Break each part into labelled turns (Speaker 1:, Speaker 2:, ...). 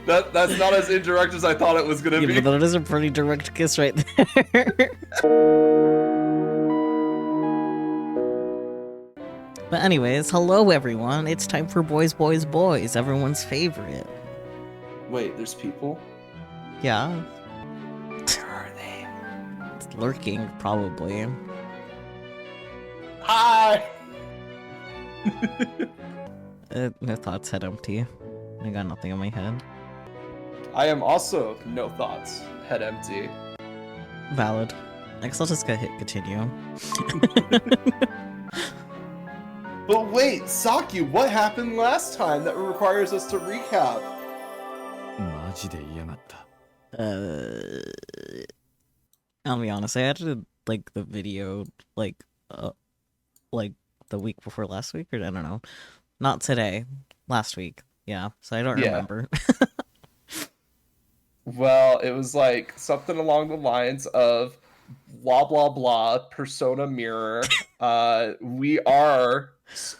Speaker 1: That's not as indirect as I thought it was gonna be.
Speaker 2: But that is a pretty direct kiss right there. But anyways, hello everyone. It's time for Boys, Boys, Boys, everyone's favorite.
Speaker 1: Wait, there's people?
Speaker 2: Yeah.
Speaker 1: Where are they?
Speaker 2: It's lurking, probably.
Speaker 1: Hi!
Speaker 2: No thoughts, head empty. I got nothing in my head.
Speaker 1: I am also no thoughts, head empty.
Speaker 2: Valid. I guess I'll just go hit continue.
Speaker 1: But wait, Saki, what happened last time that requires us to recap?
Speaker 2: I'll be honest, I edited like the video like the week before last week, or I don't know. Not today. Last week. Yeah. So I don't remember.
Speaker 1: Well, it was like something along the lines of blah blah blah, persona mirror. We are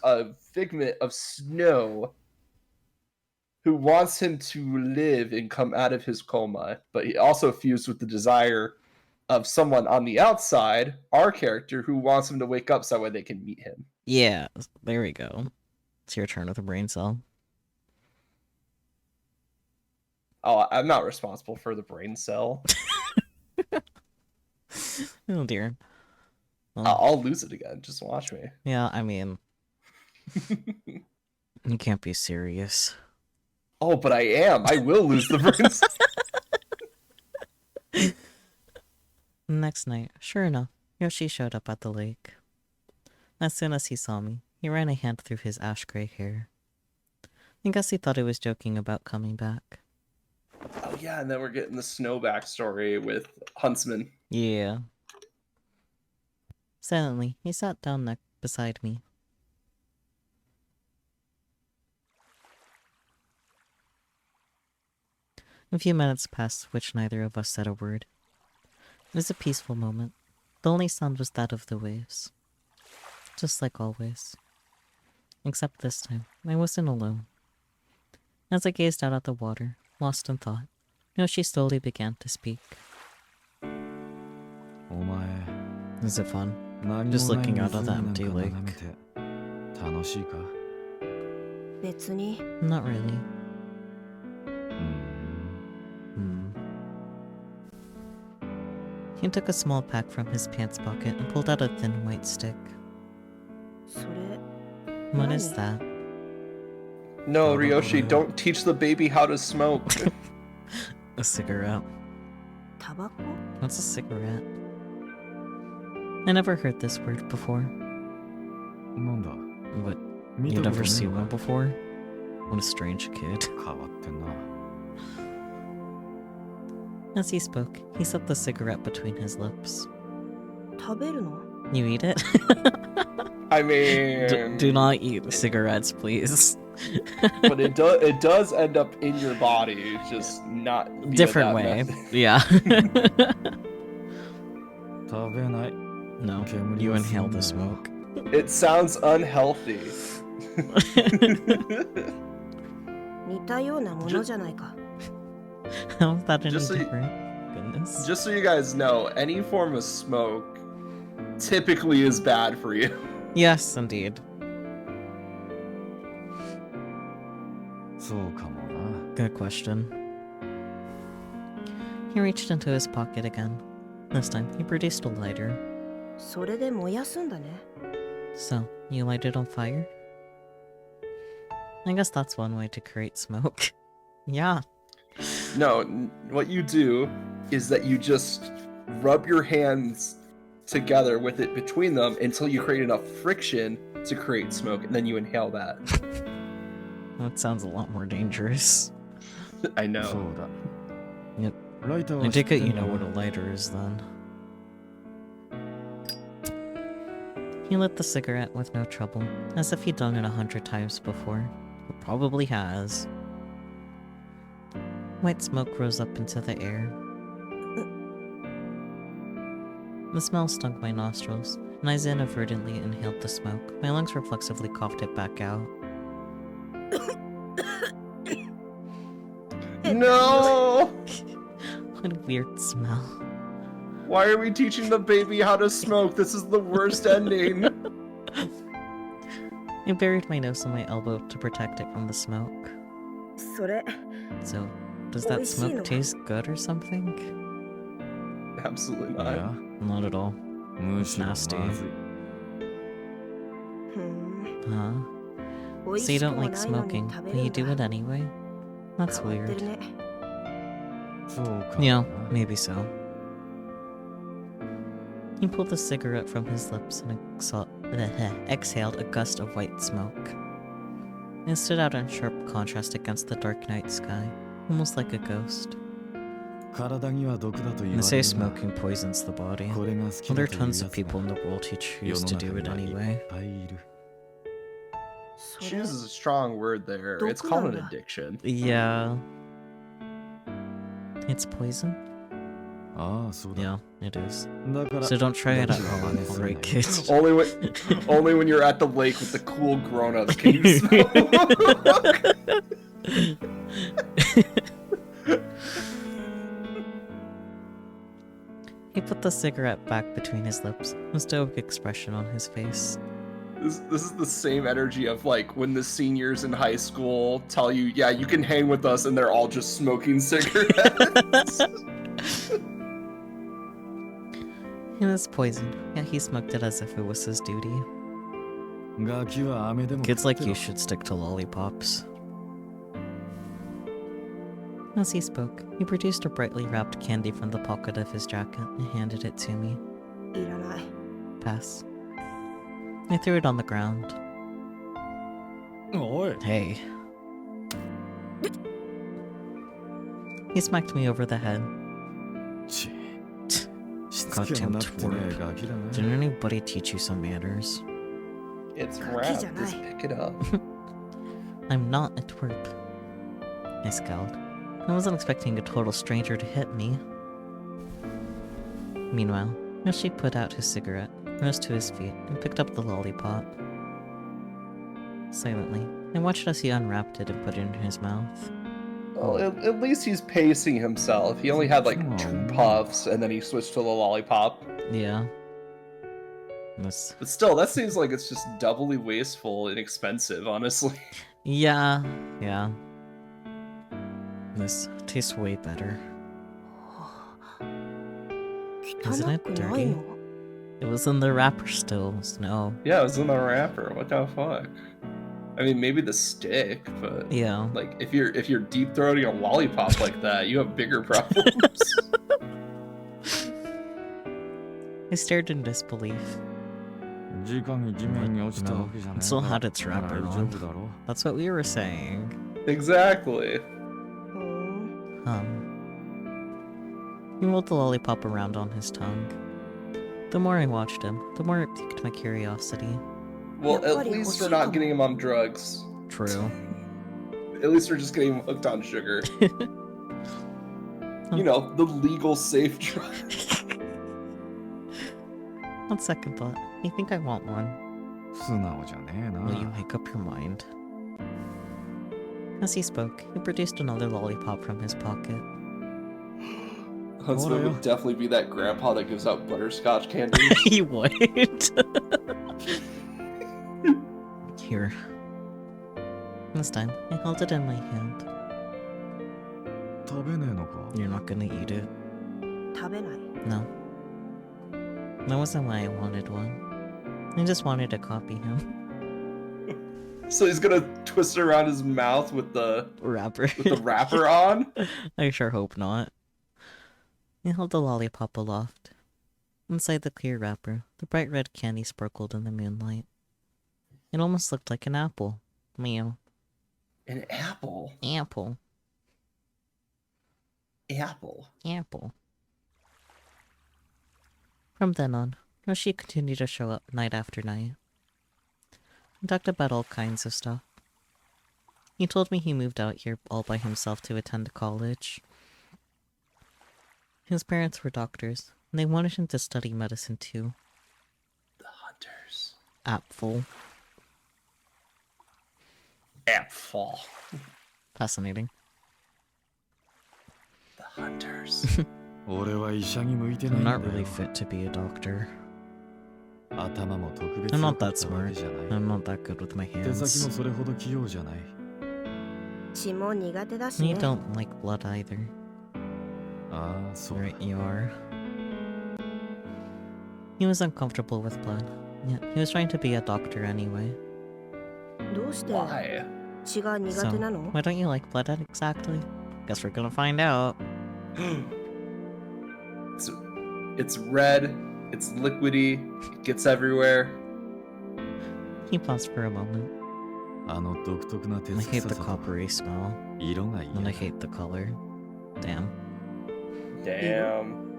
Speaker 1: a figment of Snow, who wants him to live and come out of his coma, but he also fused with the desire of someone on the outside, our character, who wants him to wake up so that way they can meet him.
Speaker 2: Yeah, there we go. It's your turn with a brain cell.
Speaker 1: Oh, I'm not responsible for the brain cell.
Speaker 2: Oh dear. Well,
Speaker 1: I'll lose it again. Just watch me.
Speaker 2: Yeah, I mean, you can't be serious.
Speaker 1: Oh, but I am. I will lose the brain cell.
Speaker 2: Next night, sure enough, Yoshi showed up at the lake. As soon as he saw me, he ran a hand through his ash-gray hair. I guess he thought I was joking about coming back.
Speaker 1: Oh yeah, and then we're getting the Snow backstory with Huntsman.
Speaker 2: Yeah. Silently, he sat down beside me. A few minutes passed, which neither of us said a word. It was a peaceful moment. The only sound was that of the waves. Just like always. Except this time, I wasn't alone. As I gazed out at the water, lost in thought, Yoshi slowly began to speak. Is it fun? Just looking out at the empty lake. Not really. He took a small pack from his pants pocket and pulled out a thin white stick. What is that?
Speaker 1: No, Ryoshi, don't teach the baby how to smoke.
Speaker 2: A cigarette. What's a cigarette? I never heard this word before. What? You've never seen one before? What a strange kid. As he spoke, he set the cigarette between his lips. You eat it?
Speaker 1: I mean...
Speaker 2: Do not eat cigarettes, please.
Speaker 1: But it does end up in your body, just not via
Speaker 2: different
Speaker 1: that
Speaker 2: way.
Speaker 1: method.
Speaker 2: Yeah. No, you inhale the smoke.
Speaker 1: It sounds unhealthy.
Speaker 2: How's that any
Speaker 1: Just so you-
Speaker 2: different? Goodness.
Speaker 1: Just so you guys know, any form of smoke typically is bad for you.
Speaker 2: Yes, indeed. Good question. He reached into his pocket again. This time, he produced a lighter. So, you light it on fire? I guess that's one way to create smoke. Yeah.
Speaker 1: No, what you do is that you just rub your hands together with it between them until you create enough friction to create smoke, and then you inhale that.
Speaker 2: That sounds a lot more dangerous.
Speaker 1: I know.
Speaker 2: Yep. I take it you know what a lighter is then. He lit the cigarette with no trouble, as if he'd done it 100 times before. He probably has. White smoke rose up into the air. The smell stung my nostrils, and I inadvertently inhaled the smoke. My lungs reflexively coughed it back out.
Speaker 1: No!
Speaker 2: What a weird smell.
Speaker 1: Why are we teaching the baby how to smoke? This is the worst ending.
Speaker 2: I buried my nose in my elbow to protect it from the smoke.
Speaker 3: それ
Speaker 2: So, does that smoke taste good or something?
Speaker 1: Absolutely not.
Speaker 4: Yeah.
Speaker 2: Not at all.
Speaker 4: むしろ
Speaker 2: nasty.
Speaker 4: まずい。
Speaker 3: ふん
Speaker 2: Huh?
Speaker 3: 美味
Speaker 2: So you
Speaker 3: しく
Speaker 2: don't
Speaker 3: も
Speaker 2: like
Speaker 3: ないのに
Speaker 2: smoking,
Speaker 3: 食べ
Speaker 2: but you
Speaker 3: る
Speaker 2: do
Speaker 3: ん
Speaker 2: it
Speaker 3: だ
Speaker 2: anyway? That's
Speaker 3: 変わって
Speaker 2: weird.
Speaker 3: るね
Speaker 4: そうか。
Speaker 2: Yeah, maybe so. He pulled the cigarette from his lips and exhaled a gust of white smoke. It stood out in sharp contrast against the dark night sky, almost like a ghost.
Speaker 4: 体には毒だと言
Speaker 2: They
Speaker 4: われ
Speaker 2: say
Speaker 4: るが、
Speaker 2: smoking poisons the body.
Speaker 4: これが好き
Speaker 2: Well,
Speaker 4: だ
Speaker 2: there
Speaker 4: と
Speaker 2: are
Speaker 4: いう
Speaker 2: tons
Speaker 4: や
Speaker 2: of
Speaker 4: つ
Speaker 2: people
Speaker 4: が
Speaker 2: in the world who
Speaker 4: 世
Speaker 2: choose
Speaker 4: の
Speaker 2: to
Speaker 4: 中
Speaker 2: do
Speaker 4: に
Speaker 2: it
Speaker 4: はいっ
Speaker 2: anyway.
Speaker 4: ぱいいる。
Speaker 3: それ
Speaker 1: Choose is a strong word there. It's called an addiction.
Speaker 2: Yeah. It's poison?
Speaker 4: ああ、そうだ。
Speaker 2: Yeah, it is.
Speaker 4: だから、
Speaker 2: So don't try it at
Speaker 4: 奴は
Speaker 2: home,
Speaker 4: 真似するなよ
Speaker 2: alright, kids?
Speaker 1: Only when you're at the lake with the cool grown-ups can you smoke.
Speaker 2: He put the cigarette back between his lips, a stoic expression on his face.
Speaker 1: This is the same energy of like when the seniors in high school tell you, yeah, you can hang with us, and they're all just smoking cigarettes.
Speaker 2: It was poison, yet he smoked it as if it was his duty.
Speaker 4: ガキは飴でも
Speaker 2: Kids
Speaker 4: 食
Speaker 2: like
Speaker 4: って
Speaker 2: you
Speaker 4: ろ。
Speaker 2: should stick to lollipops. As he spoke, he produced a brightly wrapped candy from the pocket of his jacket and handed it to me.
Speaker 3: いらない
Speaker 2: Pass. I threw it on the ground.
Speaker 4: おい。
Speaker 2: Hey. He smacked me over the head.
Speaker 4: ち、しつ
Speaker 2: Got
Speaker 4: けも
Speaker 2: him
Speaker 4: なくてね
Speaker 2: twerp.
Speaker 4: ガキだな。
Speaker 2: Didn't anybody teach you some manners?
Speaker 1: It's
Speaker 3: Gaki
Speaker 1: rap.
Speaker 3: janai.
Speaker 1: Just pick it up.
Speaker 2: I'm not a twerp. I scowled. I wasn't expecting a total stranger to hit me. Meanwhile, Yoshi put out his cigarette, rose to his feet, and picked up the lollipop. Silently, I watched as he unwrapped it and put it in his mouth.
Speaker 1: Well, at least he's pacing himself. He only had like 2 puffs, and then he switched to the lollipop.
Speaker 2: Yeah. This.
Speaker 1: But still, that seems like it's just doubly wasteful and expensive, honestly.
Speaker 2: Yeah. This tastes way better.
Speaker 3: 汚
Speaker 2: it
Speaker 3: くない
Speaker 2: dirty?
Speaker 3: の
Speaker 2: It was in the wrapper still, Snow.
Speaker 1: Yeah, it was in the wrapper. What the fuck? I mean, maybe the stick, but
Speaker 2: Yeah.
Speaker 1: like if you're deep throating a lollipop like that, you have bigger problems.
Speaker 2: I stared in disbelief.
Speaker 4: 時間に地面に落ちたわけじゃない
Speaker 2: It still
Speaker 4: から
Speaker 2: had its wrapper
Speaker 4: 大
Speaker 2: on.
Speaker 4: 丈夫だろ
Speaker 2: That's what we were saying.
Speaker 1: Exactly.
Speaker 3: ふん
Speaker 2: He rolled the lollipop around on his tongue. The more I watched him, the more it piqued my curiosity.
Speaker 1: Well, at
Speaker 3: Buddy,
Speaker 1: least we're
Speaker 3: what's
Speaker 1: not
Speaker 3: he
Speaker 1: getting him on drugs.
Speaker 2: True.
Speaker 1: At least we're just getting him hooked on sugar. You know, the legal safe drug.
Speaker 2: On second thought, I think I want one.
Speaker 4: 素直じゃねえな
Speaker 2: Will you make up your mind? As he spoke, he produced another lollipop from his pocket.
Speaker 1: Huntsman would definitely be that grandpa that gives out butterscotch candy.
Speaker 2: He would. Here. This time, I held it in my hand.
Speaker 4: 食べねえのか
Speaker 2: You're not gonna eat it.
Speaker 3: 食べない
Speaker 2: No. That wasn't why I wanted one. I just wanted to copy him.
Speaker 1: So he's gonna twist it around his mouth with the
Speaker 2: Wrapper.
Speaker 1: wrapper on.
Speaker 2: I sure hope not. I held the lollipop aloft. Inside the clear wrapper, the bright red candy sparkled in the moonlight. It almost looked like an apple. Meow.
Speaker 1: An apple.
Speaker 2: Apple.
Speaker 1: Apple.
Speaker 2: Apple. From then on, Yoshi continued to show up night after night. He talked about all kinds of stuff. He told me he moved out here all by himself to attend college. His parents were doctors, and they wanted him to study medicine too.
Speaker 1: The hunters.
Speaker 2: Apple.
Speaker 1: Apple.
Speaker 2: Fascinating.
Speaker 1: hunters.
Speaker 4: 俺は医者に向いてない
Speaker 2: I'm
Speaker 4: んだ
Speaker 2: not
Speaker 4: よ
Speaker 2: really fit to be a doctor.
Speaker 4: 頭も特別
Speaker 2: I'm
Speaker 4: 良
Speaker 2: not
Speaker 4: か
Speaker 2: that
Speaker 4: ったわけ
Speaker 2: smart.
Speaker 4: じゃない
Speaker 2: I'm not that good with my
Speaker 4: 手先
Speaker 2: hands.
Speaker 4: もそれほど器用じゃない
Speaker 3: 血も苦手だし
Speaker 2: And you
Speaker 3: ね
Speaker 2: don't like blood either.
Speaker 4: ああそうだ
Speaker 2: Right, you are. He was uncomfortable with blood. Yeah, he was trying to be a doctor anyway.
Speaker 3: どうして
Speaker 1: Why?
Speaker 3: 血が苦
Speaker 2: So,
Speaker 3: 手なの
Speaker 2: why don't you like blood exactly? Guess we're gonna find out.
Speaker 1: It's red, it's liquidy, it gets everywhere.
Speaker 2: He paused for a moment.
Speaker 4: あの独特な
Speaker 2: I
Speaker 4: 鉄
Speaker 2: hate
Speaker 4: 臭
Speaker 2: the
Speaker 4: さと
Speaker 2: coppery smell,
Speaker 4: 色がいい
Speaker 2: and I hate the color. Damn.
Speaker 1: Damn.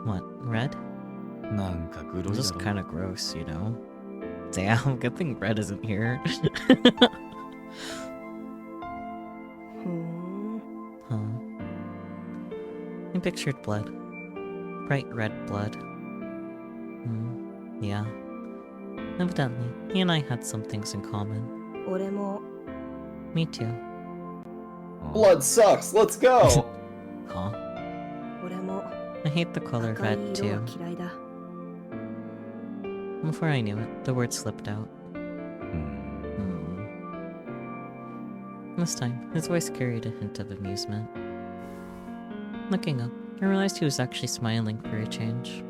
Speaker 2: What, red?
Speaker 4: なんかグロ
Speaker 2: It's
Speaker 4: いだ
Speaker 2: just
Speaker 4: ろ
Speaker 2: kinda gross, you know? Damn, good thing red isn't here.
Speaker 3: ふーん
Speaker 2: Huh. I pictured blood. Bright red blood. Yeah. Evidently, he and I had some things in common.
Speaker 3: 俺も
Speaker 2: Me too.
Speaker 1: Blood sucks, let's go!
Speaker 2: Huh?
Speaker 3: 俺も
Speaker 2: I hate the color
Speaker 3: 赤い
Speaker 2: red
Speaker 3: 色は
Speaker 2: too.
Speaker 3: 嫌いだ
Speaker 2: Before I knew it, the word slipped out.
Speaker 4: うん
Speaker 2: This time, his voice carried a hint of amusement. Looking up, I realized he was actually smiling for a change.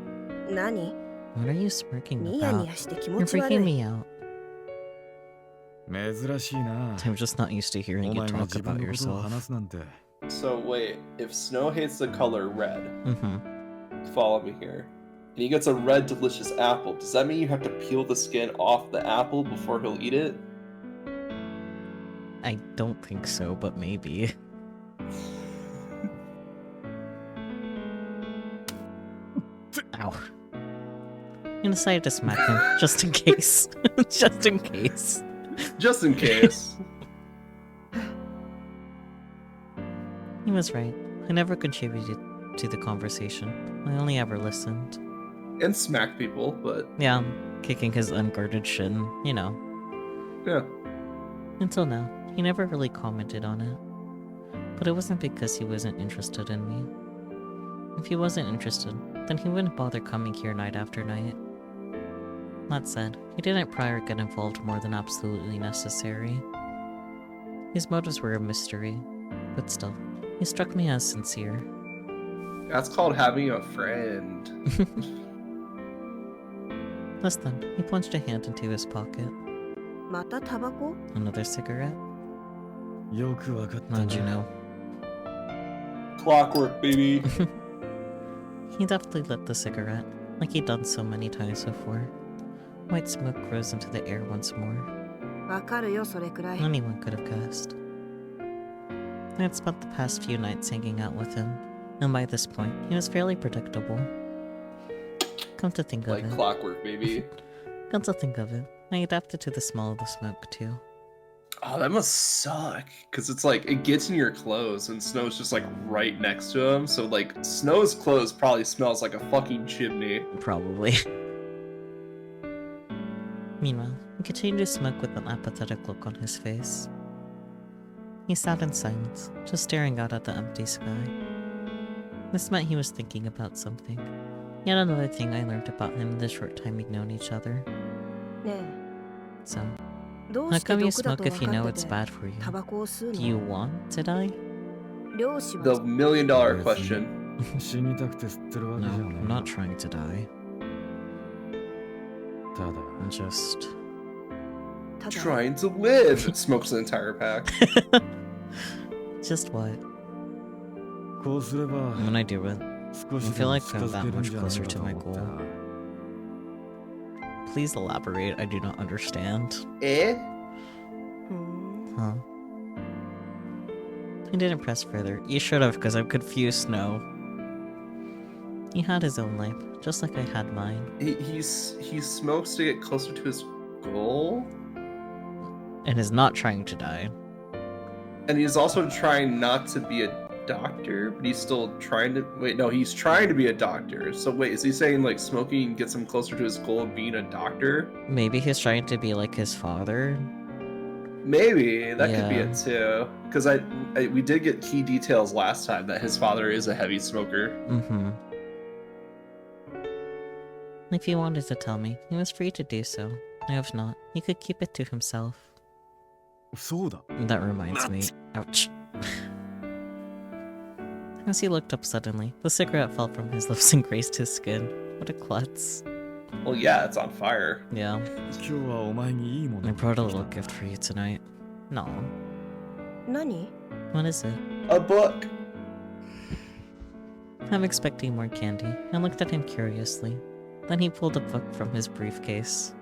Speaker 3: 何
Speaker 2: What are you smirking
Speaker 3: ニヤ
Speaker 2: about?
Speaker 3: ニヤして気
Speaker 2: You're
Speaker 3: 持ち悪
Speaker 2: freaking
Speaker 3: い
Speaker 2: me out.
Speaker 4: 珍しいな
Speaker 2: I'm just not used to
Speaker 4: お
Speaker 2: hearing you
Speaker 4: 前が
Speaker 2: talk
Speaker 4: 自分
Speaker 2: about
Speaker 4: のことを
Speaker 2: yourself.
Speaker 4: 話すなんて
Speaker 1: So wait, if Snow hates the color red,
Speaker 2: Mm-hmm.
Speaker 1: follow me here, and he gets a red delicious apple, does that mean you have to peel the skin off the apple before he'll eat it?
Speaker 2: I don't think so, but maybe. Ow. I decided to smack him, just in case. Just in case.
Speaker 1: Just in case.
Speaker 2: He was right. I never contributed to the conversation. I only ever listened.
Speaker 1: And smack people, but
Speaker 2: Yeah, kicking his unguarded shin, you know.
Speaker 1: yeah.
Speaker 2: Until now, he never really commented on it. But it wasn't because he wasn't interested in me. If he wasn't interested, then he wouldn't bother coming here night after night. That said, he didn't pry or get involved more than absolutely necessary. His motives were a mystery, but still, he struck me as sincere.
Speaker 1: That's called having a friend.
Speaker 2: Less then, he plunged a hand into his pocket.
Speaker 3: またタバコ
Speaker 2: Another cigarette?
Speaker 4: よくわかったな
Speaker 2: How'd you know?
Speaker 1: Clockwork, baby.
Speaker 2: He deftly lit the cigarette, like he'd done so many times before. White smoke rose into the air once more.
Speaker 3: わかるよそれくらい
Speaker 2: Anyone could have guessed. I had spent the past few nights hanging out with him, and by this point, he was fairly predictable. Come to think of
Speaker 1: Like
Speaker 2: it.
Speaker 1: clockwork, baby.
Speaker 2: Come to think of it, I adapted to the smell of the smoke too.
Speaker 1: Oh, that must suck. Because it's like, it gets in your clothes, and Snow's just like right next to him. So, like, Snow's clothes probably smells like a fucking chimney.
Speaker 2: Probably. Meanwhile, he continued to smoke with an apathetic look on his face. He sat in silence, just staring out at the empty sky. This meant he was thinking about something. Yet another thing I learned about him in the short time we'd known each other.
Speaker 3: ね
Speaker 2: So,
Speaker 3: えどう
Speaker 2: how
Speaker 3: して
Speaker 2: come you
Speaker 3: 毒だ
Speaker 2: smoke
Speaker 3: と
Speaker 2: if you
Speaker 3: 分
Speaker 2: know
Speaker 3: かっ
Speaker 2: it's
Speaker 3: て
Speaker 2: bad for you?
Speaker 3: タバコを吸う
Speaker 2: Do you
Speaker 3: の
Speaker 2: want to die?
Speaker 3: 漁師は
Speaker 1: The $1,000,000 question.
Speaker 4: 死にたくて吸ってるわけ
Speaker 2: No,
Speaker 4: じゃない
Speaker 2: I'm not trying to die.
Speaker 4: ただ
Speaker 2: I'm just...
Speaker 3: ただ
Speaker 1: Trying to live. Smokes an entire pack.
Speaker 2: Just what?
Speaker 4: こうすれば
Speaker 2: When I do it,
Speaker 4: 少し
Speaker 2: I
Speaker 4: で
Speaker 2: feel
Speaker 4: も
Speaker 2: like
Speaker 4: 近
Speaker 2: I'm
Speaker 4: づ
Speaker 2: that
Speaker 4: けるん
Speaker 2: much
Speaker 4: じゃない
Speaker 2: closer
Speaker 4: か
Speaker 2: to
Speaker 4: と
Speaker 2: my
Speaker 4: 思って
Speaker 2: goal.
Speaker 4: な
Speaker 2: Please elaborate, I do not understand.
Speaker 1: Eh?
Speaker 3: ふーん
Speaker 2: Huh? He didn't press further. You should have, because I'm confused, Snow. He had his own life, just like I had mine.
Speaker 1: He smokes to get closer to his goal?
Speaker 2: And is not trying to die.
Speaker 1: And he's also trying not to be a doctor, but he's still trying to... Wait, no, he's trying to be a doctor. So wait, is he saying, like, smoking gets him closer to his goal of being a doctor?
Speaker 2: Maybe he's trying to be like his father?
Speaker 1: Maybe that could be
Speaker 2: Yeah.
Speaker 1: it too. Because we did get key details last time that his father is a heavy smoker.
Speaker 2: Mm-hmm. If he wanted to tell me, he was free to do so. If not, he could keep it to himself.
Speaker 4: そうだ
Speaker 2: That reminds me. Ouch. As he looked up suddenly, the cigarette fell from his lips and grazed his skin. What a klutz.
Speaker 1: Well, yeah, it's on fire.
Speaker 2: Yeah,
Speaker 4: 今日はお前にいいもの
Speaker 2: I
Speaker 4: を
Speaker 2: brought a
Speaker 4: 持って
Speaker 2: little
Speaker 4: きた
Speaker 2: gift for you tonight. No.
Speaker 3: 何？
Speaker 2: What is it?
Speaker 1: A book.
Speaker 2: I'm expecting more candy. I looked at him curiously. Then he pulled a book from his briefcase.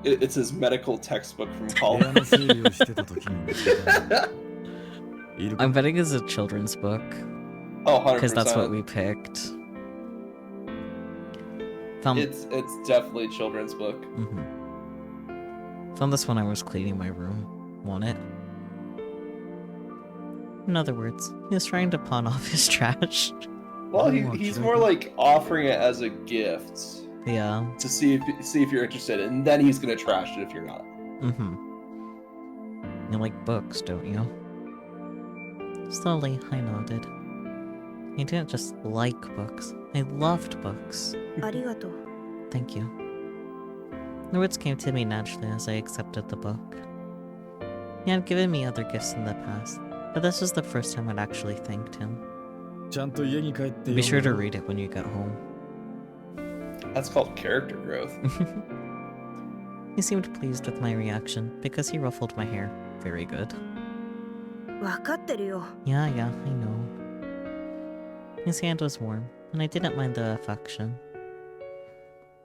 Speaker 1: It's his medical textbook from
Speaker 4: 部
Speaker 1: college.
Speaker 4: 屋の整理をしてた時に見つけたいるか
Speaker 2: I'm betting it's a children's book,
Speaker 1: Oh, 100%.
Speaker 2: because that's what we picked. Found,
Speaker 1: It's definitely a children's book.
Speaker 2: Found this when I was cleaning my room. Want it? In other words, he was trying to pawn off his trash.
Speaker 1: Well,
Speaker 4: Oh,
Speaker 1: he's
Speaker 4: should I
Speaker 1: more
Speaker 4: go?
Speaker 1: like offering it as a gift
Speaker 2: Yeah.
Speaker 1: to see if you're interested, and then he's gonna trash it if you're not.
Speaker 2: You like books, don't you? Slowly, I nodded. I didn't just like books. I loved books.
Speaker 3: ありがとう。
Speaker 2: Thank you. The words came to me naturally as I accepted the book. He had given me other gifts in the past, but this was the first time I'd actually thanked him.
Speaker 4: ちゃんと家に帰って
Speaker 2: Be sure
Speaker 4: 読
Speaker 2: to
Speaker 4: む
Speaker 2: read it when you get home.
Speaker 1: That's called character growth.
Speaker 2: He seemed pleased with my reaction because he ruffled my hair. Very good.
Speaker 3: わかってるよ。
Speaker 2: Yeah, I know. His hand was warm, and I didn't mind the affection.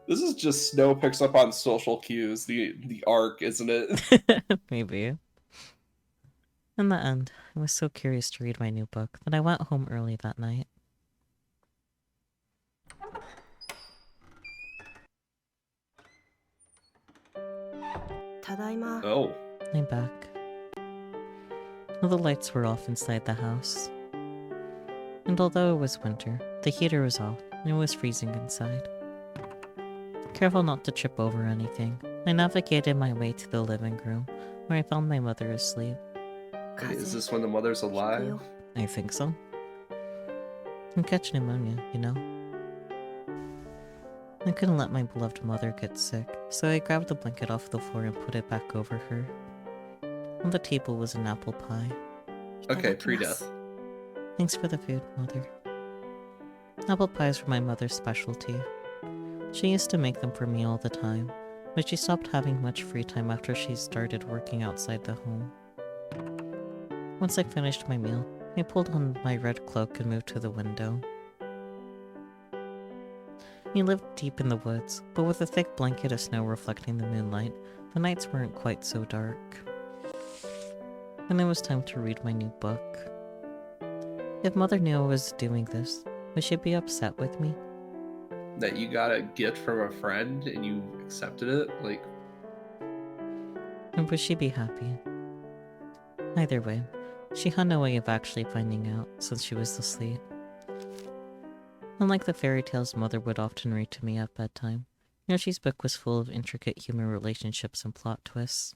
Speaker 1: This is just Snow picks up on social cues. The arc, isn't it?
Speaker 2: Maybe. In the end, I was so curious to read my new book that I went home early that night.
Speaker 3: Tadaima.
Speaker 1: Oh.
Speaker 2: I'm back. All the lights were off inside the house. And although it was winter, the heater was off and it was freezing inside. Careful not to trip over anything, I navigated my way to the living room, where I found my mother asleep.
Speaker 1: Wait, is this when the mother's alive?
Speaker 2: I think so. I catch pneumonia, you know? I couldn't let my beloved mother get sick, so I grabbed the blanket off the floor and put it back over her. On the table was an apple pie.
Speaker 1: Okay, pre-death.
Speaker 2: Thanks for the food, Mother. Apple pies were my mother's specialty. She used to make them for me all the time, but she stopped having much free time after she started working outside the home. Once I finished my meal, I pulled on my red cloak and moved to the window. We lived deep in the woods, but with a thick blanket of snow reflecting the moonlight, the nights weren't quite so dark. Then it was time to read my new book. If Mother knew I was doing this, would she be upset with me?
Speaker 1: That you got a gift from a friend and you accepted it? Like,
Speaker 2: Or would she be happy? Either way, she had no way of actually finding out since she was asleep. Unlike the fairy tales Mother would often read to me at bedtime, Yoshi's book was full of intricate human relationships and plot twists.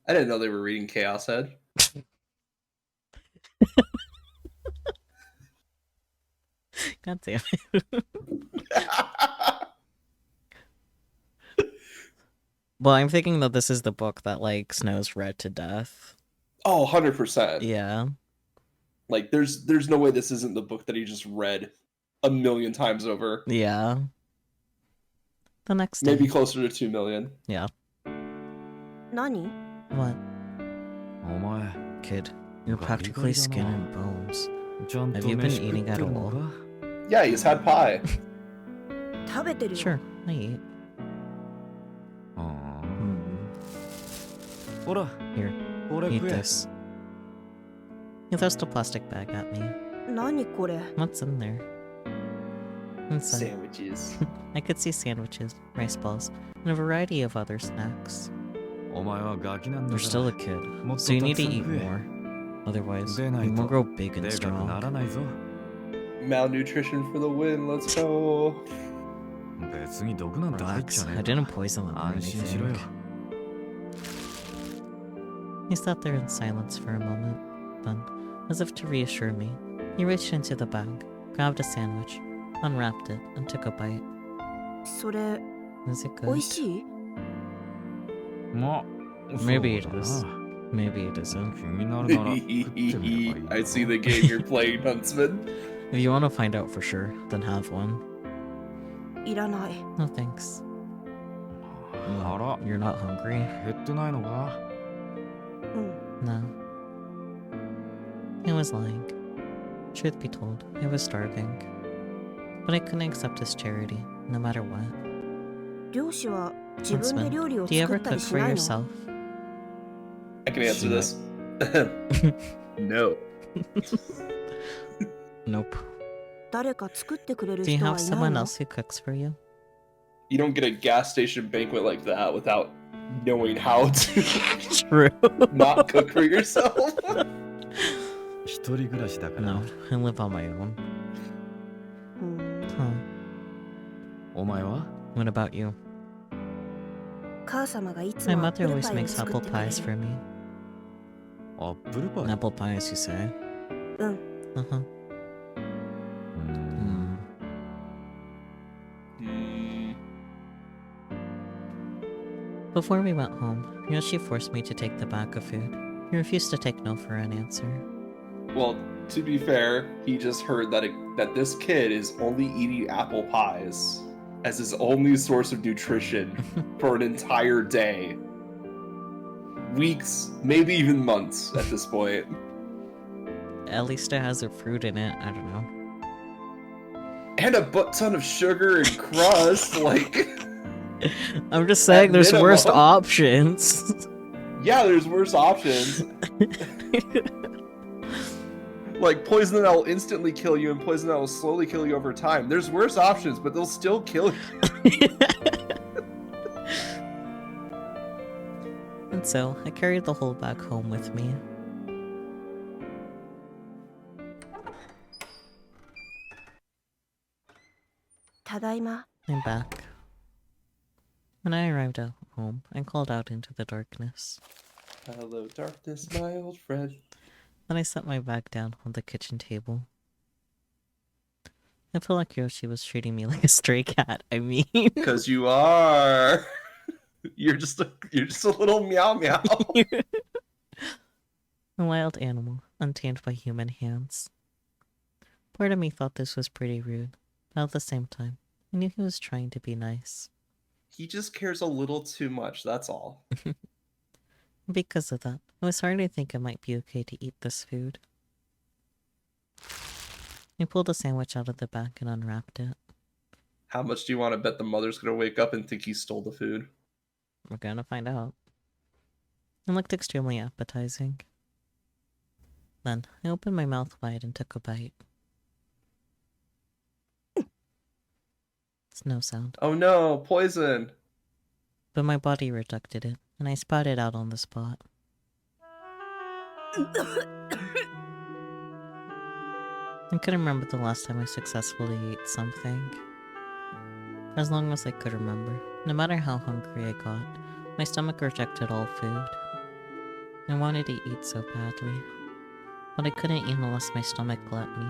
Speaker 1: I didn't know they were reading Chaos Head.
Speaker 2: God damn it. Well, I'm thinking that this is the book that, like, Snow's read to death.
Speaker 1: Oh, 100%.
Speaker 2: Yeah.
Speaker 1: Like, there's no way this isn't the book that he just read a million times over.
Speaker 2: Yeah. The next day.
Speaker 1: Maybe closer to 2 million.
Speaker 2: Yeah.
Speaker 3: 何？
Speaker 2: What?
Speaker 4: お前
Speaker 2: Kid, you're practically skin and bones.
Speaker 4: ちゃん
Speaker 2: Have
Speaker 4: と
Speaker 2: you been
Speaker 4: 飯食
Speaker 2: eating
Speaker 4: って
Speaker 2: at
Speaker 4: るの
Speaker 2: all?
Speaker 4: か
Speaker 1: Yeah, he's had pie.
Speaker 3: 食べてるよ。
Speaker 2: Sure, I eat.
Speaker 4: ああ
Speaker 2: Hmm.
Speaker 4: ほら
Speaker 2: Here,
Speaker 4: これ
Speaker 2: eat
Speaker 4: 食え
Speaker 2: this. He thrust a plastic bag at me.
Speaker 3: 何これ？
Speaker 2: What's in there? Inside,
Speaker 1: Sandwiches.
Speaker 2: I could see sandwiches, rice balls, and a variety of other snacks.
Speaker 4: お前はガキなんだ
Speaker 2: You're
Speaker 4: か
Speaker 2: still
Speaker 4: ら
Speaker 2: a kid,
Speaker 4: もっと
Speaker 2: so you
Speaker 4: た
Speaker 2: need
Speaker 4: く
Speaker 2: to
Speaker 4: さん
Speaker 2: eat
Speaker 4: 食え
Speaker 2: more. Otherwise,
Speaker 4: でな
Speaker 2: you
Speaker 4: いと
Speaker 2: won't grow big and
Speaker 4: でかくな
Speaker 2: strong.
Speaker 4: らないぞ
Speaker 1: Malnutrition for the win. Let's go.
Speaker 4: 別に毒なんて入っ
Speaker 2: Relax,
Speaker 4: ちゃね
Speaker 2: I
Speaker 4: え
Speaker 2: didn't poison them or
Speaker 4: 安心しろ
Speaker 2: anything.
Speaker 4: よ
Speaker 2: He sat there in silence for a moment. Then, as if to reassure me, he reached into the bag, grabbed a sandwich, unwrapped it, and took a bite.
Speaker 3: それ
Speaker 2: Is it
Speaker 3: 美味
Speaker 2: good?
Speaker 3: しい？
Speaker 4: まあ
Speaker 2: Maybe it
Speaker 4: そうだ
Speaker 2: is.
Speaker 4: な
Speaker 2: Maybe it isn't.
Speaker 4: 気になるなら食ってみればいい
Speaker 1: I see the game you're playing, Huntsman.
Speaker 2: If you want to find out for sure, then have one.
Speaker 3: いらない。
Speaker 2: No thanks.
Speaker 4: あら
Speaker 2: You're not hungry?
Speaker 4: 減ってないのか
Speaker 3: うん。
Speaker 2: No. I was lying. Truth be told, I was starving. But I couldn't accept his charity, no matter what.
Speaker 3: 漁師は自分で
Speaker 2: Huntsman,
Speaker 3: 料理を
Speaker 2: do you
Speaker 3: 作
Speaker 2: ever
Speaker 3: ったり
Speaker 2: cook
Speaker 3: し
Speaker 2: for
Speaker 3: ないの？
Speaker 2: yourself?
Speaker 1: I can answer this. No.
Speaker 2: Nope.
Speaker 3: 誰か作ってくれる
Speaker 2: Do you
Speaker 3: 人は
Speaker 2: have
Speaker 3: いない
Speaker 2: someone
Speaker 3: の？
Speaker 2: else who cooks for you?
Speaker 1: You don't get a gas station banquet like that without knowing how to
Speaker 2: True.
Speaker 1: not cook for yourself.
Speaker 4: 一人暮らしだから
Speaker 2: No, I live on my own.
Speaker 3: うん。
Speaker 2: Huh.
Speaker 4: お前は
Speaker 2: What about you?
Speaker 3: 母様がいつ
Speaker 2: My
Speaker 3: もアップ
Speaker 2: mother
Speaker 3: ル
Speaker 2: always
Speaker 3: パイを
Speaker 2: makes
Speaker 3: 作っ
Speaker 2: apple
Speaker 3: てくれ
Speaker 2: pies
Speaker 3: る。
Speaker 2: for me.
Speaker 4: アップルパイ
Speaker 2: Apple pie, as you say.
Speaker 3: うん。
Speaker 2: Uh-huh.
Speaker 4: うん
Speaker 2: Mm.
Speaker 1: Hmm.
Speaker 2: Before we went home, Yoshi forced me to take the bag of food. He refused to take no for an answer.
Speaker 1: Well, to be fair, he just heard that this kid is only eating apple pies as his only source of nutrition for an entire day. Weeks, maybe even months at this point.
Speaker 2: At least it has a fruit in it, I don't know.
Speaker 1: And a butt ton of sugar and crust, like...
Speaker 2: I'm just saying
Speaker 1: At
Speaker 2: there's worse
Speaker 1: minimum.
Speaker 2: options.
Speaker 1: Yeah, there's worse options. Like poison that will instantly kill you and poison that will slowly kill you over time. There's worse options, but they'll still kill you.
Speaker 2: And so, I carried the whole bag home with me.
Speaker 3: Tadaima.
Speaker 2: I'm back. When I arrived at home, I called out into the darkness.
Speaker 1: Hello, darkness, my old friend.
Speaker 2: Then I set my bag down on the kitchen table. I felt like Yoshi was treating me like a stray cat, I mean.
Speaker 1: Because you are. You're just a little meow meow.
Speaker 2: A wild animal, untamed by human hands. Part of me thought this was pretty rude, but at the same time, I knew he was trying to be nice.
Speaker 1: He just cares a little too much, that's all.
Speaker 2: Because of that, I was starting to think it might be okay to eat this food. I pulled a sandwich out of the bag and unwrapped it.
Speaker 1: How much do you want to bet the mother's gonna wake up and think he stole the food?
Speaker 2: We're gonna find out. It looked extremely appetizing. Then, I opened my mouth wide and took a bite. It's no sound.
Speaker 1: Oh no, poison!
Speaker 2: But my body rejected it, and I spat it out on the spot. I couldn't remember the last time I successfully ate something. For as long as I could remember, no matter how hungry I got, my stomach rejected all food. I wanted to eat so badly, but I couldn't eat unless my stomach let me.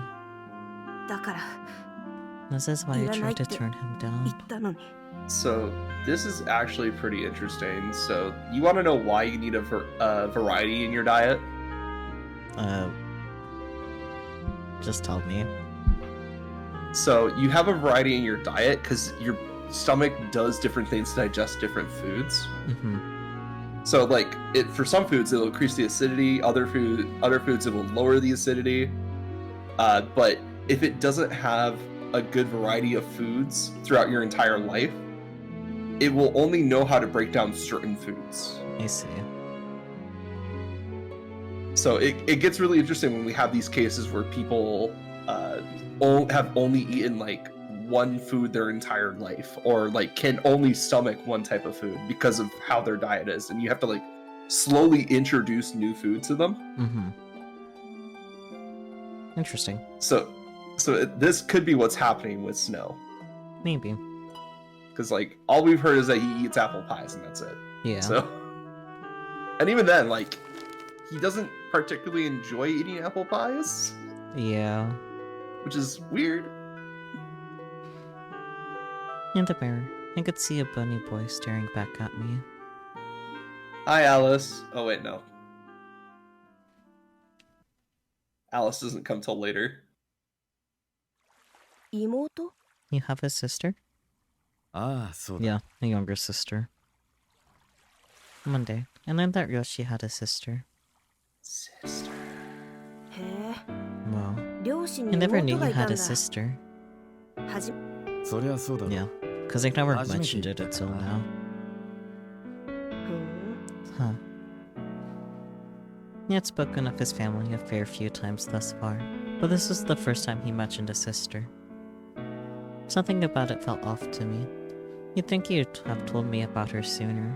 Speaker 3: だから
Speaker 2: This is why I
Speaker 3: いらないっ
Speaker 2: tried
Speaker 3: て
Speaker 2: to turn him
Speaker 3: 言
Speaker 2: down.
Speaker 3: ったのに。
Speaker 1: So, this is actually pretty interesting. So, you want to know why you need a variety in your diet?
Speaker 2: Just tell me.
Speaker 1: So, you have a variety in your diet because your stomach does different things to digest different foods.
Speaker 2: Mm-hmm.
Speaker 1: So, like, for some foods, it'll increase the acidity. Other foods, it will lower the acidity. But if it doesn't have a good variety of foods throughout your entire life, it will only know how to break down certain foods.
Speaker 2: I see.
Speaker 1: So it gets really interesting when we have these cases where people have only eaten like one food their entire life, or like can only stomach one type of food because of how their diet is, and you have to like slowly introduce new food to them.
Speaker 2: Mm-hmm. Interesting.
Speaker 1: So this could be what's happening with Snow,
Speaker 2: Maybe.
Speaker 1: because like all we've heard is that he eats apple pies and that's it.
Speaker 2: Yeah.
Speaker 1: So, and even then, like he doesn't particularly enjoy eating apple pies,
Speaker 2: Yeah.
Speaker 1: which is weird.
Speaker 2: In the mirror, I could see a bunny boy staring back at me.
Speaker 1: Hi, Alice. Oh, wait, no. Alice doesn't come till later.
Speaker 3: 妹
Speaker 2: You have a sister?
Speaker 4: ああ、そうだ。
Speaker 2: Yeah, a younger sister. Monday, I learned that Ryoshi had a sister.
Speaker 1: Sister.
Speaker 3: へえ
Speaker 2: Wow.
Speaker 3: 両親
Speaker 2: I
Speaker 3: に
Speaker 2: never knew
Speaker 3: 妹が
Speaker 2: you
Speaker 3: いたん
Speaker 2: had
Speaker 3: だ
Speaker 2: a sister.
Speaker 3: はじ
Speaker 4: そりゃそうだろ。
Speaker 2: Yeah, because I never
Speaker 4: 初めて
Speaker 2: mentioned
Speaker 4: 言っ
Speaker 2: it
Speaker 4: たか
Speaker 2: until
Speaker 4: ら
Speaker 2: now.
Speaker 3: ふん
Speaker 2: Huh. He had spoken of his family a fair few times thus far, but this was the first time he mentioned a sister. Something about it felt off to me. You'd think you'd have told me about her sooner.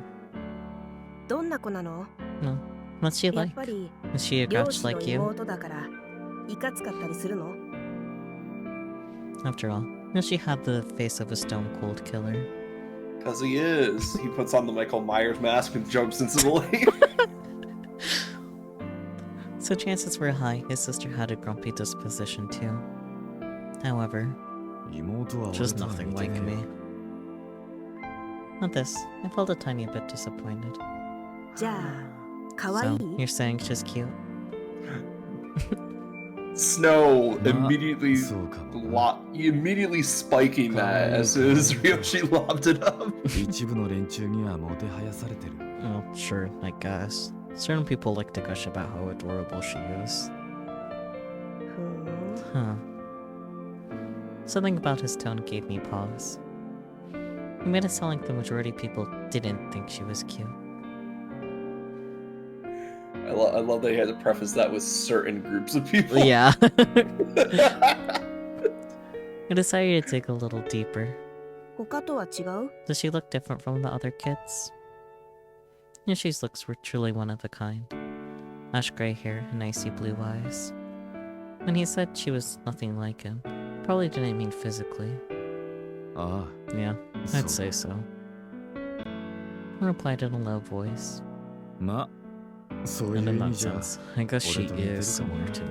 Speaker 3: どんな子なの
Speaker 2: No. What's she
Speaker 3: やっ
Speaker 2: like?
Speaker 3: ぱり
Speaker 2: Is she a
Speaker 3: 両
Speaker 2: grouch
Speaker 3: 親の
Speaker 2: like you?
Speaker 3: 妹だからいかつかったりするの
Speaker 2: After all, Yoshi had the face of a stone cold killer.
Speaker 1: Because he is. He puts on the Michael Myers mask and jumps into the lake.
Speaker 2: So chances were high his sister had a grumpy disposition too. However,
Speaker 4: 妹は俺
Speaker 2: just
Speaker 4: とは
Speaker 2: nothing
Speaker 4: 似て
Speaker 2: like
Speaker 4: ね
Speaker 2: me. At this, I felt a tiny bit disappointed.
Speaker 3: じゃあかわい
Speaker 2: So,
Speaker 3: い
Speaker 2: you're saying she's cute?
Speaker 1: Snow
Speaker 4: まあ
Speaker 1: immediately
Speaker 4: そうかもな。
Speaker 1: immediately spiking that as soon as Ryoshi lobbed it up.
Speaker 4: 一部の連中にはもてはやされてる。
Speaker 2: Well, sure, I guess. Certain people like to gush about how adorable she is.
Speaker 3: ふん
Speaker 2: Huh. Something about his tone gave me pause. He made it sound like the majority of people didn't think she was cute.
Speaker 1: I love that he had to preface that with certain groups of people.
Speaker 2: Yeah. I decided to dig a little deeper.
Speaker 3: 他とは違う
Speaker 2: Does she look different from the other kids? Yoshi's looks were truly one of a kind. Ash gray hair and icy blue eyes. When he said she was nothing like him, probably didn't mean physically.
Speaker 4: あ
Speaker 2: Yeah,
Speaker 4: あ、
Speaker 2: I'd
Speaker 4: そう
Speaker 2: say so. I replied in a low voice.
Speaker 4: まあ、そうい
Speaker 2: And
Speaker 4: う
Speaker 2: in
Speaker 4: 意
Speaker 2: that
Speaker 4: 味じゃ
Speaker 2: sense, I guess she
Speaker 4: 俺と似てる
Speaker 2: is
Speaker 4: かも
Speaker 2: similar
Speaker 4: な。
Speaker 2: to me.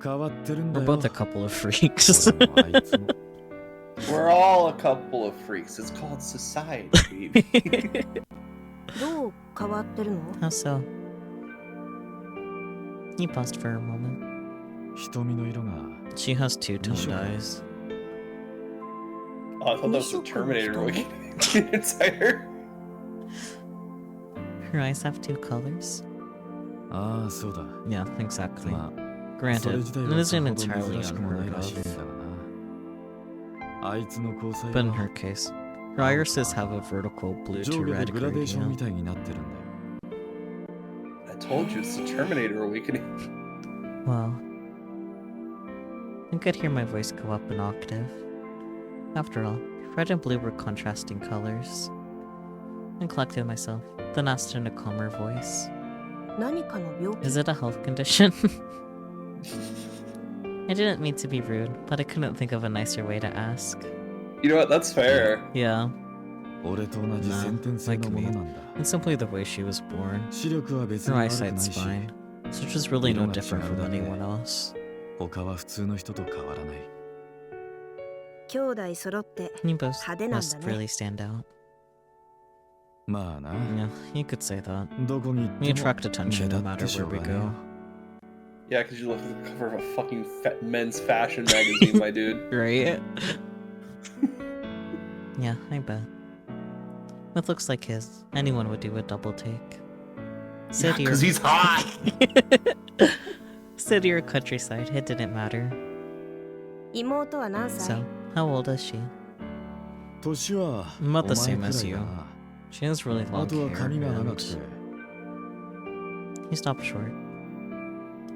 Speaker 4: 変わってるんだ
Speaker 2: We're
Speaker 4: よ。
Speaker 2: both a couple of freaks.
Speaker 4: 俺もあいつも
Speaker 1: We're all a couple of freaks. It's called society, baby.
Speaker 3: どう変わってるの
Speaker 2: How so? He paused for a moment.
Speaker 4: 瞳の色が
Speaker 2: She has two-toned
Speaker 4: Sure.
Speaker 2: eyes.
Speaker 1: Oh, I thought that was the Terminator looking entire.
Speaker 2: Her eyes have two colors?
Speaker 4: ああ、そうだ。
Speaker 2: Yeah, exactly.
Speaker 4: まあ、そ
Speaker 2: Granted,
Speaker 4: れ自体
Speaker 2: it
Speaker 4: はさ
Speaker 2: isn't
Speaker 4: ほど
Speaker 2: entirely
Speaker 4: 珍しくもない
Speaker 2: unheard
Speaker 4: らしいん
Speaker 2: of.
Speaker 4: だがな。あいつの交際
Speaker 2: But in
Speaker 4: は
Speaker 2: her case, her irises have a vertical blue
Speaker 4: 上
Speaker 2: to
Speaker 4: 下で
Speaker 2: red
Speaker 4: グラデーションみ
Speaker 2: gradient.
Speaker 4: たいになってるんだよ。
Speaker 1: I told you it's the Terminator awakening.
Speaker 2: Well, I could hear my voice go up an octave. After all, red and blue were contrasting colors. I collected myself, then asked in a calmer voice,
Speaker 3: 何かの病気
Speaker 2: Is it a health condition? I didn't mean to be rude, but I couldn't think of a nicer way to ask.
Speaker 1: You know what? That's fair.
Speaker 2: Yeah,
Speaker 4: 俺と同じ
Speaker 2: Nah,
Speaker 4: 先天性のものなんだ。
Speaker 2: it's simply the way she was born.
Speaker 4: 視力は別
Speaker 2: Her
Speaker 4: に悪くない
Speaker 2: eyesight's
Speaker 4: し、
Speaker 2: fine, so she's really no different from anyone else.
Speaker 4: 他は普通の人と変わらない。
Speaker 3: 兄弟揃って
Speaker 2: You both
Speaker 3: 派手なんだ
Speaker 2: must
Speaker 3: ね
Speaker 2: really stand out.
Speaker 4: まあな、
Speaker 2: Yeah, you could say that.
Speaker 4: どこに行
Speaker 2: We
Speaker 4: っても
Speaker 2: attract attention
Speaker 4: 目
Speaker 2: no
Speaker 4: 立っ
Speaker 2: matter
Speaker 4: てしょ
Speaker 2: where
Speaker 4: う
Speaker 2: we
Speaker 4: がねえよ
Speaker 2: go.
Speaker 1: Yeah, because you look at the cover of a fucking men's fashion magazine, my dude.
Speaker 2: Right? Yeah, I bet. With looks like his, anyone would do a double take. City or
Speaker 1: Because he's hot.
Speaker 2: city or countryside, it didn't matter.
Speaker 3: 妹は何歳
Speaker 2: So, how old is she?
Speaker 4: 年は
Speaker 2: About
Speaker 4: お
Speaker 2: the
Speaker 4: 前
Speaker 2: same
Speaker 4: くら
Speaker 2: as
Speaker 4: い
Speaker 2: you.
Speaker 4: だな。
Speaker 2: She has really
Speaker 4: あ
Speaker 2: long
Speaker 4: とは
Speaker 2: hair.
Speaker 4: 髪が長
Speaker 2: And...
Speaker 4: くて、
Speaker 2: He stopped short.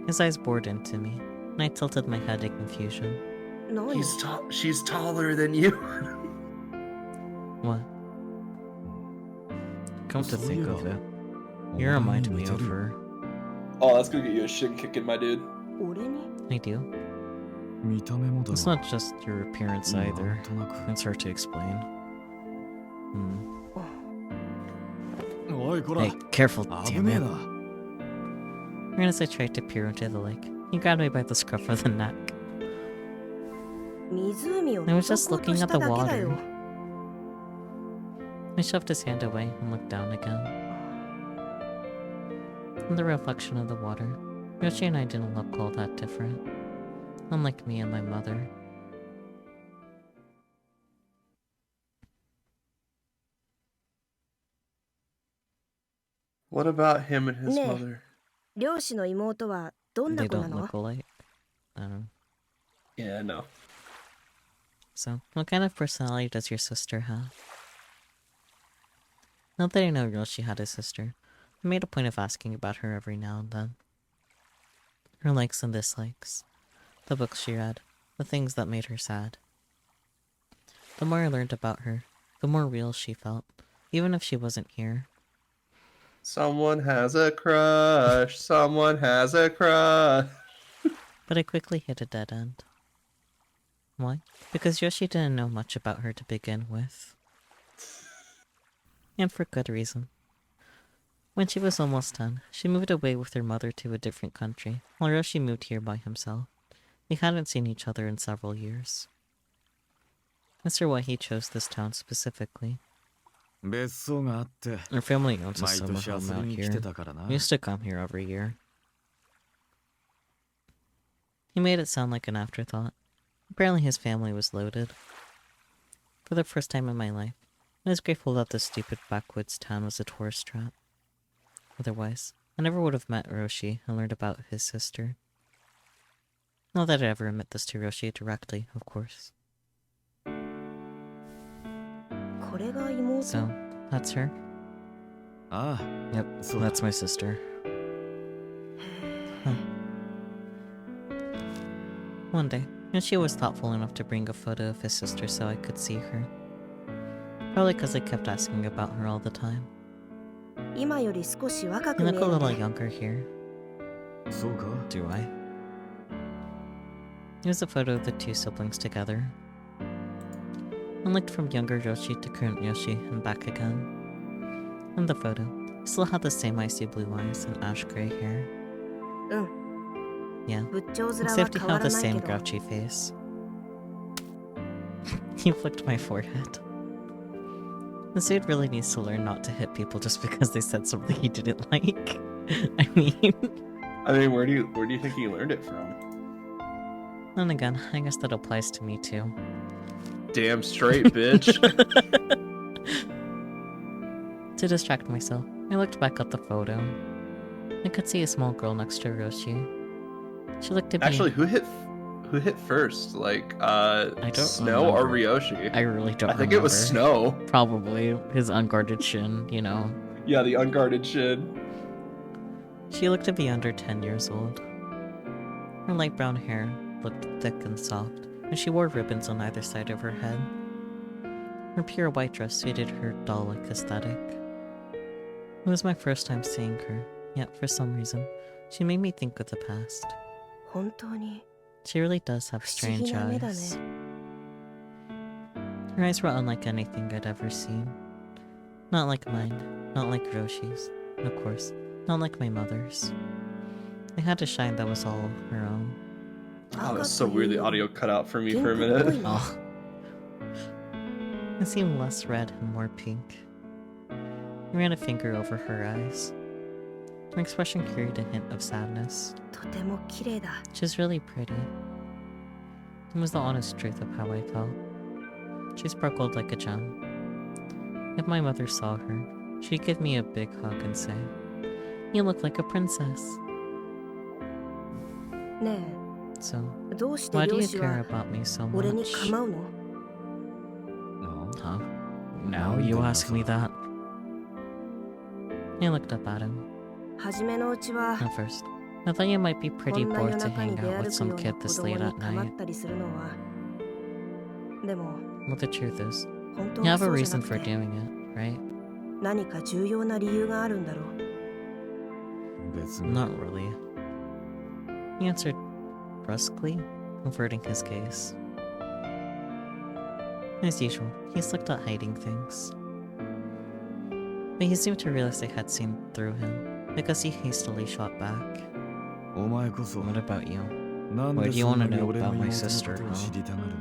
Speaker 2: His eyes bored into me, and I tilted my head in confusion.
Speaker 3: 何
Speaker 1: She's taller than you.
Speaker 2: What? Come to think of it,
Speaker 4: お
Speaker 2: you
Speaker 4: 前
Speaker 2: remind
Speaker 4: に
Speaker 2: me
Speaker 4: 似て
Speaker 2: of
Speaker 4: るよ。
Speaker 2: her.
Speaker 1: Oh, that's gonna get you a shin kicking, my dude.
Speaker 3: 俺に
Speaker 2: I do.
Speaker 4: 見た目もだ
Speaker 2: It's
Speaker 4: な。
Speaker 2: not just your appearance
Speaker 4: な
Speaker 2: either.
Speaker 4: んとなく。
Speaker 2: It's hard to explain. Hmm.
Speaker 4: おいこら
Speaker 2: Hey, careful,
Speaker 4: 危
Speaker 2: damn
Speaker 4: ねえ
Speaker 2: it.
Speaker 4: な
Speaker 2: Right as I tried to peer into the lake, he grabbed me by the scruff of the neck.
Speaker 3: 湖を
Speaker 2: I was
Speaker 3: 覗
Speaker 2: just
Speaker 3: こうと
Speaker 2: looking
Speaker 3: し
Speaker 2: at
Speaker 3: た
Speaker 2: the
Speaker 3: だけだよ
Speaker 2: water. I shoved his hand away and looked down again. In the reflection of the water, Yoshi and I didn't look all that different. Unlike me and my mother.
Speaker 1: What about him and his
Speaker 3: Nee.
Speaker 1: mother?
Speaker 3: 漁師の妹はどんな
Speaker 2: They
Speaker 3: 子な
Speaker 2: don't
Speaker 3: の
Speaker 2: look alike. I don't know.
Speaker 1: Yeah, no.
Speaker 2: So, what kind of personality does your sister have? Not that I know Yoshi had a sister, I made a point of asking about her every now and then. Her likes and dislikes, the books she read, the things that made her sad. The more I learned about her, the more real she felt, even if she wasn't here.
Speaker 1: Someone has a crush. Someone has a crush.
Speaker 2: But I quickly hit a dead end. Why? Because Yoshi didn't know much about her to begin with. And for good reason. When she was almost 10, she moved away with her mother to a different country, while Yoshi moved here by himself. We hadn't seen each other in several years. As for why he chose this town specifically,
Speaker 4: 別荘があって
Speaker 2: our family owns a
Speaker 4: 毎
Speaker 2: summer
Speaker 4: 年
Speaker 2: home
Speaker 4: 遊び
Speaker 2: out
Speaker 4: に来
Speaker 2: here.
Speaker 4: てたからな
Speaker 2: We used to come here every year. He made it sound like an afterthought. Apparently his family was loaded. For the first time in my life, I was grateful that this stupid backwoods town was a tourist trap. Otherwise, I never would have met Roshi and learned about his sister. Not that I'd ever admit this to Roshi directly, of course.
Speaker 3: これが妹
Speaker 2: So, that's her?
Speaker 4: ああ
Speaker 2: Yep,
Speaker 4: So-
Speaker 2: that's my sister. Huh. One day, Yoshi was thoughtful enough to bring a photo of his sister so I could see her. Probably because I kept asking about her all the time.
Speaker 3: 今より少し若
Speaker 2: You
Speaker 3: く見
Speaker 2: look
Speaker 3: え
Speaker 2: a
Speaker 3: る
Speaker 2: little
Speaker 3: ね
Speaker 2: younger here,
Speaker 4: そうか
Speaker 2: do I? Here's a photo of the two siblings together. I looked from younger Yoshi to current Yoshi and back again. In the photo, he still had the same icy blue eyes and ash gray hair.
Speaker 3: うん
Speaker 2: Yeah,
Speaker 3: 仏頂面
Speaker 2: except
Speaker 3: は
Speaker 2: he
Speaker 3: 変わ
Speaker 2: had
Speaker 3: ら
Speaker 2: the
Speaker 3: ない
Speaker 2: same
Speaker 3: けど
Speaker 2: grouchy face. He flicked my forehead. This dude really needs to learn not to hit people just because they said something he didn't like. I mean,
Speaker 1: Where do you think he learned it from?
Speaker 2: then again, I guess that applies to me too.
Speaker 1: Damn straight, bitch.
Speaker 2: To distract myself, I looked back at the photo. I could see a small girl next to Roshi. She looked at me.
Speaker 1: Actually, who hit first? Like,
Speaker 2: don't
Speaker 1: Snow or
Speaker 2: remember.
Speaker 1: Ryoshi?
Speaker 2: I really don't
Speaker 1: I think
Speaker 2: remember.
Speaker 1: it was Snow.
Speaker 2: Probably his unguarded shin, you know.
Speaker 1: Yeah, the unguarded shin.
Speaker 2: She looked to be under 10 years old. Her light brown hair looked thick and soft, and she wore ribbons on either side of her head. Her pure white dress suited her doll-like aesthetic. It was my first time seeing her, yet for some reason, she made me think of the past.
Speaker 3: 本当に
Speaker 2: She really does have
Speaker 3: 不思議
Speaker 2: strange
Speaker 3: な目だ
Speaker 2: eyes.
Speaker 3: ね
Speaker 2: Her eyes were unlike anything I'd ever seen. Not like mine, not like Roshi's, and of course, not like my mother's. They had a shine that was all her own.
Speaker 1: Oh, it was so weird. The audio cut out for me for a
Speaker 3: ピンクっぽい
Speaker 1: minute.
Speaker 3: ね
Speaker 2: Oh. It seemed less red and more pink. I ran a finger over her eyes. Her expression carried a hint of sadness.
Speaker 3: とても綺麗だ
Speaker 2: She's really pretty. It was the honest truth of how I felt. She sparkled like a gem. If my mother saw her, she'd give me a big hug and say, "You look like a princess."
Speaker 3: ね
Speaker 2: So,
Speaker 3: えどうして
Speaker 2: why do
Speaker 3: 漁
Speaker 2: you
Speaker 3: 師
Speaker 2: care
Speaker 3: は
Speaker 2: about me so
Speaker 3: 俺に
Speaker 2: much?
Speaker 3: 構うの
Speaker 4: あ
Speaker 2: Huh? Now you ask me that? I looked up at him.
Speaker 3: 初めのうちは
Speaker 2: At first, I thought you might be
Speaker 3: こ
Speaker 2: pretty
Speaker 3: んな夜
Speaker 2: bored to
Speaker 3: 中に
Speaker 2: hang
Speaker 3: 出
Speaker 2: out
Speaker 3: 歩
Speaker 2: with
Speaker 3: く
Speaker 2: some
Speaker 3: ような
Speaker 2: kid
Speaker 3: 子
Speaker 2: this
Speaker 3: 供
Speaker 2: late
Speaker 3: に
Speaker 2: at
Speaker 3: 構っ
Speaker 2: night.
Speaker 3: たりするのはでも
Speaker 2: Well, the truth is,
Speaker 3: 本当
Speaker 2: you
Speaker 3: は
Speaker 2: have a
Speaker 3: そうじゃ
Speaker 2: reason
Speaker 3: なく
Speaker 2: for
Speaker 3: て
Speaker 2: doing it, right?
Speaker 3: 何か重要な理由があるんだろう
Speaker 4: 別に
Speaker 2: Not really. He answered brusquely, averting his gaze. As usual, he slipped at hiding things. But he seemed to realize they had seen through him, because he hastily shot back.
Speaker 4: お前こそ
Speaker 2: What about you?
Speaker 4: なん
Speaker 2: Why
Speaker 4: で
Speaker 2: do you
Speaker 4: そん
Speaker 2: wanna
Speaker 4: なに
Speaker 2: know
Speaker 4: 俺の
Speaker 2: about
Speaker 4: 妹
Speaker 2: my
Speaker 4: の
Speaker 2: sister,
Speaker 4: ことを
Speaker 2: huh?
Speaker 4: 知りたがるん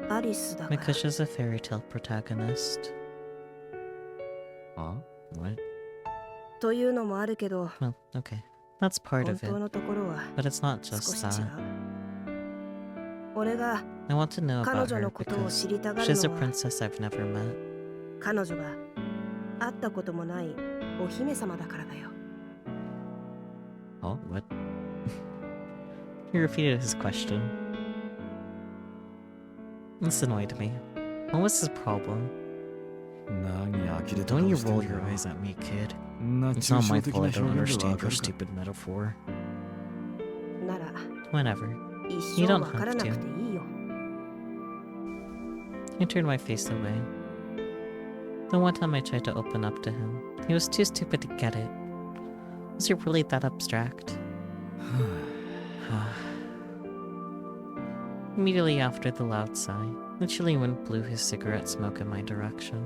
Speaker 4: だ
Speaker 3: アリスだから
Speaker 2: Because she's a fairy tale protagonist.
Speaker 4: あ
Speaker 2: What?
Speaker 3: というのもあるけど
Speaker 2: Well, okay. That's part
Speaker 3: 本
Speaker 2: of
Speaker 3: 当
Speaker 2: it.
Speaker 3: のところは
Speaker 2: But it's not
Speaker 3: 少
Speaker 2: just
Speaker 3: し違
Speaker 2: that.
Speaker 3: う俺が
Speaker 2: I want to know
Speaker 3: 彼
Speaker 2: about
Speaker 3: 女
Speaker 2: her
Speaker 3: のことを
Speaker 2: because
Speaker 3: 知りたがる
Speaker 2: she's a
Speaker 3: のは
Speaker 2: princess I've never met.
Speaker 3: 彼女が会ったこともないお姫様だからだよ
Speaker 2: What? He repeated his question. This annoyed me. What was his problem?
Speaker 4: 何呆れた
Speaker 2: Don't
Speaker 4: 顔
Speaker 2: you
Speaker 4: してん
Speaker 2: roll
Speaker 4: だ
Speaker 2: your
Speaker 4: よ
Speaker 2: eyes at me, kid.
Speaker 4: んな
Speaker 2: It's
Speaker 4: 抽
Speaker 2: not
Speaker 4: 象
Speaker 2: my
Speaker 4: 的
Speaker 2: fault
Speaker 4: な
Speaker 2: I don't
Speaker 4: 表現で
Speaker 2: understand
Speaker 4: わ
Speaker 2: your
Speaker 4: かるか
Speaker 2: stupid metaphor.
Speaker 3: なら
Speaker 2: Whatever.
Speaker 3: 一
Speaker 2: You
Speaker 3: 生
Speaker 2: don't
Speaker 3: わから
Speaker 2: have
Speaker 3: なく
Speaker 2: to.
Speaker 3: ていいよ
Speaker 2: I turned my face away. The one time I tried to open up to him, he was too stupid to get it. Was it really that abstract? Immediately after the loud sigh, the chilly wind blew his cigarette smoke in my direction.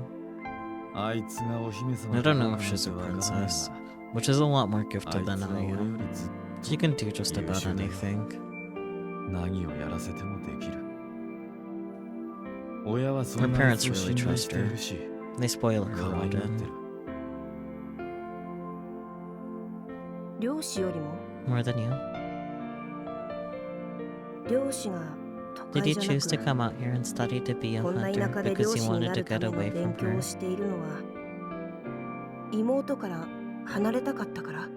Speaker 4: あいつがお姫様
Speaker 2: I
Speaker 4: か
Speaker 2: don't
Speaker 4: ど
Speaker 2: know
Speaker 4: う
Speaker 2: if
Speaker 4: か
Speaker 2: she's a
Speaker 4: なんてわからない
Speaker 2: princess,
Speaker 4: が
Speaker 2: which is a lot more
Speaker 4: あい
Speaker 2: gifted
Speaker 4: つは
Speaker 2: than
Speaker 4: 俺
Speaker 2: I
Speaker 4: よ
Speaker 2: am.
Speaker 4: りずっ
Speaker 2: She can do just about
Speaker 4: 優秀だよ。
Speaker 2: anything.
Speaker 4: 何をやらせてもできる親はそ
Speaker 2: Her
Speaker 4: んなあい
Speaker 2: parents
Speaker 4: つを
Speaker 2: really
Speaker 4: 信頼
Speaker 2: trust
Speaker 4: してい
Speaker 2: her.
Speaker 4: るし
Speaker 2: They spoil her
Speaker 4: 可愛がって
Speaker 2: rotten
Speaker 4: る
Speaker 3: 漁師よりも
Speaker 2: more than you.
Speaker 3: 漁師が都
Speaker 2: Did
Speaker 3: 会
Speaker 2: you
Speaker 3: じゃな
Speaker 2: choose to
Speaker 3: く
Speaker 2: come out here and study to be a
Speaker 3: こんな
Speaker 2: hunter
Speaker 3: 田舎で
Speaker 2: because
Speaker 3: 漁
Speaker 2: you
Speaker 3: 師に
Speaker 2: wanted
Speaker 3: な
Speaker 2: to
Speaker 3: るた
Speaker 2: get
Speaker 3: めの
Speaker 2: away
Speaker 3: 勉
Speaker 2: from
Speaker 3: 強を
Speaker 2: her?
Speaker 3: しているのは妹から離れたかったから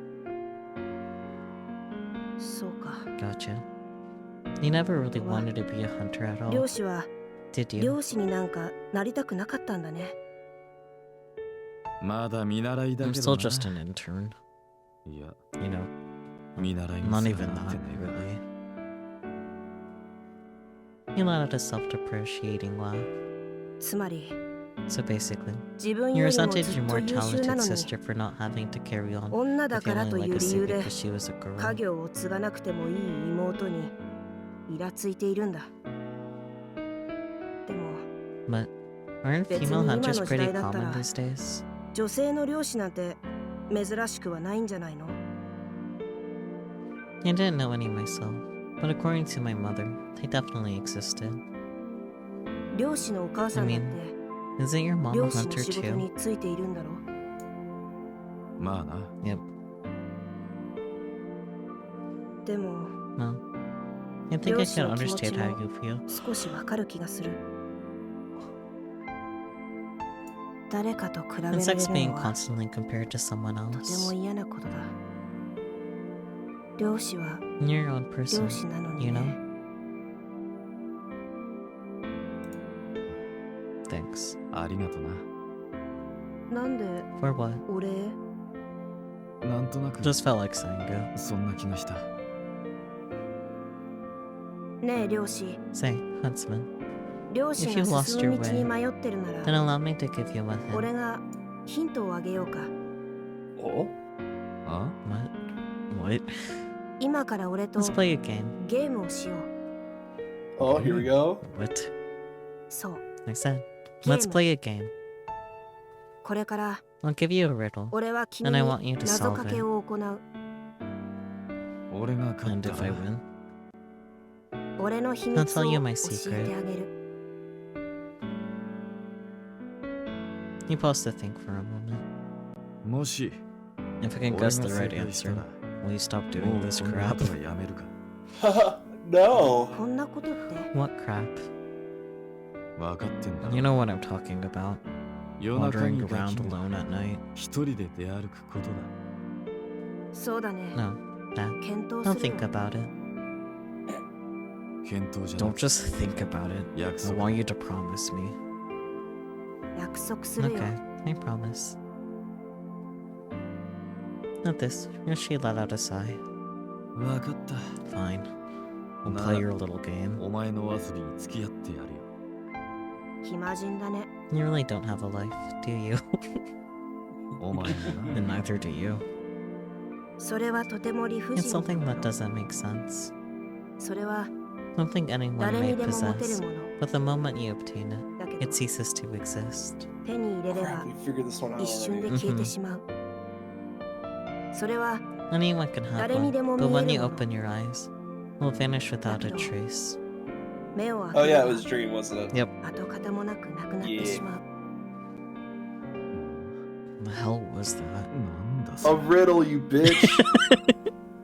Speaker 3: そうか
Speaker 2: Gotcha. You never really wanted to be a hunter at
Speaker 3: 漁
Speaker 2: all,
Speaker 3: 師は
Speaker 2: did you?
Speaker 3: 漁師になんかなりたくなかったんだね
Speaker 4: まだ見習いだ
Speaker 2: I'm
Speaker 4: け
Speaker 2: still
Speaker 4: どな
Speaker 2: just an intern.
Speaker 4: いや
Speaker 2: You know,
Speaker 4: 見習いに
Speaker 2: not
Speaker 4: す
Speaker 2: even
Speaker 4: らなって
Speaker 2: that,
Speaker 4: ねえが
Speaker 2: really. He let out a self-depreciating laugh.
Speaker 3: つまり
Speaker 2: So basically,
Speaker 3: 自分
Speaker 2: you
Speaker 3: よりも
Speaker 2: resented
Speaker 3: ず
Speaker 2: your
Speaker 3: っと
Speaker 2: more
Speaker 3: 優秀な
Speaker 2: talented
Speaker 3: のに
Speaker 2: sister for not having to carry on
Speaker 3: 女だ
Speaker 2: the
Speaker 3: から
Speaker 2: family
Speaker 3: という理
Speaker 2: legacy
Speaker 3: 由で
Speaker 2: because she was a
Speaker 3: 家
Speaker 2: girl.
Speaker 3: 業を継がなくてもいい妹にイラついているんだでも
Speaker 2: But aren't
Speaker 3: 別に
Speaker 2: female
Speaker 3: 今の
Speaker 2: hunters
Speaker 3: 時
Speaker 2: pretty
Speaker 3: 代だったら
Speaker 2: common these days?
Speaker 3: 女性の漁師なんて珍しくはないんじゃないの
Speaker 2: I didn't know any myself, but according to my mother, they definitely existed.
Speaker 3: 漁師のお母さんだって
Speaker 2: Isn't your mom a
Speaker 3: 漁師の
Speaker 2: hunter
Speaker 3: 仕事
Speaker 2: too?
Speaker 3: についているんだろ
Speaker 4: まあな
Speaker 2: Yep.
Speaker 3: でも
Speaker 2: No. I think I
Speaker 3: 漁師
Speaker 2: can
Speaker 3: の気持ち
Speaker 2: understand how
Speaker 3: も
Speaker 2: you feel.
Speaker 3: 少しわかる気がする誰かと比べられ
Speaker 2: And
Speaker 3: る
Speaker 2: sex being
Speaker 3: のは
Speaker 2: constantly compared to someone
Speaker 3: とて
Speaker 2: else.
Speaker 3: も嫌なことだ漁師は
Speaker 2: You're your own
Speaker 3: 漁
Speaker 2: person,
Speaker 3: 師なのに
Speaker 2: you
Speaker 3: ね
Speaker 2: know? Thanks.
Speaker 4: ありがとな
Speaker 3: なんで
Speaker 2: For what?
Speaker 3: お礼
Speaker 4: なんとなく
Speaker 2: Just felt like saying go.
Speaker 4: そんな気がした
Speaker 3: ねえ漁師
Speaker 2: Say, huntsman.
Speaker 3: 漁師
Speaker 2: If you
Speaker 3: が
Speaker 2: lost
Speaker 3: 進む
Speaker 2: your
Speaker 3: 道
Speaker 2: way,
Speaker 3: に迷ってるな
Speaker 2: then
Speaker 3: ら
Speaker 2: allow me to give you a hint.
Speaker 3: 俺がヒントをあげようか
Speaker 1: お
Speaker 4: あ
Speaker 2: What?
Speaker 3: 今から俺と
Speaker 2: Let's play a game.
Speaker 3: ゲームをしよう
Speaker 1: Oh, here we go.
Speaker 2: What?
Speaker 3: そう
Speaker 2: I said,
Speaker 3: Game.
Speaker 2: let's play a game.
Speaker 3: これから
Speaker 2: I'll give you a riddle.
Speaker 3: 俺は君
Speaker 2: And
Speaker 3: に
Speaker 2: I want you to
Speaker 3: 謎
Speaker 2: solve
Speaker 3: かけ
Speaker 2: it.
Speaker 3: を行う
Speaker 4: 俺が勝っ
Speaker 2: And
Speaker 4: た
Speaker 2: if I
Speaker 4: ら
Speaker 2: win,
Speaker 3: 俺の秘密
Speaker 2: I'll tell you
Speaker 3: を
Speaker 2: my
Speaker 3: 教
Speaker 2: secret.
Speaker 3: えてあげる
Speaker 2: you pause to think for a moment.
Speaker 4: もし
Speaker 2: If I can
Speaker 4: 俺が
Speaker 2: guess the
Speaker 4: 正
Speaker 2: right
Speaker 4: 解した
Speaker 2: answer,
Speaker 4: ら
Speaker 2: will you stop
Speaker 4: も
Speaker 2: doing
Speaker 4: う
Speaker 2: this
Speaker 4: こんな
Speaker 2: crap?
Speaker 4: ことはやめるか
Speaker 1: No.
Speaker 3: こんなことって
Speaker 2: What crap?
Speaker 4: 分かってんだ
Speaker 2: You
Speaker 4: ろ
Speaker 2: know what I'm talking about.
Speaker 4: 夜中
Speaker 2: Wandering
Speaker 4: にガ
Speaker 2: around
Speaker 4: キが
Speaker 2: alone at night.
Speaker 4: 一人で出歩くことだ
Speaker 3: そうだね
Speaker 2: No, nah.
Speaker 3: 検討
Speaker 2: Don't
Speaker 3: する
Speaker 2: think
Speaker 3: よ
Speaker 2: about it.
Speaker 4: 検討じゃな
Speaker 2: Don't
Speaker 4: く
Speaker 2: just think about it.
Speaker 4: 約
Speaker 2: I
Speaker 4: 束
Speaker 2: want you to promise me.
Speaker 3: 約束するよ
Speaker 2: Okay, I promise. At this, she let out a sigh.
Speaker 4: 分かった
Speaker 2: Fine. We'll
Speaker 4: Nah.
Speaker 2: play your little game.
Speaker 4: お前の遊びに付き合ってやるよ
Speaker 3: 暇人だね
Speaker 2: You really don't have a life, do you?
Speaker 4: お前も
Speaker 2: And
Speaker 4: な
Speaker 2: neither do you.
Speaker 3: それはとても理不
Speaker 2: It's
Speaker 3: 尽なと
Speaker 2: something
Speaker 3: こ
Speaker 2: that
Speaker 3: ろ
Speaker 2: doesn't make sense.
Speaker 3: それは
Speaker 2: Something anyone
Speaker 3: 誰
Speaker 2: may
Speaker 3: にでも持てる
Speaker 2: possess.
Speaker 3: もの
Speaker 2: But the moment you obtain it,
Speaker 3: だけけど
Speaker 2: it ceases to exist.
Speaker 3: 手に入れれば
Speaker 1: Crap, we figured this one out
Speaker 3: 一瞬で
Speaker 1: already.
Speaker 3: 消えてしまうそれは
Speaker 2: Anyone can have
Speaker 3: 誰に
Speaker 2: one,
Speaker 3: でも
Speaker 2: but
Speaker 3: 見
Speaker 2: when
Speaker 3: え
Speaker 2: you
Speaker 3: るもの
Speaker 2: open your eyes, will vanish without a
Speaker 3: だけど
Speaker 2: trace.
Speaker 3: 目を
Speaker 1: Oh
Speaker 3: 開け
Speaker 1: yeah,
Speaker 3: れ
Speaker 1: it
Speaker 3: ば
Speaker 1: was Dream, wasn't it?
Speaker 2: Yep.
Speaker 3: 跡形もなくなくなってしまう
Speaker 2: The hell was that?
Speaker 4: なんだ
Speaker 1: A
Speaker 4: それ
Speaker 1: riddle, you bitch.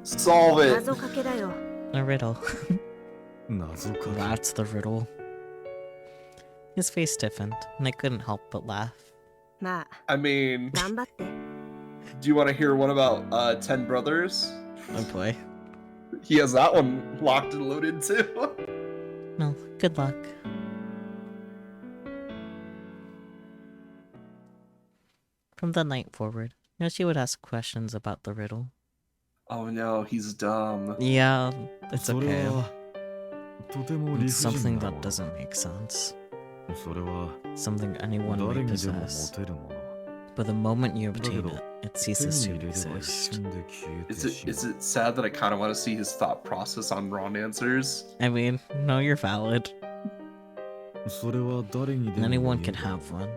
Speaker 1: Solve it.
Speaker 3: 謎かけだよ
Speaker 2: A riddle.
Speaker 4: 謎かけ
Speaker 2: That's the riddle. His face stiffened, and I couldn't help but laugh.
Speaker 3: ま
Speaker 1: I mean,
Speaker 3: あ頑張って
Speaker 1: do you want to hear one about 10 Brothers?
Speaker 2: Oh boy.
Speaker 1: He has that one locked and loaded too.
Speaker 2: Well, good luck. From that night forward, Yoshi would ask questions about the riddle.
Speaker 1: Oh no, he's dumb.
Speaker 2: Yeah, it's
Speaker 4: それ
Speaker 2: okay.
Speaker 4: はとても理
Speaker 2: It's
Speaker 4: 不尽
Speaker 2: something
Speaker 4: な
Speaker 2: that
Speaker 4: もの
Speaker 2: doesn't make sense.
Speaker 4: それは
Speaker 2: Something anyone
Speaker 4: 誰
Speaker 2: may
Speaker 4: にでも
Speaker 2: possess.
Speaker 4: 持てるもの
Speaker 2: But the moment you
Speaker 4: だ
Speaker 2: obtain
Speaker 4: けど
Speaker 2: it, it
Speaker 4: 手
Speaker 2: ceases
Speaker 4: に
Speaker 2: to
Speaker 4: 入れれば一
Speaker 2: exist.
Speaker 4: 瞬で消え
Speaker 1: Is
Speaker 4: て
Speaker 1: it
Speaker 4: しま
Speaker 1: is it sad that I kind of want to see his thought process on wrong answers?
Speaker 2: I mean, no, you're valid.
Speaker 4: うそれは誰にでも
Speaker 2: Anyone
Speaker 4: 見え
Speaker 2: can
Speaker 4: る
Speaker 2: have one,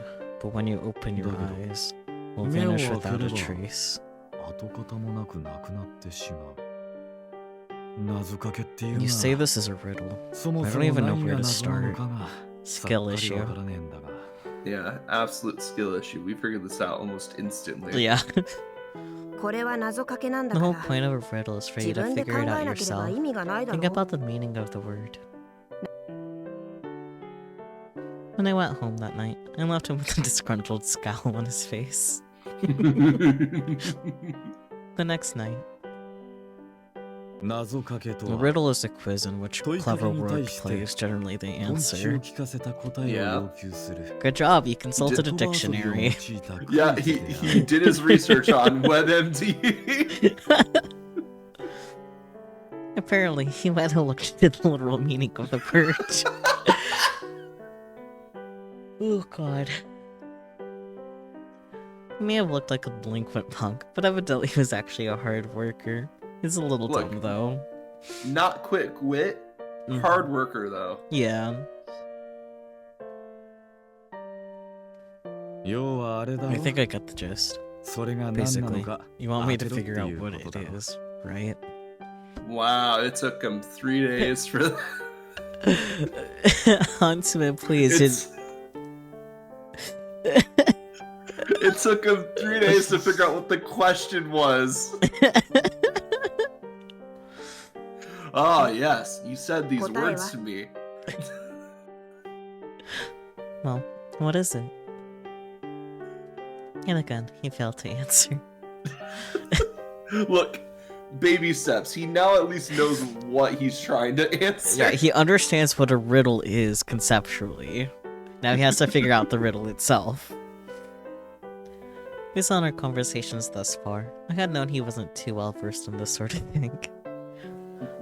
Speaker 2: but when you open your
Speaker 4: だけど
Speaker 2: eyes, will
Speaker 4: 目を
Speaker 2: vanish
Speaker 4: 開け
Speaker 2: without
Speaker 4: れ
Speaker 2: a
Speaker 4: ば
Speaker 2: trace.
Speaker 4: 跡形もなくなくなってしまう謎かけっていうの
Speaker 2: You say
Speaker 4: は
Speaker 2: this is a riddle.
Speaker 4: そも
Speaker 2: I
Speaker 4: そ
Speaker 2: don't
Speaker 4: も
Speaker 2: even know
Speaker 4: 何
Speaker 2: where
Speaker 4: が
Speaker 2: to
Speaker 4: 謎なの
Speaker 2: start.
Speaker 4: かがさっ
Speaker 2: Skill
Speaker 4: ぱり
Speaker 2: issue.
Speaker 4: わからねえんだが
Speaker 1: Yeah, absolute skill issue. We figured this out almost instantly.
Speaker 2: Yeah.
Speaker 3: これは謎かけなんだ
Speaker 2: The
Speaker 3: か
Speaker 2: whole
Speaker 3: ら
Speaker 2: point of a riddle is for
Speaker 3: 自
Speaker 2: you to
Speaker 3: 分で考
Speaker 2: figure it
Speaker 3: え
Speaker 2: out
Speaker 3: なければ
Speaker 2: yourself.
Speaker 3: 意味がないだ
Speaker 2: Think
Speaker 3: ろ
Speaker 2: about the meaning of the word. When I went home that night, I left him with a disgruntled scowl on his face. The next night,
Speaker 4: 謎かけと
Speaker 2: the
Speaker 4: は
Speaker 2: riddle is a quiz in which
Speaker 4: 問いかけ
Speaker 2: clever
Speaker 4: に対
Speaker 2: word
Speaker 4: して
Speaker 2: plays generally the
Speaker 4: 本気を
Speaker 2: answer.
Speaker 4: 聞かせた答えを要求する
Speaker 2: Good job, you consulted a
Speaker 4: 言葉遊びを用い
Speaker 2: dictionary.
Speaker 4: たクイ
Speaker 1: Yeah,
Speaker 4: ズ
Speaker 1: he
Speaker 4: であ
Speaker 1: he
Speaker 4: る
Speaker 1: did his research on WebMD.
Speaker 2: Apparently, he went and looked into the literal meaning of the word. Oh god. He may have looked like a delinquent punk, but evidently he was actually a hard worker. He's a little
Speaker 1: Look.
Speaker 2: dumb though.
Speaker 1: Not quick wit,
Speaker 2: Mhm.
Speaker 1: hard worker though.
Speaker 2: Yeah,
Speaker 4: 要はあれだ
Speaker 2: I
Speaker 4: ろ
Speaker 2: think I get the gist.
Speaker 4: それが何なの
Speaker 2: Basically,
Speaker 4: か
Speaker 2: you want me to
Speaker 4: 当てろ
Speaker 2: figure
Speaker 4: ってい
Speaker 2: out
Speaker 4: う
Speaker 2: what
Speaker 4: こと
Speaker 2: it
Speaker 4: だろ
Speaker 2: is, right?
Speaker 1: Wow, it took him 3 days for that.
Speaker 2: Huntsman, please.
Speaker 1: It took him 3 days to figure out what the question was. Ah, yes, you said these
Speaker 3: 答えは？
Speaker 1: words to me.
Speaker 2: Well, what is it? And again, he failed to answer.
Speaker 1: Look, baby steps. He now at least knows what he's trying to answer.
Speaker 2: Yeah, he understands what a riddle is conceptually. Now he has to figure out the riddle itself. Based on our conversations thus far, I had known he wasn't too well versed in this sort of thing.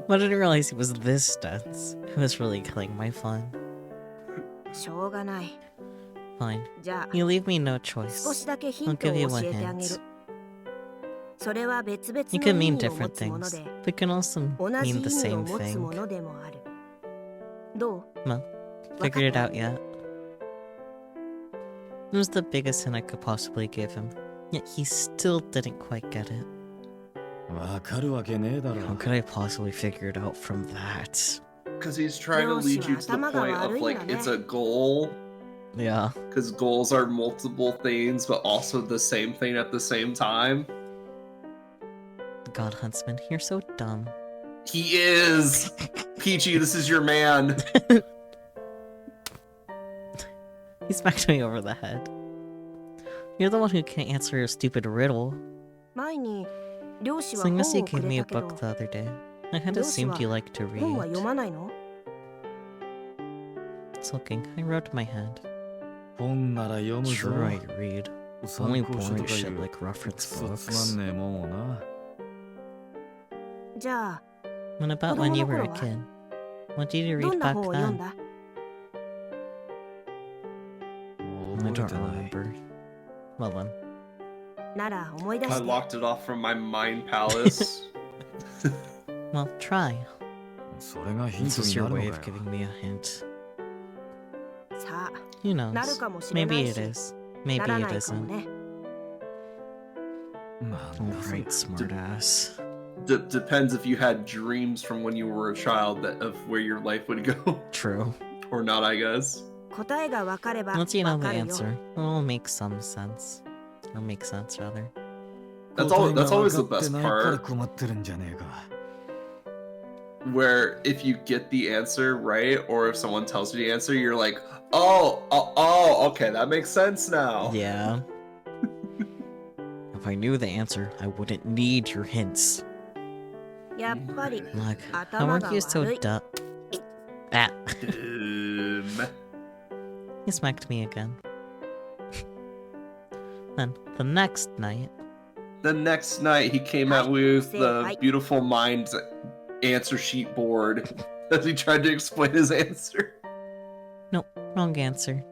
Speaker 2: But I didn't realize he was this dense. It was really killing my fun.
Speaker 3: しょうがない
Speaker 2: Fine.
Speaker 3: じゃあ
Speaker 2: You leave me no
Speaker 3: 少
Speaker 2: choice.
Speaker 3: しだけヒン
Speaker 2: I'll
Speaker 3: トを
Speaker 2: give you
Speaker 3: 教
Speaker 2: one
Speaker 3: えてあげる
Speaker 2: hint.
Speaker 3: それは別々
Speaker 2: You
Speaker 3: の
Speaker 2: can
Speaker 3: 意
Speaker 2: mean
Speaker 3: 味を持
Speaker 2: different
Speaker 3: つもの
Speaker 2: things,
Speaker 3: で
Speaker 2: but can also
Speaker 3: 同じ
Speaker 2: mean
Speaker 3: 意
Speaker 2: the
Speaker 3: 味を
Speaker 2: same
Speaker 3: 持つも
Speaker 2: thing.
Speaker 3: のでもあるどう
Speaker 2: Well,
Speaker 3: わか
Speaker 2: figured
Speaker 3: っ
Speaker 2: it
Speaker 3: た
Speaker 2: out yet? It was the biggest hint I could possibly give him, yet he still didn't quite get it.
Speaker 4: わかるわけねえだろ
Speaker 2: How could I possibly figure it out from that?
Speaker 1: Because he's trying to lead you to the point of like it's a goal.
Speaker 2: Yeah.
Speaker 1: Because goals are multiple things, but also the same thing at the same time.
Speaker 2: God, Huntsman, you're so dumb.
Speaker 1: He is! Peachy, this is your man.
Speaker 2: He smacked me over the head. You're the one who can't answer your stupid riddle.
Speaker 3: 前に漁師は
Speaker 2: Seeing
Speaker 3: 本
Speaker 2: as you
Speaker 3: をく
Speaker 2: gave
Speaker 3: れ
Speaker 2: me a
Speaker 3: たけど
Speaker 2: book the other day, I had
Speaker 3: 漁師
Speaker 2: assumed
Speaker 3: は
Speaker 2: you liked to
Speaker 3: 本は
Speaker 2: read.
Speaker 3: 読まないの
Speaker 2: Sulking, I rubbed my hand.
Speaker 4: 本なら読むぞ
Speaker 2: Sure, I read.
Speaker 4: 参
Speaker 2: Only
Speaker 4: 考書と
Speaker 2: boring
Speaker 4: かい
Speaker 2: shit
Speaker 4: う
Speaker 2: like
Speaker 4: く
Speaker 2: reference
Speaker 4: そ
Speaker 2: books.
Speaker 4: つまんねえもんをな
Speaker 3: じゃあ
Speaker 2: When about when you were a
Speaker 3: 子供の頃は？
Speaker 2: kid? What did you
Speaker 3: ど
Speaker 2: read
Speaker 3: んな
Speaker 2: back
Speaker 3: 本を読ん
Speaker 2: then?
Speaker 3: だ
Speaker 2: I
Speaker 4: 覚え
Speaker 2: don't
Speaker 4: てない
Speaker 2: remember. Well then.
Speaker 3: なら思い出
Speaker 1: I
Speaker 3: して
Speaker 1: locked it off from my mind palace.
Speaker 2: Well, try.
Speaker 4: それがヒン
Speaker 2: This
Speaker 4: ト
Speaker 2: is
Speaker 4: に
Speaker 2: your
Speaker 4: なる
Speaker 2: way
Speaker 4: の
Speaker 2: of
Speaker 4: かよ
Speaker 2: giving me a hint.
Speaker 3: さあ
Speaker 2: Who
Speaker 3: なる
Speaker 2: knows?
Speaker 3: かもしれな
Speaker 2: Maybe
Speaker 3: い
Speaker 2: it
Speaker 3: し
Speaker 2: is.
Speaker 3: な
Speaker 2: Maybe
Speaker 3: ら
Speaker 2: it
Speaker 3: ないかも
Speaker 2: isn't.
Speaker 3: ね。
Speaker 4: なんだそれ
Speaker 2: Alright, smartass.
Speaker 1: Depends if you had dreams from when you were a child of where your life would go.
Speaker 2: True.
Speaker 1: Or not, I guess.
Speaker 3: 答えがわかれば
Speaker 2: Once you know
Speaker 3: わ
Speaker 2: the
Speaker 3: かるよ。
Speaker 2: answer, it'll make some sense. It'll make sense, rather.
Speaker 1: That's
Speaker 4: 答えが
Speaker 1: always the
Speaker 4: 分かって
Speaker 1: best
Speaker 4: ないから
Speaker 1: part.
Speaker 4: 困ってるんじゃねえか
Speaker 1: Where if you get the answer right, or if someone tells you the answer, you're like, oh, okay, that makes sense now.
Speaker 2: Yeah. If I knew the answer, I wouldn't need your hints.
Speaker 3: やっぱり
Speaker 2: Like, how
Speaker 3: 頭
Speaker 2: weren't
Speaker 3: が
Speaker 2: you so
Speaker 3: 悪い。
Speaker 2: dumb? Ah,
Speaker 1: Dumb.
Speaker 2: he smacked me again. Then, the next night,
Speaker 1: The next night, he came out with the
Speaker 3: Hi.
Speaker 1: beautiful mind's answer sheet board as he tried to explain his answer.
Speaker 2: nope, wrong answer.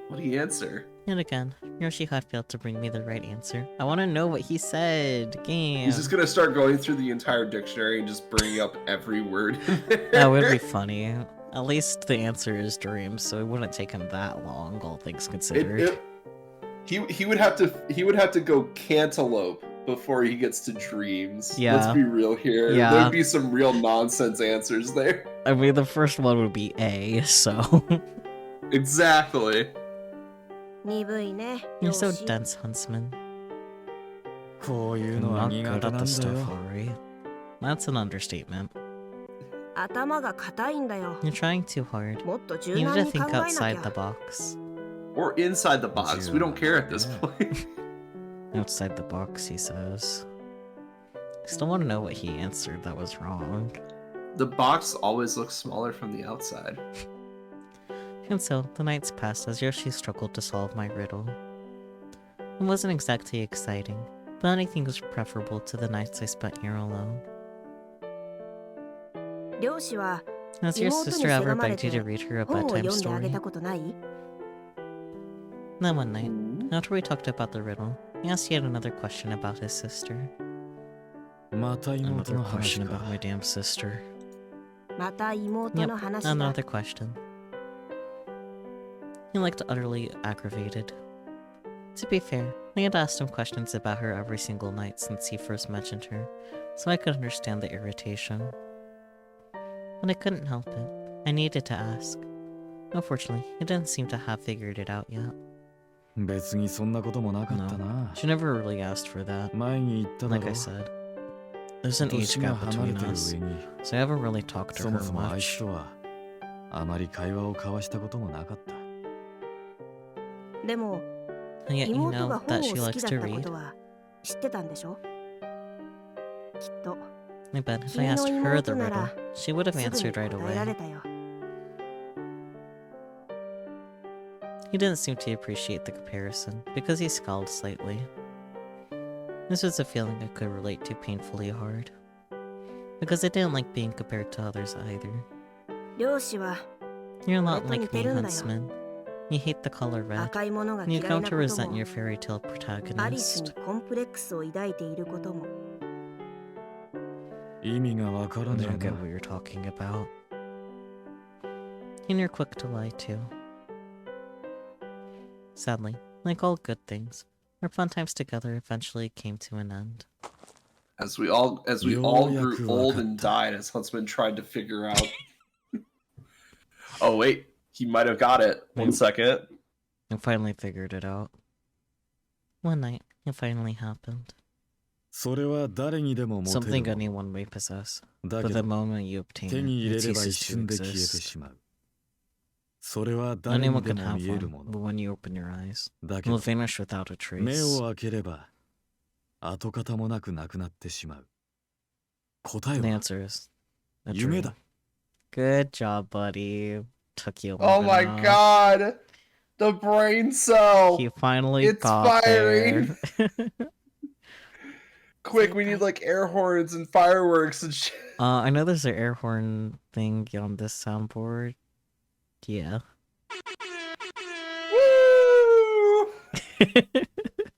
Speaker 1: What did he answer?
Speaker 2: Yet again, Yoshi had failed to bring me the right answer. I want to know what he said. Game.
Speaker 1: He's just gonna start going through the entire dictionary and just bringing up every word in there.
Speaker 2: That would be funny. At least the answer is dreams, so it wouldn't take him that long, all things considered.
Speaker 1: He would have to go cantaloupe before he gets to dreams.
Speaker 2: Yeah.
Speaker 1: Let's be real here.
Speaker 2: Yeah.
Speaker 1: There'd be some real nonsense answers there.
Speaker 2: I mean, the first one would be A, so...
Speaker 1: Exactly.
Speaker 3: 鈍いね。
Speaker 2: You're so
Speaker 3: よし
Speaker 2: dense, Huntsman.
Speaker 4: こういうの
Speaker 2: You're
Speaker 4: は
Speaker 2: not
Speaker 4: 苦
Speaker 2: good
Speaker 4: 手
Speaker 2: at
Speaker 4: なん
Speaker 2: the
Speaker 4: だよ
Speaker 2: stuff, alright? That's an understatement.
Speaker 3: 頭が硬いんだよ。
Speaker 2: You're trying too hard.
Speaker 3: もっと柔
Speaker 2: You need
Speaker 3: 軟
Speaker 2: to
Speaker 3: に考
Speaker 2: think
Speaker 3: えな
Speaker 2: outside
Speaker 3: き
Speaker 2: the
Speaker 3: ゃ。
Speaker 2: box.
Speaker 1: Or inside the box. We don't care at this point.
Speaker 2: Outside the box, he says. I still want to know what he answered that was wrong.
Speaker 1: The box always looks smaller from the outside.
Speaker 2: And so, the nights passed as Yoshi struggled to solve my riddle. It wasn't exactly exciting, but anything was preferable to the nights I spent here alone.
Speaker 3: 漁師は
Speaker 2: Has your
Speaker 3: 妹に
Speaker 2: sister
Speaker 3: せ
Speaker 2: ever
Speaker 3: がまれ
Speaker 2: begged you
Speaker 3: て
Speaker 2: to read her a
Speaker 3: 本を
Speaker 2: bedtime
Speaker 3: 読んであげ
Speaker 2: story?
Speaker 3: たことない？
Speaker 2: Then one night, after we talked about the riddle, he asked yet another question about his sister.
Speaker 4: また妹
Speaker 2: Another
Speaker 4: の話
Speaker 2: question
Speaker 4: か
Speaker 2: about my damn sister.
Speaker 3: また妹
Speaker 2: Yep,
Speaker 3: の話だ。
Speaker 2: another question. He looked utterly aggravated. To be fair, I had asked him questions about her every single night since he first mentioned her, so I could understand the irritation. But I couldn't help it. I needed to ask. Unfortunately, he didn't seem to have figured it out yet.
Speaker 4: 別にそんなこともなかったな
Speaker 2: She never really asked for that.
Speaker 4: 前に言っただ
Speaker 2: Like
Speaker 4: ろ
Speaker 2: I said, there's an age
Speaker 4: 年が
Speaker 2: gap
Speaker 4: 離れ
Speaker 2: between
Speaker 4: てる
Speaker 2: us,
Speaker 4: 上に
Speaker 2: so I haven't really talked to
Speaker 4: そ
Speaker 2: her
Speaker 4: もそもあいつ
Speaker 2: much.
Speaker 4: とはあまり会話を交わしたこともなかった
Speaker 3: でも
Speaker 2: And yet you
Speaker 3: 妹が
Speaker 2: know
Speaker 3: 本
Speaker 2: that
Speaker 3: を
Speaker 2: she
Speaker 3: 好
Speaker 2: likes
Speaker 3: きだっ
Speaker 2: to
Speaker 3: たこ
Speaker 2: read.
Speaker 3: とは知ってたんでしょ？きっと
Speaker 2: I bet if
Speaker 3: 君
Speaker 2: I
Speaker 3: の
Speaker 2: asked her the
Speaker 3: 妹な
Speaker 2: riddle,
Speaker 3: ら
Speaker 2: she would have
Speaker 3: すぐに
Speaker 2: answered right
Speaker 3: 答えられ
Speaker 2: away.
Speaker 3: たよ。
Speaker 2: He didn't seem to appreciate the comparison, because he scowled slightly. This was a feeling I could relate to painfully hard. Because I didn't like being compared to others either.
Speaker 3: 漁師は
Speaker 2: You're a lot
Speaker 3: 俺と似
Speaker 2: like
Speaker 3: て
Speaker 2: me,
Speaker 3: るんだよ。
Speaker 2: Huntsman. You hate the color red,
Speaker 3: 赤いものが
Speaker 2: and you
Speaker 3: 嫌い
Speaker 2: come
Speaker 3: な
Speaker 2: to
Speaker 3: こと
Speaker 2: resent
Speaker 3: も
Speaker 2: your fairy tale
Speaker 3: アリスに
Speaker 2: protagonist.
Speaker 3: コンプレックスを抱いていることも
Speaker 4: 意味がわから
Speaker 2: I
Speaker 4: ね
Speaker 2: don't
Speaker 4: え
Speaker 2: get
Speaker 4: な
Speaker 2: what you're talking about. And you're quick to lie too. Sadly, like all good things, our fun times together eventually came to an end.
Speaker 1: As we all grew old and died as Huntsman tried to figure out. Oh wait, he might have got it. One second.
Speaker 2: I finally figured it out. One night, it finally happened.
Speaker 4: それは誰にでも持て
Speaker 2: Something
Speaker 4: る
Speaker 2: anyone may possess,
Speaker 4: だ
Speaker 2: but
Speaker 4: け
Speaker 2: the
Speaker 4: ど
Speaker 2: moment you obtain
Speaker 4: 手に
Speaker 2: it,
Speaker 4: 入
Speaker 2: it
Speaker 4: れれば
Speaker 2: ceases
Speaker 4: 一
Speaker 2: to
Speaker 4: 瞬で消えて
Speaker 2: exist.
Speaker 4: しまうそれは誰
Speaker 2: Anyone
Speaker 4: にで
Speaker 2: can
Speaker 4: も
Speaker 2: have
Speaker 4: 見える
Speaker 2: one,
Speaker 4: も
Speaker 2: but
Speaker 4: の
Speaker 2: when you open your eyes,
Speaker 4: だけ
Speaker 2: it will
Speaker 4: ど
Speaker 2: vanish without a
Speaker 4: 目
Speaker 2: trace.
Speaker 4: を開ければ跡形もなくなくなってしまう答え
Speaker 2: The
Speaker 4: は
Speaker 2: answer is a
Speaker 4: 夢
Speaker 2: dream.
Speaker 4: だ
Speaker 2: Good job, buddy. Took you a
Speaker 1: Oh
Speaker 2: long
Speaker 1: my
Speaker 2: enough.
Speaker 1: god! The brain cell!
Speaker 2: He finally
Speaker 1: It's
Speaker 2: got
Speaker 1: firing.
Speaker 2: there.
Speaker 1: Quick, we need like air horns and fireworks and shit.
Speaker 2: I know there's an air horn thing on this soundboard. Yeah.
Speaker 1: Woo!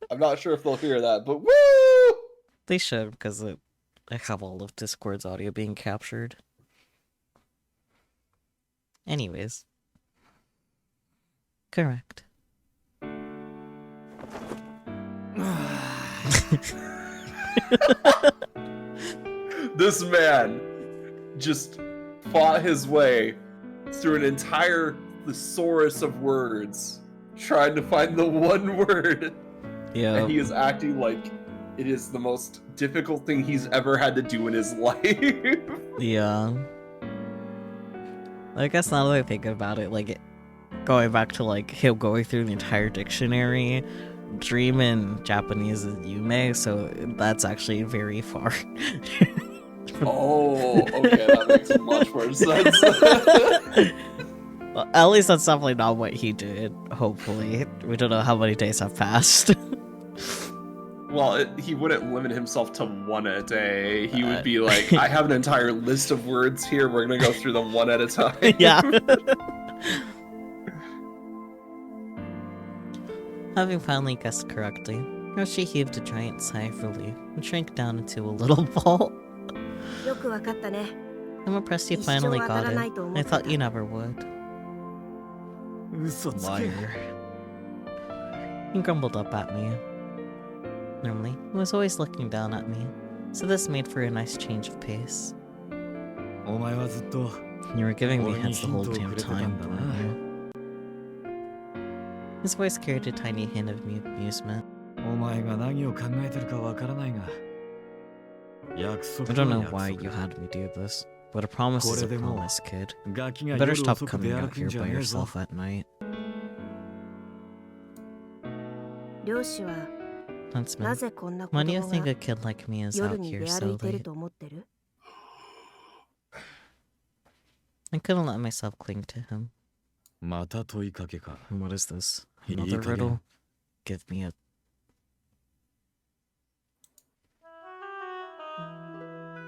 Speaker 1: I'm not sure if they'll hear that, but woo!
Speaker 2: They should, because I have all of Discord's audio being captured. Anyways. Correct.
Speaker 1: This man just fought his way through an entire thesaurus of words, trying to find the one word.
Speaker 2: Yeah.
Speaker 1: And he is acting like it is the most difficult thing he's ever had to do in his life.
Speaker 2: Yeah. I guess now that I think about it, like, going back to, like, him going through the entire dictionary, dream in Japanese is yume, so that's actually very far.
Speaker 1: Oh, okay, that makes much more sense.
Speaker 2: Well, at least that's definitely not what he did, hopefully. We don't know how many days have passed.
Speaker 1: Well, he wouldn't limit himself to one a day. He would be like, I have an entire list of words here. We're going to go through them one at a time.
Speaker 2: Yeah. Having finally guessed correctly, Roshi heaved a giant sigh of relief and shrank down into a little ball.
Speaker 3: よくわかったね。
Speaker 2: I'm impressed you finally got it. I thought you never would.
Speaker 4: 嘘つけ
Speaker 2: Liar. He grumbled up at me. Normally, he was always looking down at me, so this made for a nice change of pace.
Speaker 4: お前はずっと
Speaker 2: You were giving me
Speaker 4: 俺に
Speaker 2: hints the
Speaker 4: ヒン
Speaker 2: whole
Speaker 4: トを
Speaker 2: damn
Speaker 4: くれてた
Speaker 2: time,
Speaker 4: んだ
Speaker 2: weren't
Speaker 4: な
Speaker 2: you? His voice carried a tiny hint of amusement.
Speaker 4: お前が何を考えてるかわからないが約
Speaker 2: I
Speaker 4: 束
Speaker 2: don't
Speaker 4: は
Speaker 2: know
Speaker 4: 約
Speaker 2: why
Speaker 4: 束
Speaker 2: you
Speaker 4: だ
Speaker 2: had me do this, but a promise is a
Speaker 4: これでも
Speaker 2: promise, kid.
Speaker 4: ガキ
Speaker 2: You
Speaker 4: が
Speaker 2: better
Speaker 4: 夜
Speaker 2: stop
Speaker 4: 遅く
Speaker 2: coming
Speaker 4: 出
Speaker 2: out
Speaker 4: 歩くん
Speaker 2: here
Speaker 4: じゃ
Speaker 2: by
Speaker 4: ねえぞ
Speaker 2: yourself at night.
Speaker 3: 漁師はな
Speaker 2: Huntsman,
Speaker 3: ぜこんな子
Speaker 2: why do you
Speaker 3: 供
Speaker 2: think
Speaker 3: が
Speaker 2: a kid like me is
Speaker 3: 夜
Speaker 2: out
Speaker 3: に
Speaker 2: here
Speaker 3: 出
Speaker 2: so
Speaker 3: 歩いてる
Speaker 2: late?
Speaker 3: と思ってる？
Speaker 2: I couldn't let myself cling to him.
Speaker 4: また問いかけか
Speaker 2: What is this?
Speaker 4: いい
Speaker 2: Another
Speaker 4: 加減
Speaker 2: riddle? Give me a...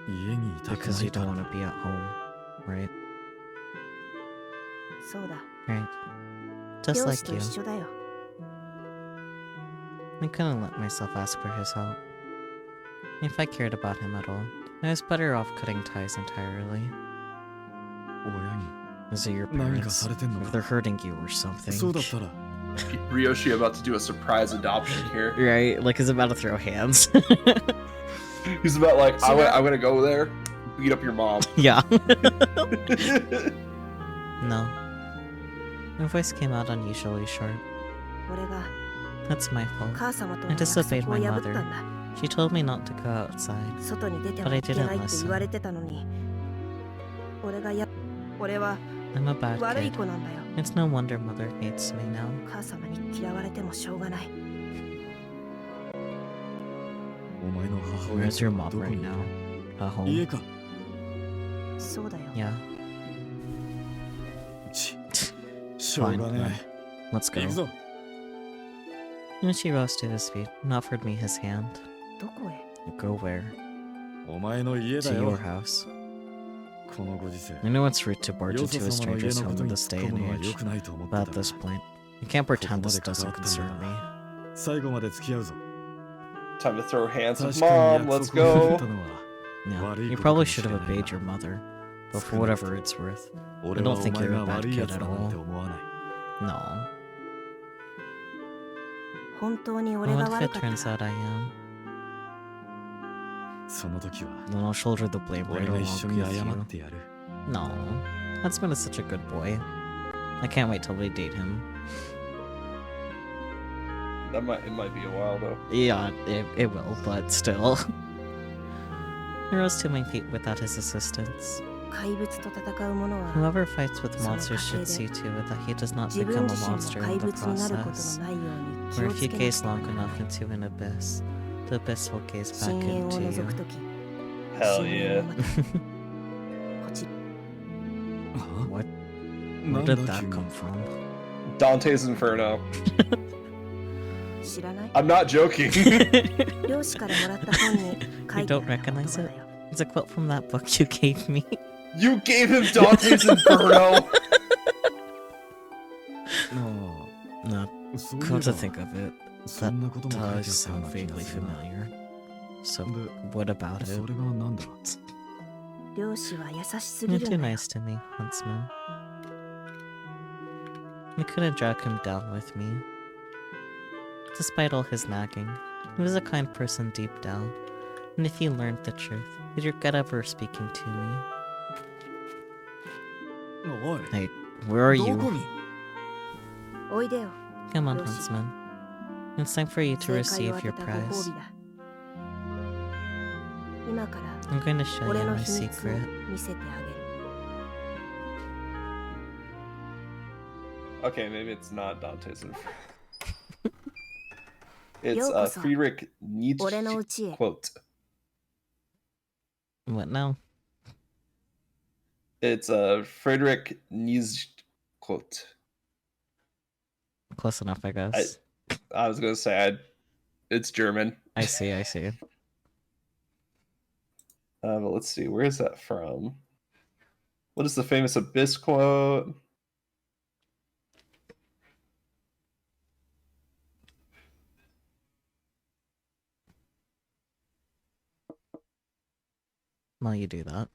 Speaker 4: 家にいたく
Speaker 2: Because
Speaker 4: な
Speaker 2: you
Speaker 4: いか
Speaker 2: don't
Speaker 4: ら
Speaker 2: want to be at home, right?
Speaker 3: そうだ。
Speaker 2: Right. Just
Speaker 3: 漁師
Speaker 2: like
Speaker 3: と
Speaker 2: you.
Speaker 3: 一緒だよ。
Speaker 2: I couldn't let myself ask for his help. If I cared about him at all, I was better off cutting ties entirely.
Speaker 4: 親に
Speaker 2: Is it your
Speaker 4: 何か
Speaker 2: parents?
Speaker 4: されてんの
Speaker 2: If
Speaker 4: か
Speaker 2: they're hurting you or something.
Speaker 4: そうだったら
Speaker 1: Ryoshi about to do a surprise adoption here.
Speaker 2: Right? Like, he's about to throw hands.
Speaker 1: He's about like, I'm gonna go there, beat up your mom.
Speaker 2: Yeah. No. My voice came out unusually sharp.
Speaker 3: 俺が
Speaker 2: That's my fault.
Speaker 3: 母様との
Speaker 2: I
Speaker 3: 約
Speaker 2: disobeyed
Speaker 3: 束を
Speaker 2: my
Speaker 3: 破ったん
Speaker 2: mother.
Speaker 3: だ。
Speaker 2: She told me not to go outside.
Speaker 3: 外に出て
Speaker 2: But
Speaker 3: はい
Speaker 2: I
Speaker 3: け
Speaker 2: didn't
Speaker 3: ないって
Speaker 2: listen.
Speaker 3: 言われてたのに。俺は
Speaker 2: I'm a bad
Speaker 3: 悪い
Speaker 2: kid.
Speaker 3: 子なんだよ。
Speaker 2: It's no wonder mother hates me now.
Speaker 3: 母様に嫌われてもしょうがない。
Speaker 4: お前の母親
Speaker 2: Where's your
Speaker 4: は
Speaker 2: mom
Speaker 4: どこ
Speaker 2: right
Speaker 4: にいる
Speaker 2: now? At
Speaker 4: 家
Speaker 2: home?
Speaker 4: か
Speaker 3: そうだよ。
Speaker 2: Yeah.
Speaker 4: ちしょうがね
Speaker 2: Let's
Speaker 4: え行く
Speaker 2: go.
Speaker 4: ぞ
Speaker 2: And she rose to his feet and offered me his hand.
Speaker 3: どこへ？
Speaker 2: Go where?
Speaker 4: お前の家だ
Speaker 2: To
Speaker 4: よ
Speaker 2: your house.
Speaker 4: このご時世
Speaker 2: I know it's rude to barge
Speaker 4: よ
Speaker 2: into
Speaker 4: そ
Speaker 2: a
Speaker 4: 様の家
Speaker 2: stranger's
Speaker 4: のこ
Speaker 2: home
Speaker 4: と
Speaker 2: in
Speaker 4: に
Speaker 2: this
Speaker 4: 突っ
Speaker 2: day
Speaker 4: 込む
Speaker 2: and
Speaker 4: のは
Speaker 2: age.
Speaker 4: 良くないと思って
Speaker 2: But
Speaker 4: た
Speaker 2: at
Speaker 4: が
Speaker 2: this point, you can't pretend this doesn't concern me.
Speaker 4: 最後まで付き合うぞ
Speaker 1: Time to throw hands with
Speaker 4: 確かに
Speaker 1: mom.
Speaker 4: 約
Speaker 1: Let's
Speaker 4: 束を破っ
Speaker 1: go.
Speaker 4: たのは
Speaker 2: Yeah,
Speaker 4: Worry
Speaker 2: you
Speaker 4: こと
Speaker 2: probably
Speaker 4: かも
Speaker 2: should
Speaker 4: しれ
Speaker 2: have
Speaker 4: ないが
Speaker 2: obeyed your mother. But for whatever it's worth.
Speaker 4: 俺
Speaker 2: I
Speaker 4: は
Speaker 2: don't
Speaker 4: お
Speaker 2: think
Speaker 4: 前
Speaker 2: you're
Speaker 4: が
Speaker 2: a bad
Speaker 4: 悪い
Speaker 2: kid
Speaker 4: やつ
Speaker 2: at
Speaker 4: だなんて
Speaker 2: all.
Speaker 4: 思わない
Speaker 2: No.
Speaker 3: 本当に俺
Speaker 2: What
Speaker 3: が
Speaker 2: if
Speaker 3: 悪
Speaker 2: it
Speaker 3: かっ
Speaker 2: turns
Speaker 3: た？
Speaker 2: out I am?
Speaker 4: その時は
Speaker 2: Then I'll shoulder the blame
Speaker 4: 俺
Speaker 2: right
Speaker 4: が一緒
Speaker 2: along
Speaker 4: に
Speaker 2: with
Speaker 4: 謝
Speaker 2: you.
Speaker 4: ってやる
Speaker 2: No. Huntsman is such a good boy. I can't wait till we date him.
Speaker 1: It might be a while though.
Speaker 2: Yeah, it will, but still. I rose to my feet without his assistance.
Speaker 3: 怪物と戦う者は
Speaker 2: Whoever fights with
Speaker 3: その
Speaker 2: monsters
Speaker 3: 過程
Speaker 2: should
Speaker 3: で
Speaker 2: see to it that he does not
Speaker 3: 自
Speaker 2: become
Speaker 3: 分
Speaker 2: a
Speaker 3: 自身も
Speaker 2: monster
Speaker 3: 怪
Speaker 2: in the
Speaker 3: 物になること
Speaker 2: process.
Speaker 3: のないように気
Speaker 2: Or
Speaker 3: を
Speaker 2: if
Speaker 3: つ
Speaker 2: you
Speaker 3: けな
Speaker 2: gaze
Speaker 3: くては
Speaker 2: long
Speaker 3: ならない
Speaker 2: enough into an abyss, the abyss will gaze back
Speaker 3: 深淵を
Speaker 2: into
Speaker 3: 覗
Speaker 2: you.
Speaker 3: くとき
Speaker 1: Hell
Speaker 3: 深淵
Speaker 1: yeah.
Speaker 3: もまたこち
Speaker 2: What?
Speaker 4: な
Speaker 2: Where
Speaker 4: ん
Speaker 2: did
Speaker 4: だ
Speaker 2: that
Speaker 4: 急に
Speaker 2: come from?
Speaker 1: Dante's Inferno.
Speaker 3: 知らない？
Speaker 1: I'm not joking.
Speaker 3: 漁師からもらった本に書
Speaker 2: You
Speaker 3: いてあ
Speaker 2: don't
Speaker 3: った言葉
Speaker 2: recognize
Speaker 3: だ
Speaker 2: it?
Speaker 3: よ。
Speaker 2: It's a quote from that book you gave me.
Speaker 1: You gave him Dante's Inferno.
Speaker 4: あ
Speaker 2: No,
Speaker 4: あそういえ
Speaker 2: come to
Speaker 4: ば
Speaker 2: think of it,
Speaker 4: そんなことも書いてあ
Speaker 2: does
Speaker 4: ったよう
Speaker 2: sound
Speaker 4: な気が
Speaker 2: vaguely
Speaker 4: するな
Speaker 2: familiar. So,
Speaker 4: で
Speaker 2: what about
Speaker 4: そ
Speaker 2: it?
Speaker 4: れがなんだ
Speaker 3: 漁師は優しすぎ
Speaker 2: You're
Speaker 3: る
Speaker 2: too
Speaker 3: んだよ。
Speaker 2: nice to me, Huntsman. I couldn't drag him down with me. Despite all his nagging, he was a kind person deep down, and if he learned the truth, he'd regret ever speaking to me.
Speaker 4: おい
Speaker 2: Hey, where are
Speaker 4: どこ
Speaker 2: you?
Speaker 4: に
Speaker 3: おいでよ。
Speaker 2: Come on,
Speaker 3: Yoshi.
Speaker 2: huntsman. It's time for you to
Speaker 3: 正解を
Speaker 2: receive
Speaker 3: 当て
Speaker 2: your
Speaker 3: たご褒
Speaker 2: prize.
Speaker 3: 美だ。今から
Speaker 2: I'm going to show you
Speaker 3: 俺の
Speaker 2: my
Speaker 3: 秘密を
Speaker 2: secret.
Speaker 3: 見せてあげる。
Speaker 1: Okay, maybe it's not Dante's Inferno. It's
Speaker 3: Yokoso.
Speaker 1: Friedrich Nietzsche
Speaker 3: 俺の家へ。
Speaker 1: quote.
Speaker 2: What now?
Speaker 1: It's Friedrich Nietzsche quote.
Speaker 2: Close enough, I guess.
Speaker 1: I was gonna say it's German.
Speaker 2: I see, I see.
Speaker 1: But let's see, where is that from? What is the famous abyss quote?
Speaker 2: While you do that.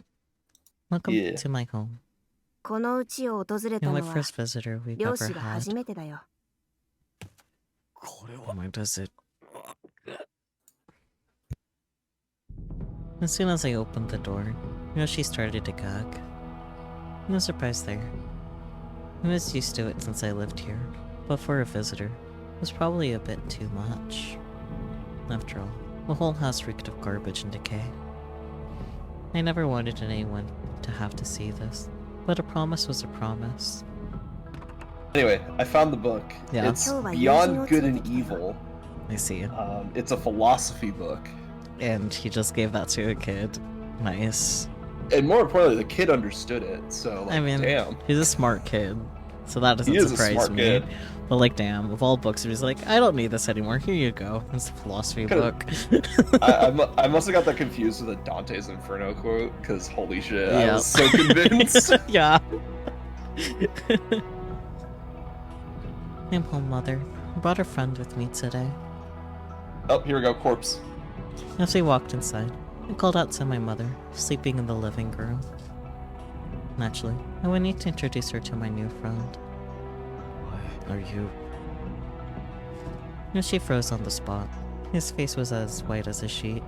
Speaker 2: Welcome
Speaker 1: Yeah.
Speaker 2: to my home.
Speaker 3: この家を訪れた
Speaker 2: You're
Speaker 3: の
Speaker 2: my
Speaker 3: は
Speaker 2: first visitor we've
Speaker 3: 漁
Speaker 2: ever
Speaker 3: 師が初
Speaker 2: had.
Speaker 3: めてだよ。
Speaker 4: これは
Speaker 2: Why does it? As soon as I opened the door, Yoshi started to gag. No surprise there. I was used to it since I lived here, but for a visitor, it was probably a bit too much. After all, the whole house reeked of garbage and decay. I never wanted anyone to have to see this, but a promise was a promise.
Speaker 1: Anyway, I found the book.
Speaker 2: Yeah.
Speaker 1: It's Beyond Good and Evil.
Speaker 2: I see.
Speaker 1: It's a philosophy book.
Speaker 2: And he just gave that to a kid. Nice.
Speaker 1: And more importantly, the kid understood it, so like,
Speaker 2: I mean,
Speaker 1: damn.
Speaker 2: he's a smart kid, so that doesn't
Speaker 1: He is a
Speaker 2: surprise
Speaker 1: smart
Speaker 2: me.
Speaker 1: kid.
Speaker 2: But like, damn, of all books, he's like, I don't need this anymore. Here you go. It's a philosophy book.
Speaker 1: I must have got that confused with a Dante's Inferno quote, because holy shit, I
Speaker 2: Yeah.
Speaker 1: was so convinced.
Speaker 2: Yeah. I'm home, Mother. I brought a friend with me today.
Speaker 1: Oh, here we go, corpse.
Speaker 2: As we walked inside, I called out to my mother, sleeping in the living room. Naturally, I would need to introduce her to my new friend. Are you? She froze on the spot. His face was as white as a sheet.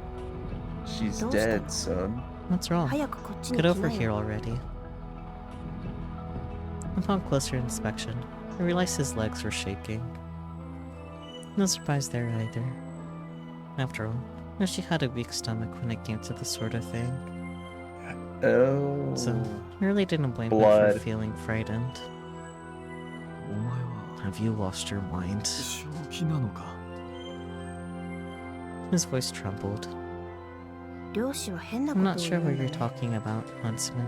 Speaker 1: She's
Speaker 3: Don't
Speaker 1: dead,
Speaker 3: stop.
Speaker 1: son.
Speaker 2: What's wrong?
Speaker 3: 早くこっちに
Speaker 2: Get
Speaker 3: 来
Speaker 2: over
Speaker 3: なよ。
Speaker 2: here already. Upon closer inspection, I realized his legs were shaking. No surprise there either. After all, she had a weak stomach when it came to this sort of thing.
Speaker 1: Oh.
Speaker 2: So, I really didn't blame her
Speaker 1: Blood.
Speaker 2: for feeling frightened.
Speaker 4: お前は
Speaker 2: Have you lost your mind?
Speaker 4: 正気なのか
Speaker 2: His voice trembled.
Speaker 3: 漁師は変なこ
Speaker 2: I'm
Speaker 3: とを
Speaker 2: not
Speaker 3: 言
Speaker 2: sure
Speaker 3: うん
Speaker 2: what
Speaker 3: だ
Speaker 2: you're
Speaker 3: ね。
Speaker 2: talking about, Huntsman.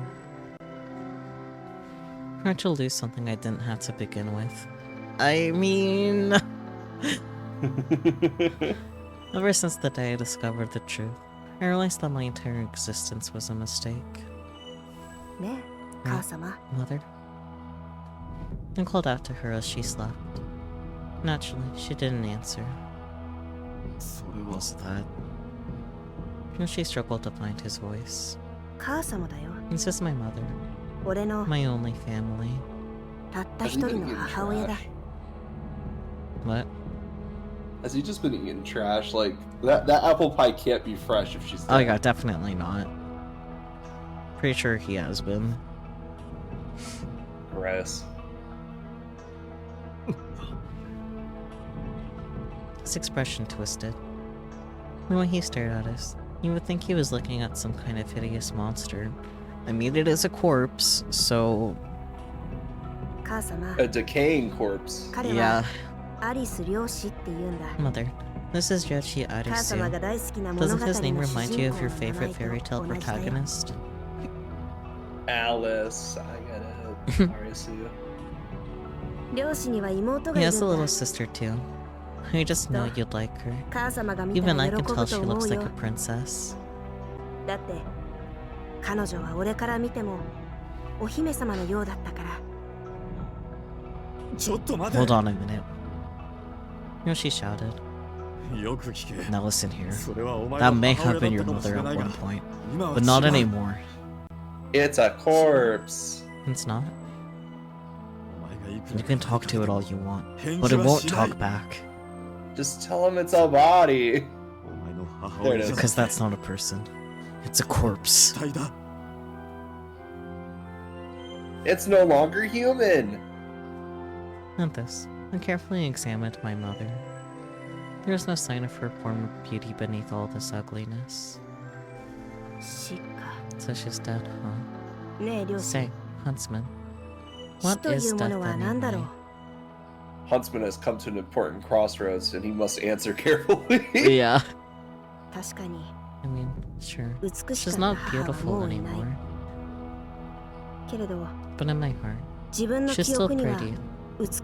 Speaker 2: Hard to lose something I didn't have to begin with. I mean... Ever since the day I discovered the truth, I realized that my entire existence was a mistake.
Speaker 3: ねえ、母様。
Speaker 2: Mother? I called out to her as she slept. Naturally, she didn't answer.
Speaker 4: それは
Speaker 2: Was that? She struggled to find his voice.
Speaker 3: 母様だよ。
Speaker 2: This is my mother,
Speaker 3: 俺の
Speaker 2: my only family.
Speaker 3: たった一人の母親だ。
Speaker 2: What?
Speaker 1: Has he just been eating trash? Like, that apple pie can't be fresh if she's dead.
Speaker 2: Oh yeah, definitely not. Pretty sure he has been.
Speaker 1: Gross.
Speaker 2: His expression twisted. And when he stared at us, you would think he was looking at some kind of hideous monster. I mean, it is a corpse, so
Speaker 3: 母様、
Speaker 1: A decaying corpse.
Speaker 3: 彼
Speaker 2: yeah.
Speaker 3: はアリス漁師って言うんだ。
Speaker 2: Mother, this is Yoshi
Speaker 3: 母様
Speaker 2: Arisu.
Speaker 3: が大好きな物語
Speaker 2: Doesn't
Speaker 3: の
Speaker 2: his name
Speaker 3: 主
Speaker 2: remind
Speaker 3: 人
Speaker 2: you
Speaker 3: 公
Speaker 2: of
Speaker 3: の
Speaker 2: your
Speaker 3: 名
Speaker 2: favorite
Speaker 3: 前
Speaker 2: fairy
Speaker 3: と
Speaker 2: tale
Speaker 3: 同じだよ。
Speaker 2: protagonist?
Speaker 1: Alice, I get it.
Speaker 3: 漁師には妹が
Speaker 2: He
Speaker 3: いる
Speaker 2: has a
Speaker 3: ん
Speaker 2: little
Speaker 3: だ。
Speaker 2: sister too. I just know you'd like her.
Speaker 3: 母様が見た
Speaker 2: Even
Speaker 3: ら
Speaker 2: I
Speaker 3: 喜
Speaker 2: can
Speaker 3: ぶ
Speaker 2: tell
Speaker 3: と
Speaker 2: she
Speaker 3: 思
Speaker 2: looks
Speaker 3: う
Speaker 2: like
Speaker 3: よ
Speaker 2: a。princess.
Speaker 3: だって彼女は俺から見てもお姫様のようだったから。
Speaker 4: ちょっと待て
Speaker 2: Hold on a minute. Yoshi shouted.
Speaker 4: よく聞け
Speaker 2: Now listen here.
Speaker 4: それはお前
Speaker 2: That
Speaker 4: の
Speaker 2: may
Speaker 4: 母
Speaker 2: have
Speaker 4: 親
Speaker 2: been
Speaker 4: だ
Speaker 2: your
Speaker 4: ったかもし
Speaker 2: mother
Speaker 4: れ
Speaker 2: at
Speaker 4: ないが
Speaker 2: one point,
Speaker 4: 今は
Speaker 2: but not
Speaker 4: 違う
Speaker 2: anymore.
Speaker 1: It's a corpse.
Speaker 2: It's not.
Speaker 4: お前が
Speaker 2: You can talk to it all you want, but it won't talk back.
Speaker 1: Just tell him it's a body. There it is.
Speaker 2: Because that's not a person. It's a corpse.
Speaker 1: It's no longer human.
Speaker 2: Not this. I carefully examined my mother. There was no sign of her former beauty beneath all this ugliness.
Speaker 3: 死か。
Speaker 2: So she's dead, huh?
Speaker 3: ねえ、両親。
Speaker 2: Say, Huntsman.
Speaker 3: 死
Speaker 2: What
Speaker 3: とい
Speaker 2: is
Speaker 3: うも
Speaker 2: death
Speaker 3: のは何だろう
Speaker 2: anyway?。
Speaker 1: Huntsman has come to an important crossroads, and he must answer carefully.
Speaker 2: Yeah.
Speaker 3: 確かに
Speaker 2: I mean, sure.
Speaker 3: 美し
Speaker 2: She's
Speaker 3: か
Speaker 2: not
Speaker 3: った母は
Speaker 2: beautiful
Speaker 3: もういない。
Speaker 2: anymore.
Speaker 3: けれど、
Speaker 2: But in my heart,
Speaker 3: 自分の
Speaker 2: she's
Speaker 3: 記
Speaker 2: still
Speaker 3: 憶には
Speaker 2: pretty.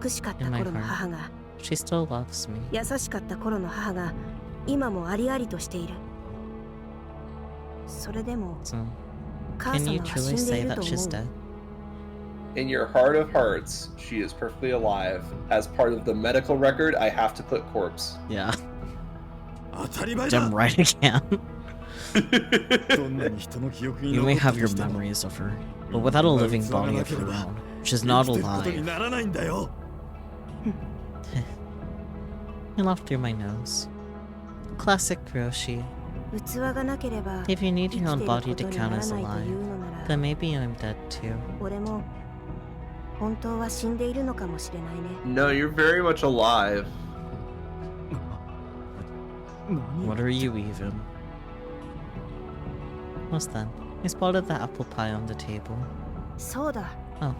Speaker 3: 美しかった頃の母が、
Speaker 2: She still loves me.
Speaker 3: 優しかった頃の母が今もありありとしている。それでも
Speaker 2: So,
Speaker 3: 母
Speaker 2: can
Speaker 3: 様
Speaker 2: you
Speaker 3: は
Speaker 2: truly
Speaker 3: 死んでい
Speaker 2: say
Speaker 3: る
Speaker 2: that
Speaker 3: と
Speaker 2: she's
Speaker 3: 思
Speaker 2: dead?
Speaker 3: う。
Speaker 1: In your heart of hearts, she is perfectly alive. As part of the medical record, I have to put corpse.
Speaker 2: Yeah.
Speaker 4: 当たり前
Speaker 2: Jump
Speaker 4: だ
Speaker 2: right again.
Speaker 4: どんなに人の記憶に
Speaker 2: You
Speaker 4: 残
Speaker 2: may
Speaker 4: って
Speaker 2: have
Speaker 4: る
Speaker 2: your
Speaker 4: としても
Speaker 2: memories of her, but without a living body of her own, she's not
Speaker 4: 生きてることに
Speaker 2: alive.
Speaker 4: ならないんだよ
Speaker 2: He laughed through my nose. Classic Roshi.
Speaker 3: 器がなければ
Speaker 2: If you need
Speaker 3: 生き
Speaker 2: your
Speaker 3: て
Speaker 2: own
Speaker 3: いる
Speaker 2: body
Speaker 3: こ
Speaker 2: to
Speaker 3: とに
Speaker 2: count
Speaker 3: なら
Speaker 2: as
Speaker 3: ないという
Speaker 2: alive,
Speaker 3: のなら
Speaker 2: then maybe I'm dead too.
Speaker 3: 俺も本当は死んでいるのかもしれないね。
Speaker 1: No, you're very much alive.
Speaker 4: 何
Speaker 2: What are you even? What's then? I spotted the apple pie on the table.
Speaker 3: そうだ。
Speaker 2: Oh,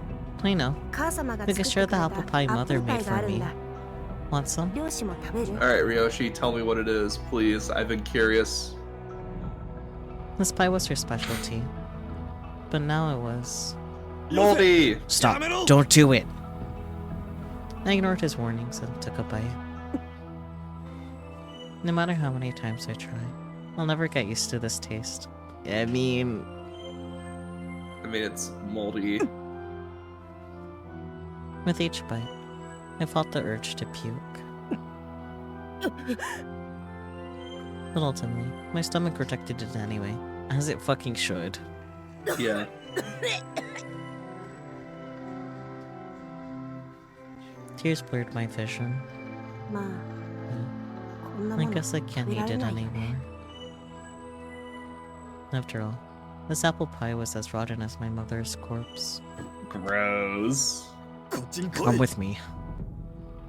Speaker 2: I know.
Speaker 3: 母様が
Speaker 2: We
Speaker 3: 作
Speaker 2: can
Speaker 3: って
Speaker 2: share
Speaker 3: くれ
Speaker 2: the
Speaker 3: た
Speaker 2: apple pie
Speaker 3: アップル
Speaker 2: mother
Speaker 3: パ
Speaker 2: made
Speaker 3: イがあ
Speaker 2: for
Speaker 3: るん
Speaker 2: me.
Speaker 3: だ。
Speaker 2: Want some?
Speaker 3: 両親も食べる
Speaker 1: Alright, Ryoshi, tell me what it is, please. I've been curious.
Speaker 2: This pie was her specialty. But now it was...
Speaker 1: Moldy!
Speaker 2: Stop!
Speaker 4: Yamero!
Speaker 2: Don't do it! I ignored his warnings and took a bite. No matter how many times I try, I'll never get used to this taste. I mean...
Speaker 1: It's moldy.
Speaker 2: With each bite, I fought the urge to puke. But ultimately, my stomach rejected it anyway, as it fucking should.
Speaker 1: Yeah.
Speaker 2: Tears blurred my vision.
Speaker 3: まあ、
Speaker 2: Yeah.
Speaker 3: こんな
Speaker 2: I
Speaker 3: もの
Speaker 2: guess I can't
Speaker 3: 食べら
Speaker 2: eat
Speaker 3: れ
Speaker 2: it
Speaker 3: ないよ
Speaker 2: anymore.
Speaker 3: ね。
Speaker 2: After all, this apple pie was as rotten as my mother's corpse.
Speaker 1: Gross.
Speaker 4: こっちに来
Speaker 2: Come
Speaker 4: い
Speaker 2: with me.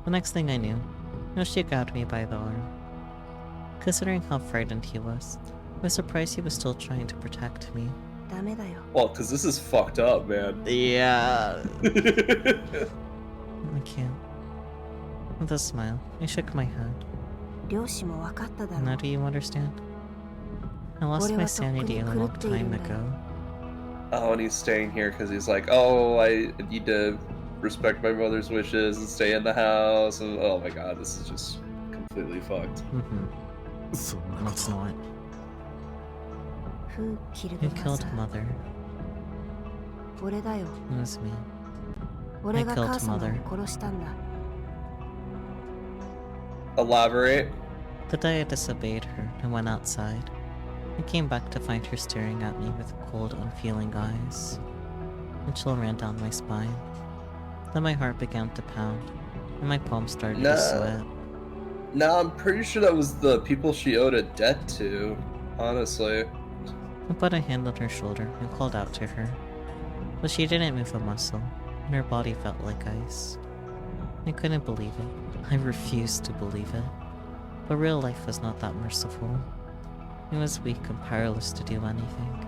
Speaker 2: The next thing I knew, Yoshi grabbed me by the arm. Considering how frightened he was, I was surprised he was still trying to protect me.
Speaker 3: ダメだよ。
Speaker 1: Well, because this is fucked up, man.
Speaker 2: Yeah. I can't. With a smile, I shook my head.
Speaker 3: 両親も分かっただろ
Speaker 2: Now
Speaker 3: う。
Speaker 2: do you understand? I lost my sanity a long time ago.
Speaker 1: Oh, and he's staying here because he's like, oh, I need to respect my mother's wishes and stay in the house. And oh my god, this is just completely fucked.
Speaker 2: Mm-hmm.
Speaker 4: そんなこ
Speaker 2: It's
Speaker 4: と
Speaker 2: not.
Speaker 3: Who killed
Speaker 2: Who killed
Speaker 3: mother?
Speaker 2: mother?
Speaker 3: 俺だよ。
Speaker 2: It was me.
Speaker 3: 俺が
Speaker 2: killed
Speaker 3: 母様を
Speaker 2: mother.
Speaker 3: 殺したんだ。
Speaker 1: Elaborate.
Speaker 2: The day I disobeyed her and went outside, I came back to find her staring at me with cold, unfeeling eyes. A chill ran down my spine. Then my heart began to pound, and my palms started
Speaker 1: No.
Speaker 2: to sweat.
Speaker 1: No, I'm pretty sure that was the people she owed a debt to. Honestly.
Speaker 2: I put a hand on her shoulder and called out to her. But she didn't move a muscle, and her body felt like ice. I couldn't believe it. I refused to believe it. But real life was not that merciful. It was weak and powerless to do anything.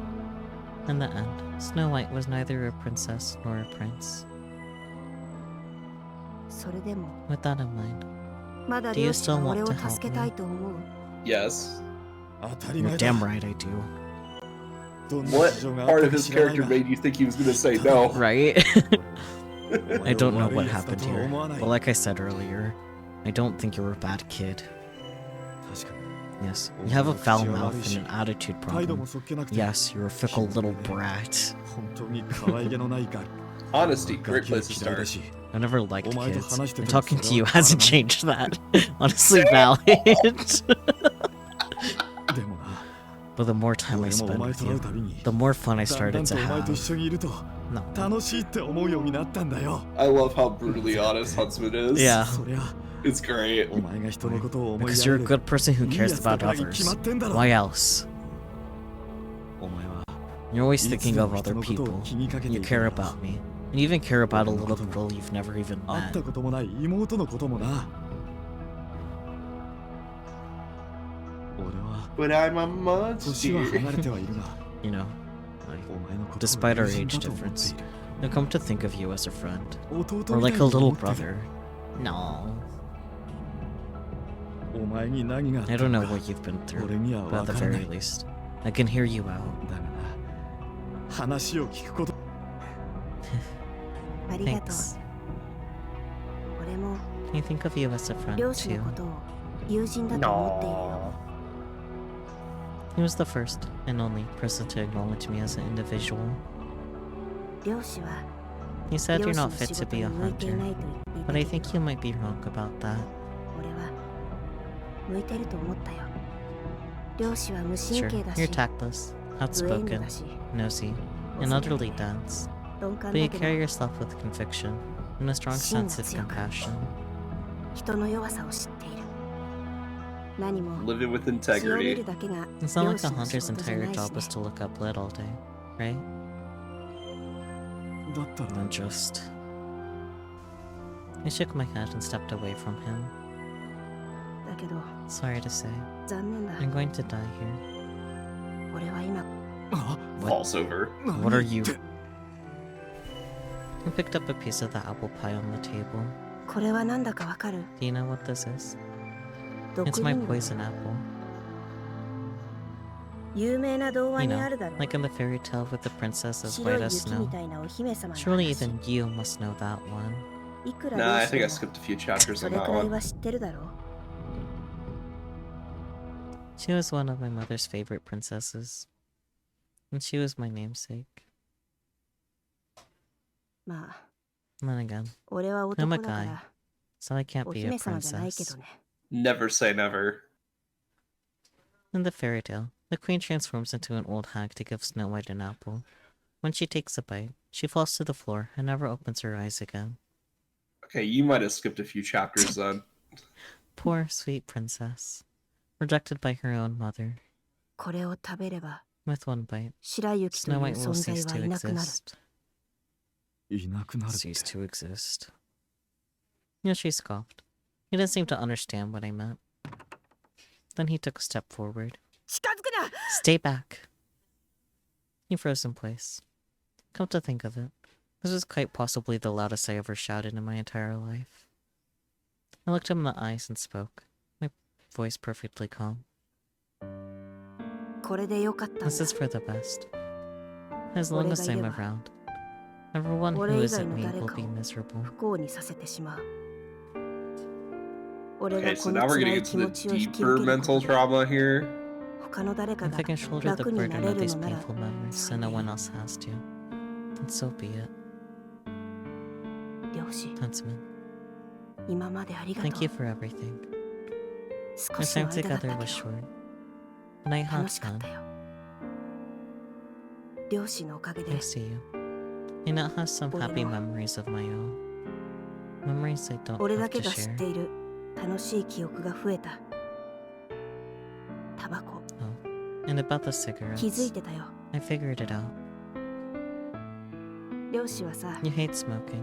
Speaker 2: In the end, Snow White was neither a princess nor a prince.
Speaker 3: それでも、
Speaker 2: With that in mind,
Speaker 3: まだ
Speaker 2: Do you
Speaker 3: 両親
Speaker 2: still
Speaker 3: は
Speaker 2: want
Speaker 3: 俺を
Speaker 2: to help
Speaker 3: 助けたいと思う。
Speaker 1: Yes.
Speaker 4: 当たり
Speaker 2: you're
Speaker 4: 前だ
Speaker 2: damn right I do.
Speaker 4: どんな
Speaker 1: What
Speaker 4: 事情があっ
Speaker 1: part
Speaker 4: た
Speaker 1: of
Speaker 4: か
Speaker 1: his
Speaker 4: 知らない
Speaker 1: character
Speaker 4: が
Speaker 1: made you think he was gonna say no?
Speaker 2: Right?
Speaker 4: お前
Speaker 2: I
Speaker 4: を
Speaker 2: don't know
Speaker 4: 悪い
Speaker 2: what
Speaker 4: 奴だ
Speaker 2: happened
Speaker 4: とは
Speaker 2: here.
Speaker 4: 思わない
Speaker 2: But like I said earlier, I don't think you're a bad kid.
Speaker 4: 確かに
Speaker 2: Yes, you have a foul mouth and an attitude
Speaker 4: 態度
Speaker 2: problem.
Speaker 4: もそっけなくて
Speaker 2: Yes, you're a fickle little brat.
Speaker 4: 本当に可愛げのないガキ
Speaker 1: Honesty, great
Speaker 4: ガキは
Speaker 1: place to
Speaker 4: 嫌いだ
Speaker 1: start.
Speaker 4: し
Speaker 2: I never liked
Speaker 4: Oh my,
Speaker 2: kids,
Speaker 4: to話して
Speaker 2: and
Speaker 4: ても
Speaker 2: talking
Speaker 4: そ
Speaker 2: to
Speaker 4: れ
Speaker 2: you
Speaker 4: は変わらない
Speaker 2: hasn't changed that. Honestly, valid.
Speaker 4: でもな
Speaker 2: But But the more time I
Speaker 4: 俺もお
Speaker 2: spend
Speaker 4: 前
Speaker 2: with
Speaker 4: と会う
Speaker 2: you,
Speaker 4: たびに
Speaker 2: the more fun I
Speaker 4: だんだ
Speaker 2: started
Speaker 4: ん
Speaker 2: to
Speaker 4: とお前と
Speaker 2: have.
Speaker 4: 一緒にいると
Speaker 2: No.
Speaker 4: 楽しいって思うようになったんだよ。
Speaker 1: I love how brutally honest Huntsman is.
Speaker 2: Yeah.
Speaker 4: そりゃ
Speaker 1: It's great.
Speaker 4: お前が人のことを思い
Speaker 2: Because
Speaker 4: や
Speaker 2: you're
Speaker 4: れ
Speaker 2: a
Speaker 4: る
Speaker 2: good person who
Speaker 4: いい
Speaker 2: cares
Speaker 4: やつだ
Speaker 2: about
Speaker 4: からに決
Speaker 2: others.
Speaker 4: まってんだろ。
Speaker 2: Why else?
Speaker 4: お前は
Speaker 2: You're always
Speaker 4: いつ
Speaker 2: thinking
Speaker 4: で
Speaker 2: of
Speaker 4: も
Speaker 2: other
Speaker 4: 人のことを
Speaker 2: people.
Speaker 4: 気にかけて
Speaker 2: You
Speaker 4: いる
Speaker 2: care
Speaker 4: んだろ。
Speaker 2: about me. And you even care about a
Speaker 4: 俺の
Speaker 2: little
Speaker 4: ことも
Speaker 2: girl you've never even
Speaker 4: 会った
Speaker 2: met.
Speaker 4: こともない妹のこともな。俺は
Speaker 1: But I'm a
Speaker 4: 年は
Speaker 1: monster.
Speaker 4: 離れてはいるが
Speaker 2: You know,
Speaker 4: お前のことを
Speaker 2: despite our
Speaker 4: 友人
Speaker 2: age
Speaker 4: だと思ってい
Speaker 2: difference,
Speaker 4: る。
Speaker 2: I come to think of you as a friend.
Speaker 4: 弟
Speaker 2: Or
Speaker 4: み
Speaker 2: like
Speaker 4: た
Speaker 2: a
Speaker 4: いに
Speaker 2: little
Speaker 4: 思ってる。
Speaker 2: brother. No.
Speaker 4: お前に何があっ
Speaker 2: I
Speaker 4: た
Speaker 2: don't
Speaker 4: の
Speaker 2: know
Speaker 4: か
Speaker 2: what you've been through,
Speaker 4: 俺には
Speaker 2: but
Speaker 4: 分
Speaker 2: at the
Speaker 4: からな
Speaker 2: very
Speaker 4: い。
Speaker 2: least, I can hear you out.
Speaker 4: だがな、話を聞くこと。
Speaker 3: ありがとう。
Speaker 2: Thanks.
Speaker 3: 俺も
Speaker 2: I think of you as a friend
Speaker 3: 両親
Speaker 2: too.
Speaker 3: のことを友人だと思っているよ。
Speaker 1: No.
Speaker 2: He was the first and only person to acknowledge me as an individual.
Speaker 3: 漁師は
Speaker 2: He said
Speaker 3: 漁
Speaker 2: you're
Speaker 3: 師の
Speaker 2: not fit
Speaker 3: 仕
Speaker 2: to
Speaker 3: 事
Speaker 2: be
Speaker 3: に
Speaker 2: a
Speaker 3: 向いてい
Speaker 2: hunter,
Speaker 3: ないと言って
Speaker 2: but I
Speaker 3: いたけ
Speaker 2: think
Speaker 3: ど、
Speaker 2: you might be wrong about that.
Speaker 3: 俺は向いてると思ったよ。漁師は無
Speaker 2: Sure,
Speaker 3: 神経だ
Speaker 2: you're
Speaker 3: し、
Speaker 2: tactless,
Speaker 3: 無縁
Speaker 2: outspoken,
Speaker 3: だし、
Speaker 2: nosy, and utterly dense,
Speaker 3: 鈍感
Speaker 2: but you
Speaker 3: だけ
Speaker 2: carry
Speaker 3: ど
Speaker 2: yourself with conviction and a strong
Speaker 3: Shin
Speaker 2: sense of
Speaker 3: が強く、
Speaker 2: compassion.
Speaker 3: 人の弱さを知っている。何も
Speaker 1: Living with
Speaker 3: 血を見
Speaker 1: integrity.
Speaker 3: るだけが
Speaker 2: It's not
Speaker 3: 漁
Speaker 2: like
Speaker 3: 師
Speaker 2: a
Speaker 3: の仕
Speaker 2: hunter's
Speaker 3: 事じゃ
Speaker 2: entire
Speaker 3: ないし
Speaker 2: job
Speaker 3: ね
Speaker 2: is。to look up blood all day, right?
Speaker 4: だったら
Speaker 2: Then just... I shook my head and stepped away from him.
Speaker 3: だけど
Speaker 2: Sorry to say,
Speaker 3: 残念だ。
Speaker 2: I'm going to die here.
Speaker 3: 俺は今
Speaker 4: あ
Speaker 1: Falls over.
Speaker 2: What are
Speaker 4: 何
Speaker 2: you?
Speaker 4: 言って
Speaker 2: I picked up a piece of the apple pie on the table.
Speaker 3: これはなんだかわかる？
Speaker 2: Do you know what this is?
Speaker 3: 毒
Speaker 2: It's my
Speaker 3: リンゴ。
Speaker 2: poison apple.
Speaker 3: 有名な童話
Speaker 2: You
Speaker 3: に
Speaker 2: know,
Speaker 3: あるだろう。
Speaker 2: like in the fairy tale with the princess as
Speaker 3: 白
Speaker 2: white
Speaker 3: い
Speaker 2: as
Speaker 3: 雪み
Speaker 2: snow.
Speaker 3: たいなお姫様の
Speaker 2: Surely
Speaker 3: 話。
Speaker 2: even you must know that one.
Speaker 3: いくら
Speaker 1: Nah, I
Speaker 3: 漁師
Speaker 1: think I
Speaker 3: でも
Speaker 1: skipped a few chapters
Speaker 3: そ
Speaker 1: on
Speaker 3: れ
Speaker 1: that
Speaker 3: くらい
Speaker 1: one.
Speaker 3: は知ってるだろう。
Speaker 2: She was one of my mother's favorite princesses. And she was my namesake.
Speaker 3: まあ、
Speaker 2: And then again,
Speaker 3: 俺は男
Speaker 2: I'm a
Speaker 3: だか
Speaker 2: guy,
Speaker 3: ら
Speaker 2: so I can't
Speaker 3: お
Speaker 2: be a
Speaker 3: 姫様じゃないけ
Speaker 2: princess.
Speaker 3: どね。
Speaker 1: Never say never.
Speaker 2: In the fairy tale, the queen transforms into an old hag to give Snow White an apple. When she takes a bite, she falls to the floor and never opens her eyes again.
Speaker 1: Okay, you might have skipped a few chapters then.
Speaker 2: Poor, sweet princess. Rejected by her own mother.
Speaker 3: これを食べれば
Speaker 2: With one bite,
Speaker 3: 白雪とい
Speaker 2: Snow
Speaker 3: う
Speaker 2: White
Speaker 3: 存
Speaker 2: will
Speaker 3: 在
Speaker 2: cease
Speaker 3: は
Speaker 2: to
Speaker 3: いなくなる。
Speaker 2: exist.
Speaker 4: いなくなるって
Speaker 2: Cease to exist. Yeah, she scoffed. He didn't seem to understand what I meant. Then he took a step forward.
Speaker 3: 近づくな！
Speaker 2: Stay back! He froze in place. Come to think of it, this was quite possibly the loudest I ever shouted in my entire life. I looked him in the eyes and spoke, my voice perfectly calm.
Speaker 3: これでよかったんだ。
Speaker 2: This is for the best. As long as I'm around, everyone who
Speaker 3: 俺以
Speaker 2: isn't
Speaker 3: 外の
Speaker 2: me
Speaker 3: 誰
Speaker 2: will
Speaker 3: か
Speaker 2: be
Speaker 3: を
Speaker 2: miserable.
Speaker 3: 不幸にさせてしまう。俺
Speaker 1: Okay,
Speaker 3: が
Speaker 1: so
Speaker 3: こ
Speaker 1: now
Speaker 3: の
Speaker 1: we're
Speaker 3: 辛
Speaker 1: getting
Speaker 3: い
Speaker 1: into
Speaker 3: 気持
Speaker 1: the
Speaker 3: ちを引き
Speaker 1: deeper
Speaker 3: 受けるこ
Speaker 1: mental
Speaker 3: とで
Speaker 1: trauma here.
Speaker 3: 他の誰か
Speaker 2: If
Speaker 3: が
Speaker 2: I can shoulder the
Speaker 3: 楽にな
Speaker 2: burden
Speaker 3: れ
Speaker 2: of
Speaker 3: る
Speaker 2: these
Speaker 3: のなら
Speaker 2: painful memories and no one else has to, then so be it.
Speaker 3: 漁師、
Speaker 2: Huntsman,
Speaker 3: 今までありが
Speaker 2: thank
Speaker 3: と
Speaker 2: you
Speaker 3: う。
Speaker 2: for everything.
Speaker 3: 少
Speaker 2: Our
Speaker 3: しの
Speaker 2: time
Speaker 3: 間だっ
Speaker 2: together
Speaker 3: た
Speaker 2: was
Speaker 3: け
Speaker 2: short,
Speaker 3: ど
Speaker 2: and I
Speaker 3: 楽
Speaker 2: had
Speaker 3: しかっ
Speaker 2: fun
Speaker 3: たよ。漁師のおかげで
Speaker 2: thanks to you. I now have some happy memories of my own. Memories I don't
Speaker 3: 俺
Speaker 2: have
Speaker 3: だけ
Speaker 2: to
Speaker 3: が知っ
Speaker 2: share.
Speaker 3: ている楽しい記憶が増えた。タバコ、
Speaker 2: And about the
Speaker 3: 気づい
Speaker 2: cigarettes,
Speaker 3: てたよ。
Speaker 2: I figured it out.
Speaker 3: 漁師はさ、
Speaker 2: You hate smoking,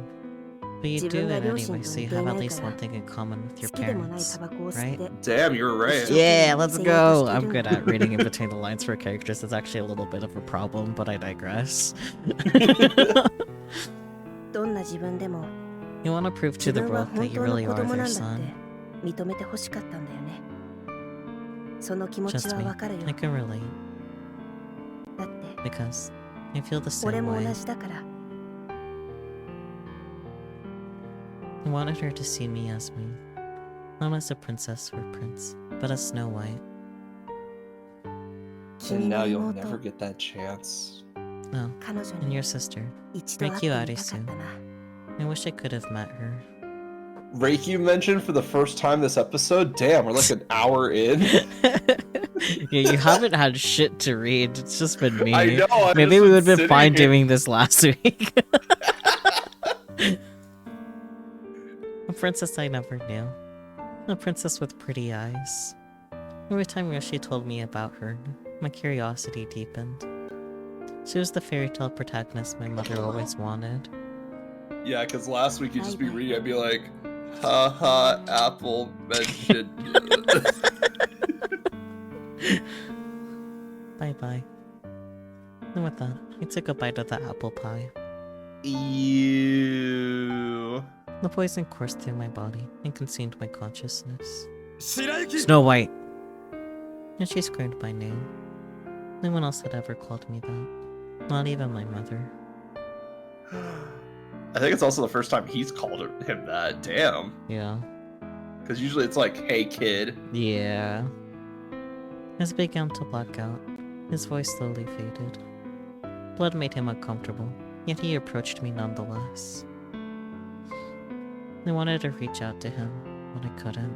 Speaker 2: but you
Speaker 3: 自
Speaker 2: do
Speaker 3: 分が
Speaker 2: it
Speaker 3: 両親
Speaker 2: anyway,
Speaker 3: と
Speaker 2: so
Speaker 3: 似
Speaker 2: you
Speaker 3: てい
Speaker 2: have
Speaker 3: な
Speaker 2: at
Speaker 3: い
Speaker 2: least
Speaker 3: から
Speaker 2: one thing in common with
Speaker 3: 好
Speaker 2: your
Speaker 3: きでもない
Speaker 2: parents,
Speaker 3: タバコを吸っ
Speaker 2: right?
Speaker 3: て
Speaker 1: Damn, you're right.
Speaker 2: Yeah, let's
Speaker 3: せようと
Speaker 2: go!
Speaker 3: して
Speaker 2: I'm
Speaker 3: るん
Speaker 2: good
Speaker 3: だ。
Speaker 2: at reading in between the lines for characters. It's actually a little bit of a problem, but I digress.
Speaker 3: どんな自分でも
Speaker 2: You want to prove
Speaker 3: 自
Speaker 2: to the
Speaker 3: 分は
Speaker 2: world
Speaker 3: 本
Speaker 2: that you
Speaker 3: 当の
Speaker 2: really
Speaker 3: 子
Speaker 2: are
Speaker 3: 供
Speaker 2: their
Speaker 3: なんだっ
Speaker 2: son.
Speaker 3: て認めてほしかったんだよね。その気持ち
Speaker 2: Trust
Speaker 3: は
Speaker 2: me,
Speaker 3: わかるよ。
Speaker 2: I can relate,
Speaker 3: だって
Speaker 2: because I feel the
Speaker 3: 俺
Speaker 2: same
Speaker 3: も
Speaker 2: way.
Speaker 3: 同じだから。
Speaker 2: I wanted her to see me as me, not as a princess or prince, but as Snow White.
Speaker 3: 君
Speaker 1: And
Speaker 3: の
Speaker 1: now you'll
Speaker 3: 妹、
Speaker 1: never get that chance.
Speaker 2: Oh,
Speaker 3: 彼女
Speaker 2: and
Speaker 3: に
Speaker 2: your sister.
Speaker 3: 一度会ってみたかったな。
Speaker 2: I wish I could have met her.
Speaker 1: Reiki mentioned for the first time this episode. Damn, we're like an hour in.
Speaker 2: Yeah, you haven't had shit to read. It's just been me.
Speaker 1: I know. I've
Speaker 2: Maybe
Speaker 1: just
Speaker 2: we
Speaker 1: been
Speaker 2: would have been
Speaker 1: sitting
Speaker 2: fine
Speaker 1: here.
Speaker 2: doing this last week. A princess I never knew. A princess with pretty eyes. Every time Yoshi told me about her, my curiosity deepened. She was the fairy tale protagonist my mother always wanted.
Speaker 1: Yeah, because last week you'd just be reading, I'd be like, haha, Apple mentioned.
Speaker 2: Bye-bye. And with that, I took a bite of the apple pie.
Speaker 1: Ew.
Speaker 2: The poison coursed through my body and consumed my consciousness.
Speaker 4: 白雪
Speaker 2: Snow White! And she screamed my name. No one else had ever called me that. Not even my mother.
Speaker 1: I think it's also the first time he's called him that. Damn.
Speaker 2: Yeah.
Speaker 1: Because usually it's like, hey, kid.
Speaker 2: Yeah. As it began to black out, his voice slowly faded. Blood made him uncomfortable, yet he approached me nonetheless. I wanted to reach out to him, but I couldn't.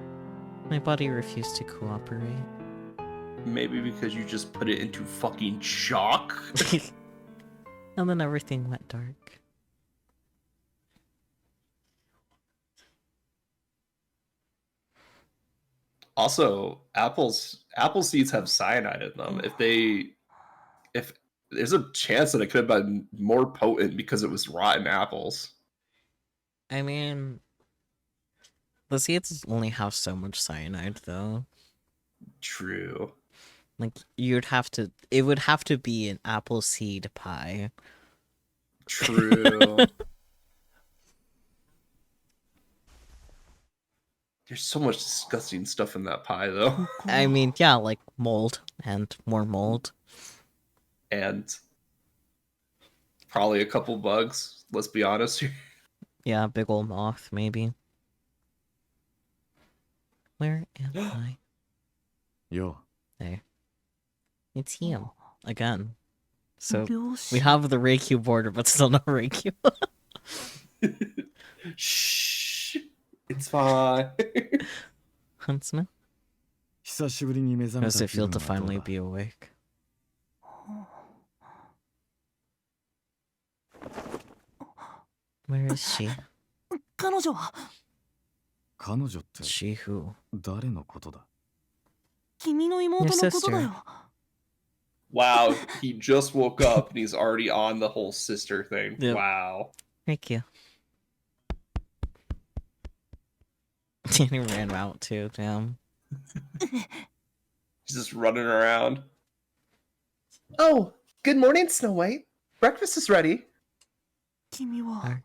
Speaker 2: My body refused to cooperate.
Speaker 1: Maybe because you just put it into fucking shock?
Speaker 2: And then everything went dark.
Speaker 1: Also, apple seeds have cyanide in them. If there's a chance that it could have been more potent because it was rotten apples.
Speaker 2: I mean, the seeds only have so much cyanide, though.
Speaker 1: True.
Speaker 2: Like, it would have to be an apple seed pie.
Speaker 1: True. There's so much disgusting stuff in that pie, though.
Speaker 2: I mean, yeah, like mold and more mold.
Speaker 1: And probably a couple bugs, let's be honest here.
Speaker 2: Yeah, big old moth, maybe. Where am I?
Speaker 4: よ
Speaker 2: There. It's him. Again. So,
Speaker 3: 漁師
Speaker 2: we have the Reikyu border, but still no Reikyu.
Speaker 1: Shh. It's fine.
Speaker 2: Huntsman?
Speaker 4: 久しぶりに目覚
Speaker 2: How
Speaker 4: め
Speaker 2: does
Speaker 4: た
Speaker 2: it
Speaker 4: 気
Speaker 2: feel
Speaker 4: 分
Speaker 2: to
Speaker 4: はどう
Speaker 2: finally
Speaker 4: だ
Speaker 2: be awake? Where is she?
Speaker 3: 彼女は
Speaker 4: 彼女って
Speaker 2: She who?
Speaker 4: 誰のことだ
Speaker 3: 君の妹のことだよ
Speaker 1: Wow, he just woke up and he's already on the whole sister thing.
Speaker 2: Yep.
Speaker 1: Wow.
Speaker 2: Reikyu. He ran out too, damn.
Speaker 1: He's just running around. Oh, good morning, Snow White. Breakfast is ready.
Speaker 3: 君は
Speaker 2: Are,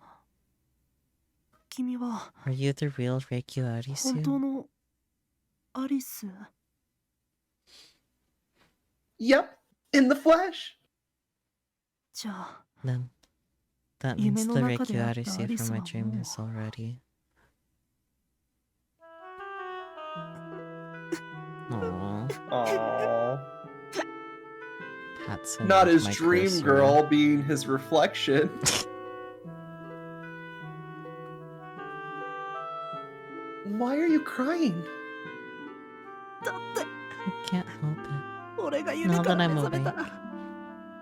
Speaker 3: 君は
Speaker 2: are you the real Reikyu
Speaker 3: 本当
Speaker 2: Arisu?
Speaker 3: のアリス
Speaker 1: Yep, in the flesh.
Speaker 3: じゃあ
Speaker 2: Then, that
Speaker 3: 夢
Speaker 2: means
Speaker 3: の
Speaker 2: the
Speaker 3: 中で
Speaker 2: Reikyu
Speaker 3: あった
Speaker 2: Arisu
Speaker 3: アリ
Speaker 2: from
Speaker 3: ス
Speaker 2: my
Speaker 3: は
Speaker 2: dream
Speaker 3: もう
Speaker 2: is already. Aww.
Speaker 1: Aww.
Speaker 2: Pat's in
Speaker 1: Not
Speaker 2: with
Speaker 1: his
Speaker 2: my
Speaker 1: dream
Speaker 2: cursor.
Speaker 1: girl being his reflection. Why are you crying?
Speaker 3: だって
Speaker 2: I can't help it.
Speaker 3: 俺が夢から
Speaker 2: Now that I'm
Speaker 3: 目覚めたら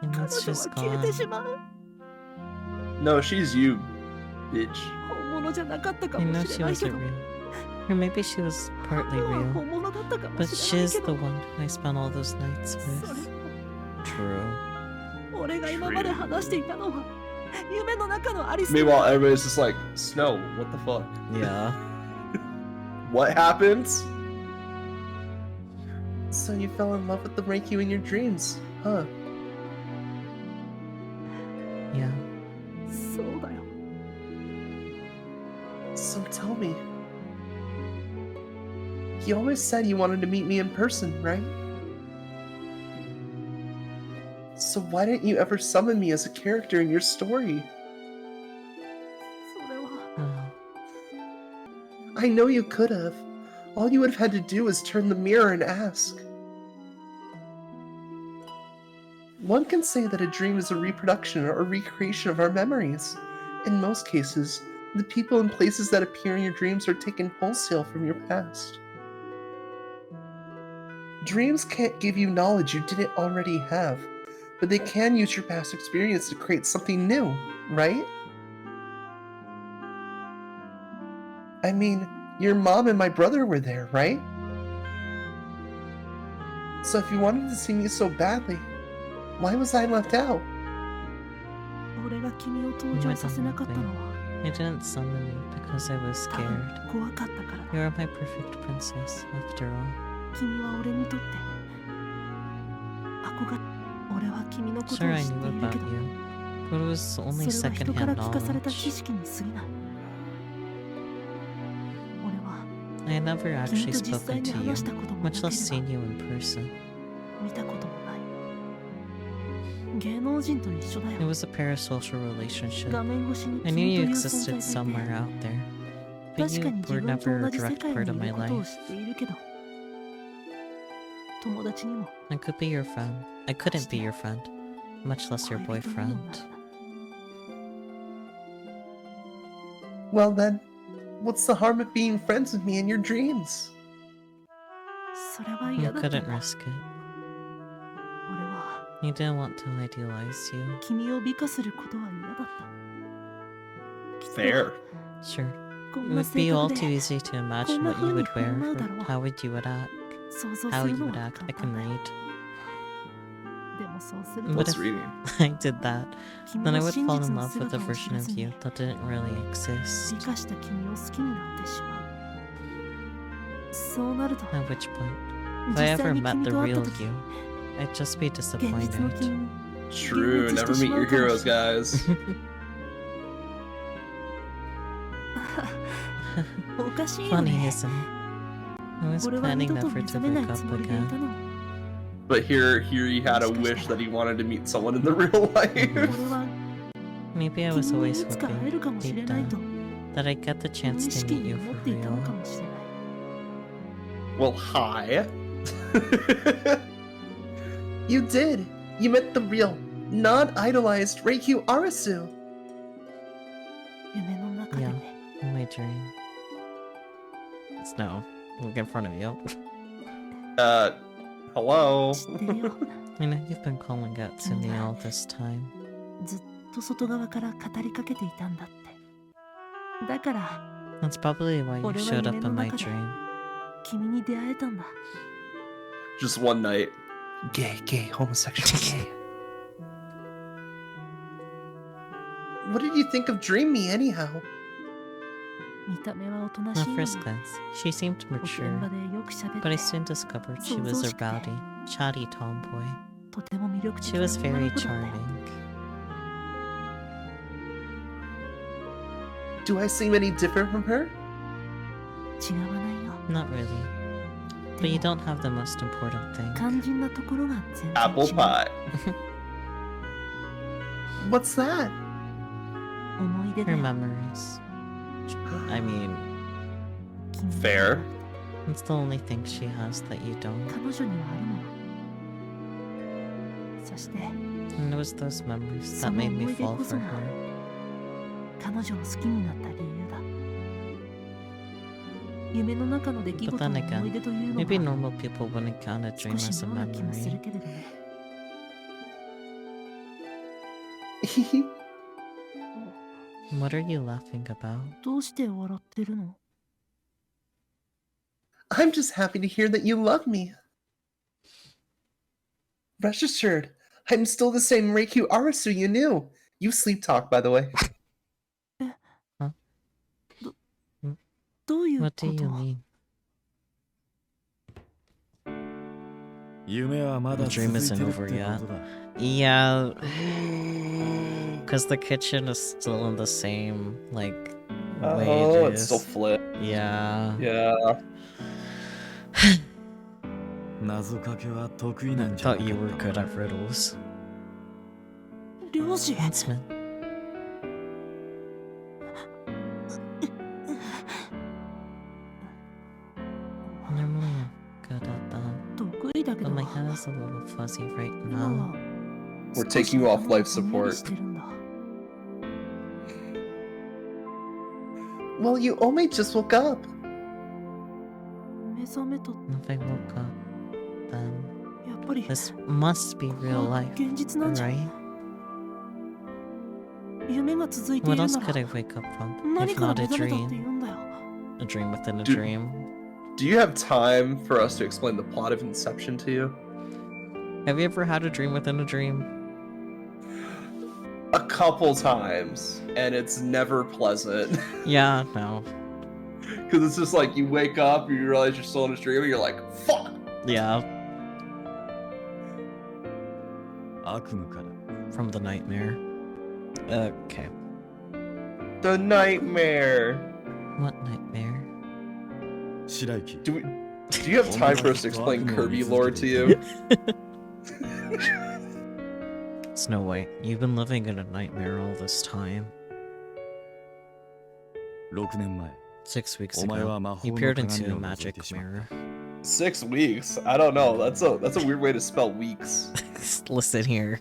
Speaker 2: And
Speaker 3: 彼
Speaker 2: it's
Speaker 3: 女
Speaker 2: just
Speaker 3: は消えてし
Speaker 2: gone.
Speaker 3: まう
Speaker 1: No, she's you, bitch.
Speaker 3: 本物じゃなかったか
Speaker 2: I
Speaker 3: も
Speaker 2: know
Speaker 3: し
Speaker 2: she
Speaker 3: れないけ
Speaker 2: wasn't
Speaker 3: ど
Speaker 2: real. Or maybe she was partly
Speaker 3: 本
Speaker 2: real.
Speaker 3: 物だったかも
Speaker 2: But
Speaker 3: しれない
Speaker 2: she's
Speaker 3: け
Speaker 2: the
Speaker 3: ど
Speaker 2: one I spent all those nights
Speaker 3: それ
Speaker 2: with.
Speaker 3: も
Speaker 2: True.
Speaker 3: 俺が今まで話していたのは夢の中のアリス
Speaker 1: Meanwhile, everybody's just like, Snow, what the fuck?
Speaker 2: Yeah.
Speaker 1: What happens? So you fell in love with the Reikyu in your dreams, huh?
Speaker 2: Yeah.
Speaker 3: そうだよ
Speaker 1: So tell me. You always said you wanted to meet me in person, right? So why didn't you ever summon me as a character in your story?
Speaker 3: それは
Speaker 2: Oh.
Speaker 1: I know you could have. All you would have had to do is turn the mirror and ask. One can say that a dream is a reproduction or recreation of our memories. In most cases, the people and places that appear in your dreams are taken wholesale from your past. Dreams can't give you knowledge you didn't already have, but they can use your past experience to create something new, right? I mean, your mom and my brother were there, right? So if you wanted to see me so badly, why was I left out?
Speaker 3: 俺が君を登場させなかったのは
Speaker 2: I didn't summon you because I was
Speaker 3: 多分
Speaker 2: scared.
Speaker 3: 怖かったからだ
Speaker 2: You are my perfect princess, after all.
Speaker 3: 君は俺にとって憧れ俺は君のことを知
Speaker 2: Sure, I
Speaker 3: って
Speaker 2: knew
Speaker 3: いる
Speaker 2: about
Speaker 3: けど
Speaker 2: you, but it was
Speaker 3: そ
Speaker 2: only
Speaker 3: れは人か
Speaker 2: secondhand
Speaker 3: ら聞かされた知
Speaker 2: knowledge.
Speaker 3: 識に過ぎない俺は
Speaker 2: I had never
Speaker 3: 君
Speaker 2: actually
Speaker 3: と実際
Speaker 2: spoken
Speaker 3: に
Speaker 2: to you,
Speaker 3: 話したこともな
Speaker 2: much
Speaker 3: け
Speaker 2: less
Speaker 3: れ
Speaker 2: seen you in person.
Speaker 3: ば見たこともない芸能人と一緒だ
Speaker 2: It
Speaker 3: よ
Speaker 2: was a parasocial relationship.
Speaker 3: 画面越しに
Speaker 2: I knew
Speaker 3: 君
Speaker 2: you
Speaker 3: という存在
Speaker 2: existed
Speaker 3: がいて
Speaker 2: somewhere out there, but
Speaker 3: 確
Speaker 2: you
Speaker 3: かに自
Speaker 2: were
Speaker 3: 分と
Speaker 2: never
Speaker 3: 同
Speaker 2: a
Speaker 3: じ世
Speaker 2: direct
Speaker 3: 界
Speaker 2: part
Speaker 3: に
Speaker 2: of
Speaker 3: い
Speaker 2: my
Speaker 3: ることを
Speaker 2: life.
Speaker 3: 知っているけど友達にも
Speaker 2: I could be your friend. I couldn't be your friend, much less your
Speaker 3: 恋人にもな
Speaker 2: boyfriend.
Speaker 3: るんだ
Speaker 1: Well then, what's the harm of being friends with me in your dreams?
Speaker 3: それは
Speaker 2: You
Speaker 3: 嫌だったん
Speaker 2: couldn't
Speaker 3: だ
Speaker 2: risk it.
Speaker 3: 俺は
Speaker 2: You didn't want to idealize you.
Speaker 3: 君を美化することは嫌だったきっと
Speaker 1: Fair.
Speaker 2: Sure.
Speaker 3: こ
Speaker 2: It
Speaker 3: んな
Speaker 2: would
Speaker 3: 性
Speaker 2: be all
Speaker 3: 格
Speaker 2: too
Speaker 3: で
Speaker 2: easy to
Speaker 3: こん
Speaker 2: imagine
Speaker 3: な
Speaker 2: what
Speaker 3: 風
Speaker 2: you
Speaker 3: に
Speaker 2: would
Speaker 3: 振る
Speaker 2: wear
Speaker 3: 舞う
Speaker 2: or
Speaker 3: だろう
Speaker 2: how would you would act.
Speaker 3: 想像
Speaker 2: How
Speaker 3: する
Speaker 2: you
Speaker 3: の
Speaker 2: would
Speaker 3: は
Speaker 2: act.
Speaker 3: 簡
Speaker 2: I
Speaker 3: 単
Speaker 2: can
Speaker 3: だ
Speaker 2: read.
Speaker 3: でもそうすると
Speaker 2: But
Speaker 1: What's
Speaker 2: if
Speaker 1: reading?
Speaker 2: I did that,
Speaker 3: 君
Speaker 2: then I
Speaker 3: の
Speaker 2: would
Speaker 3: 真
Speaker 2: fall
Speaker 3: 実
Speaker 2: in
Speaker 3: の
Speaker 2: love with
Speaker 3: 姿
Speaker 2: a
Speaker 3: を知
Speaker 2: version
Speaker 3: ら
Speaker 2: of
Speaker 3: ずに
Speaker 2: you that didn't really
Speaker 3: 美
Speaker 2: exist.
Speaker 3: 化した君を好きになってしまうそうなると
Speaker 2: At which point, if
Speaker 3: 実
Speaker 2: I
Speaker 3: 際
Speaker 2: ever
Speaker 3: に
Speaker 2: met
Speaker 3: 君
Speaker 2: the
Speaker 3: と会った
Speaker 2: real
Speaker 3: 時
Speaker 2: you, I'd just be
Speaker 3: 現実の
Speaker 2: disappointed.
Speaker 3: 君に
Speaker 1: True, never meet your heroes, guys.
Speaker 3: おかしいよ
Speaker 2: Funny,
Speaker 3: ね
Speaker 2: isn't it? I was
Speaker 3: 俺は二
Speaker 2: planning
Speaker 3: 度と
Speaker 2: never
Speaker 3: 目
Speaker 2: to
Speaker 3: 覚めない
Speaker 2: wake
Speaker 3: つ
Speaker 2: up
Speaker 3: もりでいた
Speaker 2: again.
Speaker 3: の
Speaker 1: But here he had a wish that he wanted to meet someone in the real
Speaker 3: 俺
Speaker 1: life.
Speaker 3: は
Speaker 2: Maybe I was
Speaker 3: 君にい
Speaker 2: always
Speaker 3: つか会え
Speaker 2: hoping,
Speaker 3: るかもしれ
Speaker 2: deep
Speaker 3: ないと
Speaker 2: down, that I'd get the
Speaker 3: 無
Speaker 2: chance
Speaker 3: 意
Speaker 2: to
Speaker 3: 識
Speaker 2: meet
Speaker 3: に
Speaker 2: you
Speaker 3: 思
Speaker 2: for
Speaker 3: っていたのか
Speaker 2: real.
Speaker 3: もしれない
Speaker 1: Well, hi. You did. You met the real, non-idolized Reikyu Arasu.
Speaker 3: 夢の中で
Speaker 2: Yeah.
Speaker 3: ね
Speaker 2: In my dream. Snow, look in front of you.
Speaker 1: Hello.
Speaker 3: 知ってるよ
Speaker 2: I know you've been calling out to me all this time.
Speaker 3: ずっと外側から語りかけていたんだってだから
Speaker 2: That's probably why you
Speaker 3: 俺は
Speaker 2: showed
Speaker 3: 夢
Speaker 2: up
Speaker 3: の
Speaker 2: in my
Speaker 3: 中で
Speaker 2: dream.
Speaker 3: 君に出会えたんだ
Speaker 1: Just one night. Gay, gay, homosexual, gay. What did you think of Dream Me, anyhow?
Speaker 3: 見た目はおとなしい
Speaker 2: At
Speaker 3: のに
Speaker 2: first glance, she seemed
Speaker 3: 現
Speaker 2: mature,
Speaker 3: 場でよく喋っ
Speaker 2: but I
Speaker 3: て
Speaker 2: soon discovered she was a rowdy, chatty tomboy.
Speaker 3: とても魅力的
Speaker 2: She
Speaker 3: な
Speaker 2: was
Speaker 3: 女
Speaker 2: very
Speaker 3: の子だったよ
Speaker 2: charming.
Speaker 1: Do I seem any different from her?
Speaker 3: 違わないよ
Speaker 2: Not really, but you don't have the most important thing.
Speaker 3: 肝心なところが全然
Speaker 1: Apple
Speaker 3: 違う
Speaker 1: pie. What's that?
Speaker 3: 思い出だ
Speaker 2: Her
Speaker 3: よ
Speaker 2: memories. I mean,
Speaker 3: 君
Speaker 1: Fair.
Speaker 2: it's the only thing she has that you don't.
Speaker 3: 彼女にはあるものそして
Speaker 2: And it was those memories that
Speaker 3: その
Speaker 2: made me
Speaker 3: 思い出
Speaker 2: fall
Speaker 3: こそ
Speaker 2: for
Speaker 3: が
Speaker 2: her.
Speaker 3: 彼女を好きになった理由だ夢の中の出来
Speaker 2: But
Speaker 3: 事
Speaker 2: then
Speaker 3: の
Speaker 2: again,
Speaker 3: 思い出というの
Speaker 2: maybe
Speaker 3: は
Speaker 2: normal people wouldn't count a dream
Speaker 3: 少し
Speaker 2: as a
Speaker 3: 妙な気もする
Speaker 2: memory.
Speaker 3: けれどね
Speaker 2: What are you laughing about?
Speaker 3: どうして笑ってるの
Speaker 1: I'm just happy to hear that you love me. Rest assured, I'm still the same Reikyu Arasu you knew. You sleep talk, by the way.
Speaker 3: どういうこ
Speaker 2: What do you
Speaker 3: と
Speaker 2: mean?
Speaker 4: 夢はまだ
Speaker 2: The
Speaker 4: 続
Speaker 2: dream
Speaker 4: いて
Speaker 2: isn't
Speaker 4: るっ
Speaker 2: over
Speaker 4: てこ
Speaker 2: yet.
Speaker 4: とだ
Speaker 2: Yeah, because the kitchen is still in the same, like,
Speaker 1: Oh, it's
Speaker 2: wages.
Speaker 1: still flip.
Speaker 2: Yeah.
Speaker 1: Yeah.
Speaker 4: 謎かけは得意な
Speaker 2: I
Speaker 4: んじゃな
Speaker 2: thought
Speaker 4: か
Speaker 2: you
Speaker 4: っ
Speaker 2: were
Speaker 4: た
Speaker 2: good
Speaker 4: か
Speaker 2: at riddles.
Speaker 3: 漁師
Speaker 2: Huntsman. Normally I'm good at that,
Speaker 3: 得意だけ
Speaker 2: but
Speaker 3: ど
Speaker 2: my head is a little fuzzy right
Speaker 3: 今
Speaker 2: now.
Speaker 3: は
Speaker 1: We're taking you off life
Speaker 3: 少し頭がぼんやり
Speaker 1: support.
Speaker 3: してるんだ
Speaker 1: Well, you only just woke up.
Speaker 3: 目覚めた
Speaker 2: If I woke up, then
Speaker 3: やっぱり
Speaker 2: this must be real life,
Speaker 3: 現実なんじゃ
Speaker 2: right?
Speaker 3: 夢が続いてい
Speaker 2: What
Speaker 3: る
Speaker 2: else
Speaker 3: な
Speaker 2: could
Speaker 3: ら
Speaker 2: I wake up from
Speaker 3: 何
Speaker 2: if
Speaker 3: から
Speaker 2: not
Speaker 3: 目
Speaker 2: a
Speaker 3: 覚めたって
Speaker 2: dream?
Speaker 3: 言うんだよ
Speaker 2: A dream within a
Speaker 1: Dude.
Speaker 2: dream.
Speaker 1: Do you have time for us to explain the plot of Inception to you?
Speaker 2: Have you ever had a dream within a dream?
Speaker 1: A couple times, and it's never pleasant.
Speaker 2: Yeah, no.
Speaker 1: Because it's just like you wake up, you realize you're still in a dream, and you're like, fuck!
Speaker 2: Yeah,
Speaker 4: 悪夢から
Speaker 2: from the nightmare. Okay.
Speaker 1: The nightmare!
Speaker 2: What nightmare?
Speaker 4: 白雪
Speaker 1: Do you have time for us to explain Kirby lore to you?
Speaker 2: Snow White, you've been living in a nightmare all this time.
Speaker 4: 6年前
Speaker 2: 6 weeks
Speaker 4: お前は
Speaker 2: ago,
Speaker 4: 魔法
Speaker 2: you
Speaker 4: の
Speaker 2: peered
Speaker 4: 鏡
Speaker 2: into a
Speaker 4: を覗い
Speaker 2: magic
Speaker 4: てしまっ
Speaker 2: mirror.
Speaker 1: 6 weeks? I don't know. That's a weird way to spell weeks.
Speaker 2: Listen here.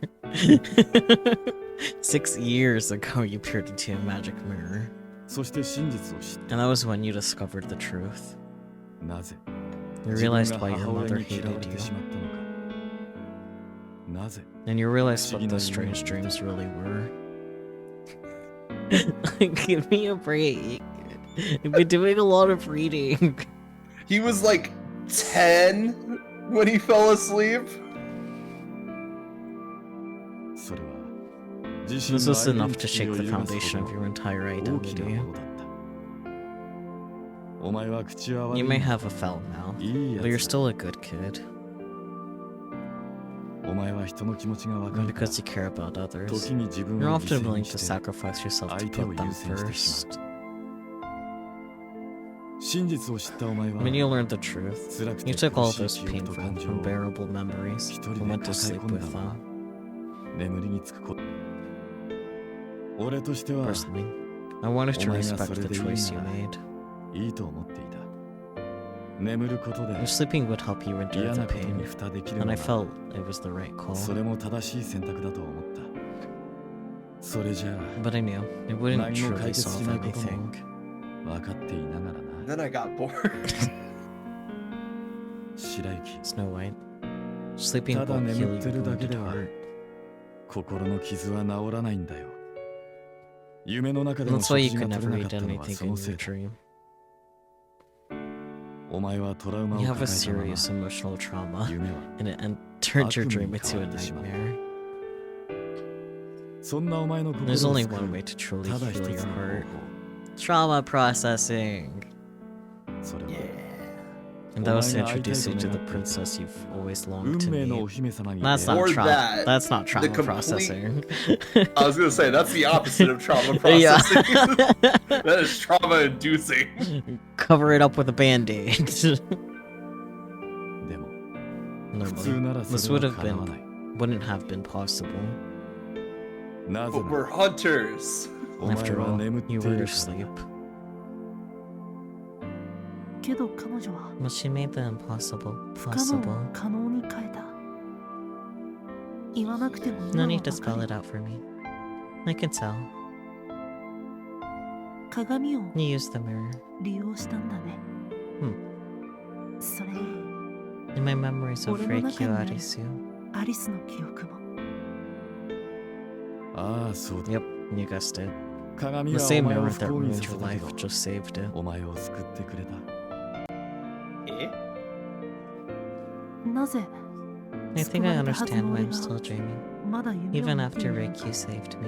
Speaker 2: 6 years ago, you peered into a magic mirror.
Speaker 4: そして真実を知っ
Speaker 2: And that was when you discovered the truth.
Speaker 4: たなぜ
Speaker 2: You
Speaker 4: 自分
Speaker 2: realized
Speaker 4: が
Speaker 2: why your
Speaker 4: 母親
Speaker 2: mother
Speaker 4: に嫌わ
Speaker 2: hated
Speaker 4: れ
Speaker 2: you.
Speaker 4: てしまったのかなぜ
Speaker 2: And you realized what
Speaker 4: 不思議な
Speaker 2: those
Speaker 4: 夢を
Speaker 2: strange
Speaker 4: 見た
Speaker 2: dreams really were. Give me a break. You've been doing a lot of reading.
Speaker 1: He was like 10 when he fell asleep.
Speaker 4: それは自身
Speaker 2: This
Speaker 4: の
Speaker 2: was
Speaker 4: アイデン
Speaker 2: enough
Speaker 4: テ
Speaker 2: to
Speaker 4: ィティ
Speaker 2: shake
Speaker 4: を
Speaker 2: the
Speaker 4: 揺るがす
Speaker 2: foundation
Speaker 4: ほ
Speaker 2: of
Speaker 4: ど
Speaker 2: your entire
Speaker 4: 大きな
Speaker 2: identity.
Speaker 4: ものだったお前は口は悪
Speaker 2: You
Speaker 4: い
Speaker 2: may
Speaker 4: が
Speaker 2: have a foul mouth,
Speaker 4: いい
Speaker 2: but you're
Speaker 4: やつだ
Speaker 2: still a good kid.
Speaker 4: お前は人の気持ちが分か
Speaker 2: And
Speaker 4: るから
Speaker 2: because you care about others,
Speaker 4: 時に自分
Speaker 2: you're
Speaker 4: を
Speaker 2: often
Speaker 4: 犠牲
Speaker 2: willing
Speaker 4: に
Speaker 2: to
Speaker 4: して
Speaker 2: sacrifice yourself to
Speaker 4: 相手を
Speaker 2: put them
Speaker 4: 優先してし
Speaker 2: first.
Speaker 4: まう真実を知ったお前は
Speaker 2: When you learned the truth,
Speaker 4: 辛く
Speaker 2: you
Speaker 4: て
Speaker 2: took all
Speaker 4: 苦し
Speaker 2: those
Speaker 4: い記憶と
Speaker 2: painful,
Speaker 4: 感情を
Speaker 2: unbearable memories
Speaker 4: 一人
Speaker 2: and
Speaker 4: で
Speaker 2: went to
Speaker 4: 抱え
Speaker 2: sleep
Speaker 4: 込ん
Speaker 2: with
Speaker 4: だまま
Speaker 2: them.
Speaker 4: 眠りにつくこと俺としては
Speaker 2: Personally, I wanted to
Speaker 4: お前が
Speaker 2: respect
Speaker 4: それ
Speaker 2: the
Speaker 4: でいい
Speaker 2: choice
Speaker 4: な
Speaker 2: you
Speaker 4: ら
Speaker 2: made.
Speaker 4: いいと思っていた眠ることで
Speaker 2: Your sleeping would help you endure
Speaker 4: 嫌
Speaker 2: the
Speaker 4: なことに
Speaker 2: pain,
Speaker 4: 蓋できる
Speaker 2: and
Speaker 4: の
Speaker 2: I
Speaker 4: だ
Speaker 2: felt it was the right call.
Speaker 4: それも正しい選択だと思ったそれじゃあ
Speaker 2: But I knew it wouldn't
Speaker 4: 何も
Speaker 2: truly
Speaker 4: 解決し
Speaker 2: solve
Speaker 4: ないことも
Speaker 2: anything.
Speaker 4: 分かっていながら
Speaker 1: And
Speaker 4: な
Speaker 1: then I got bored.
Speaker 4: 白雪
Speaker 2: Snow White, sleeping
Speaker 4: ただ
Speaker 2: won't
Speaker 4: 眠
Speaker 2: heal
Speaker 4: って
Speaker 2: your
Speaker 4: るだけ
Speaker 2: wounded
Speaker 4: では
Speaker 2: heart.
Speaker 4: 心の傷は治らないんだよ夢の中で
Speaker 2: And
Speaker 4: も
Speaker 2: that's why
Speaker 4: 食
Speaker 2: you
Speaker 4: 事
Speaker 2: could
Speaker 4: が
Speaker 2: never
Speaker 4: 取れなか
Speaker 2: eat
Speaker 4: ったのは
Speaker 2: anything
Speaker 4: そ
Speaker 2: in
Speaker 4: の
Speaker 2: your
Speaker 4: せいだ
Speaker 2: dream.
Speaker 4: お前はトラウマを
Speaker 2: You
Speaker 4: 抱
Speaker 2: have
Speaker 4: え
Speaker 2: a
Speaker 4: たまま
Speaker 2: serious emotional trauma,
Speaker 4: 夢は
Speaker 2: and it turned your
Speaker 4: 悪夢
Speaker 2: dream
Speaker 4: に
Speaker 2: into
Speaker 4: 変
Speaker 2: a
Speaker 4: わってしまった
Speaker 2: nightmare.
Speaker 4: そんなお前の心を
Speaker 2: There's
Speaker 4: 救
Speaker 2: only
Speaker 4: う
Speaker 2: one way to truly
Speaker 4: ただ一
Speaker 2: heal
Speaker 4: つ
Speaker 2: your
Speaker 4: の方
Speaker 2: heart.
Speaker 4: 法
Speaker 2: Trauma processing.
Speaker 4: それは
Speaker 2: And that was to
Speaker 4: お前が会いたい
Speaker 2: introduce
Speaker 4: と
Speaker 2: you to
Speaker 4: 願
Speaker 2: the
Speaker 4: っていた
Speaker 2: princess you've always
Speaker 4: 運
Speaker 2: longed to
Speaker 4: 命のお
Speaker 2: meet.
Speaker 4: 姫様に
Speaker 2: That's
Speaker 4: 出会
Speaker 2: not
Speaker 1: Or
Speaker 4: う
Speaker 2: trauma.
Speaker 1: that,
Speaker 2: That's not
Speaker 1: the
Speaker 2: trauma
Speaker 1: complete-
Speaker 2: processing.
Speaker 1: I was gonna say that's the opposite of trauma
Speaker 2: Yeah.
Speaker 1: processing. That is trauma inducing.
Speaker 2: Cover it up with a band-aid.
Speaker 4: でも普通
Speaker 2: Normally,
Speaker 4: なら
Speaker 2: this
Speaker 4: それ
Speaker 2: would
Speaker 4: は
Speaker 2: have
Speaker 4: 叶わない
Speaker 2: wouldn't have been possible.
Speaker 4: なぜ
Speaker 1: But
Speaker 4: な
Speaker 1: we're
Speaker 4: ら
Speaker 1: hunters.
Speaker 4: お前
Speaker 2: After
Speaker 4: は
Speaker 2: all,
Speaker 4: 眠ってい
Speaker 2: you
Speaker 4: る
Speaker 2: were
Speaker 4: から
Speaker 2: asleep.
Speaker 3: けど彼女は
Speaker 2: But she made the impossible
Speaker 3: 不可能を
Speaker 2: possible.
Speaker 3: 可能に変えた言わなくても
Speaker 2: No
Speaker 3: 今
Speaker 2: need
Speaker 3: は
Speaker 2: to
Speaker 3: わか
Speaker 2: spell
Speaker 3: る
Speaker 2: it out for me. I can tell.
Speaker 3: 鏡を
Speaker 2: You used the mirror.
Speaker 3: 利用したんだねそれ
Speaker 2: In my memories of
Speaker 3: 俺の中にある
Speaker 2: Reikyu Arisu.
Speaker 3: アリスの記憶も
Speaker 4: ああそうだ
Speaker 2: Yep, you guessed it.
Speaker 4: 鏡
Speaker 2: The
Speaker 4: はお
Speaker 2: same
Speaker 4: 前を
Speaker 2: mirror
Speaker 4: 不
Speaker 2: that
Speaker 4: 幸に
Speaker 2: ruined
Speaker 4: させ
Speaker 2: your
Speaker 4: たけ
Speaker 2: life
Speaker 4: ど
Speaker 2: just saved it.
Speaker 4: お前を救ってくれた
Speaker 1: Eh?
Speaker 3: なぜ
Speaker 2: I
Speaker 3: 救
Speaker 2: think
Speaker 3: わ
Speaker 2: I
Speaker 3: れたはず
Speaker 2: understand
Speaker 3: の
Speaker 2: why
Speaker 3: 俺
Speaker 2: I'm
Speaker 3: が
Speaker 2: still dreaming.
Speaker 3: まだ夢を
Speaker 2: Even
Speaker 3: 見てい
Speaker 2: after
Speaker 3: る
Speaker 2: Reikyu saved me.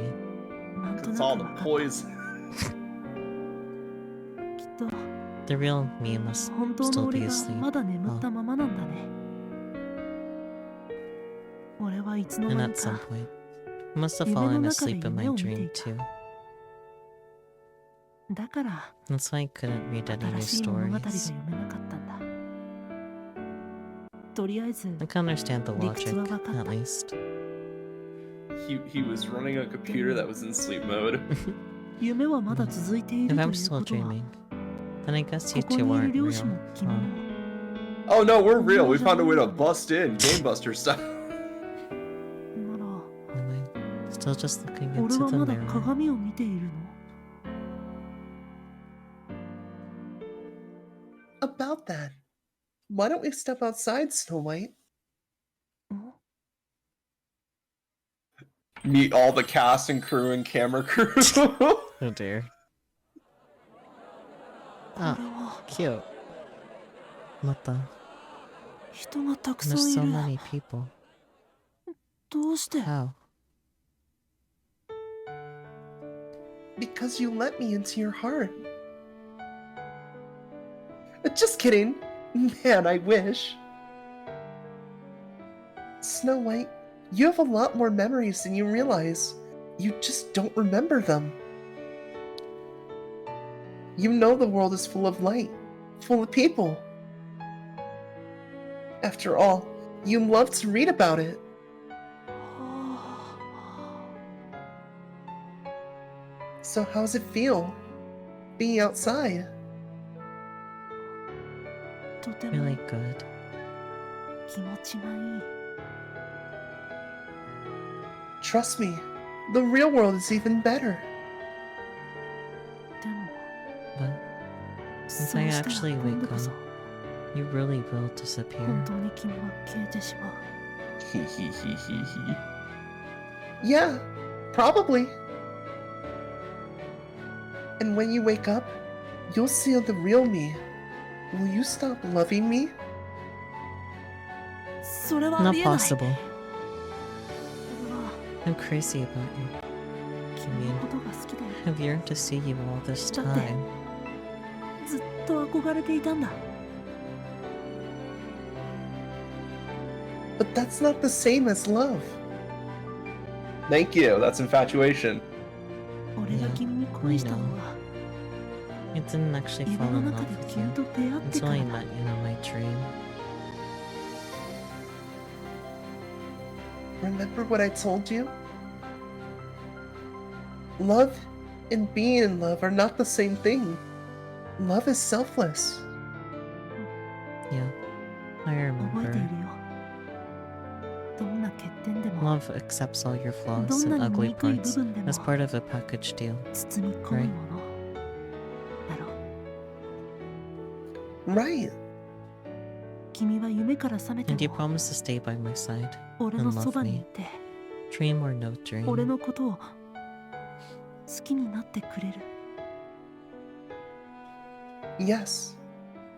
Speaker 3: なんと
Speaker 1: It's
Speaker 3: な
Speaker 1: all
Speaker 3: く
Speaker 1: the
Speaker 3: わかった
Speaker 1: poison.
Speaker 3: きっと
Speaker 2: The real me must
Speaker 3: 本当の
Speaker 2: still
Speaker 3: 俺
Speaker 2: be
Speaker 3: が
Speaker 2: asleep.
Speaker 3: まだ眠ったままなんだね俺はいつの
Speaker 2: And
Speaker 3: 間に
Speaker 2: at some
Speaker 3: か
Speaker 2: point, I must have
Speaker 3: 夢の
Speaker 2: fallen
Speaker 3: 中で
Speaker 2: asleep in my
Speaker 3: 夢を見て
Speaker 2: dream
Speaker 3: いた
Speaker 2: too.
Speaker 3: だから
Speaker 2: That's why I couldn't read any new
Speaker 3: 新しい物語が
Speaker 2: stories.
Speaker 3: 読めなかったんだとりあえず
Speaker 2: I can understand the
Speaker 3: 理屈
Speaker 2: logic,
Speaker 3: は分かっ
Speaker 2: at
Speaker 3: た
Speaker 2: least.
Speaker 1: He was running a computer that was in sleep mode.
Speaker 3: 夢はまだ続いてい
Speaker 2: If
Speaker 3: ると
Speaker 2: I'm
Speaker 3: いう
Speaker 2: still
Speaker 3: ことは
Speaker 2: dreaming, then I guess you
Speaker 3: ここ
Speaker 2: two
Speaker 3: にい
Speaker 2: aren't
Speaker 3: る漁師
Speaker 2: real.
Speaker 3: も君も
Speaker 2: Huh.
Speaker 1: Oh no, we're real. We found a way to bust in Game Buster style.
Speaker 3: なら
Speaker 2: Am I still just looking
Speaker 3: 俺
Speaker 2: into
Speaker 3: は
Speaker 2: the
Speaker 3: まだ
Speaker 2: mirror?
Speaker 3: 鏡を見ているの
Speaker 1: About that, why don't we step outside, Snow White? Meet all the cast and crew and camera crew.
Speaker 2: Oh dear. Oh, cute. What the?
Speaker 3: 人がたくさ
Speaker 2: There's
Speaker 3: んい
Speaker 2: so
Speaker 3: る。
Speaker 2: many people.
Speaker 3: どうして
Speaker 2: How?
Speaker 1: Because you let me into your heart. Just kidding. Man, I wish. Snow White, you have a lot more memories than you realize. You just don't remember them. You know the world is full of light, full of people. After all, you love to read about it. So how's it feel, being outside?
Speaker 3: とても
Speaker 2: Really good.
Speaker 3: 気持ちがいい。
Speaker 1: Trust me, the real world is even better.
Speaker 3: でも
Speaker 2: But
Speaker 3: そ
Speaker 2: if I
Speaker 3: うしたら
Speaker 2: actually
Speaker 3: 今
Speaker 2: wake
Speaker 3: 度こそ
Speaker 2: up, you really will disappear.
Speaker 3: 本当に君は消えてしまう。
Speaker 1: Yeah, probably. And when you wake up, you'll see the real me. Will you stop loving me?
Speaker 3: それはあ
Speaker 2: Not
Speaker 3: りえない。
Speaker 2: possible.
Speaker 3: 俺は
Speaker 2: I'm crazy about you.
Speaker 3: 君のことが好きだよ。
Speaker 2: I've yearned to see you all this
Speaker 3: Stop
Speaker 2: time.
Speaker 3: ずっと憧れていたんだ。
Speaker 1: But that's not the same as love. Thank you, that's infatuation.
Speaker 3: 俺が君に恋したのは
Speaker 2: I didn't actually
Speaker 3: 夢
Speaker 2: fall
Speaker 3: の
Speaker 2: in
Speaker 3: 中
Speaker 2: love
Speaker 3: で
Speaker 2: with
Speaker 3: 君
Speaker 2: you
Speaker 3: と出会ってか
Speaker 2: until
Speaker 3: ら
Speaker 2: I
Speaker 3: だ。
Speaker 2: met you in my dream.
Speaker 1: Remember what I told you? Love and being in love are not the same thing. Love is selfless.
Speaker 2: Yeah, I
Speaker 3: 覚えている
Speaker 2: remember.
Speaker 3: よ。どんな欠点でも
Speaker 2: Love accepts all your flaws
Speaker 3: どん
Speaker 2: and
Speaker 3: なに
Speaker 2: ugly
Speaker 3: 憎い部
Speaker 2: parts
Speaker 3: 分でも
Speaker 2: as part of a package deal.
Speaker 3: 包み込むものだろう。
Speaker 1: Right.
Speaker 3: 君は夢から覚め
Speaker 2: And
Speaker 3: て
Speaker 2: you
Speaker 3: も
Speaker 2: promise to stay by my side,
Speaker 3: 俺のそばにいて
Speaker 2: dream or no dream.
Speaker 3: 俺のことを好きになってくれる。
Speaker 1: Yes.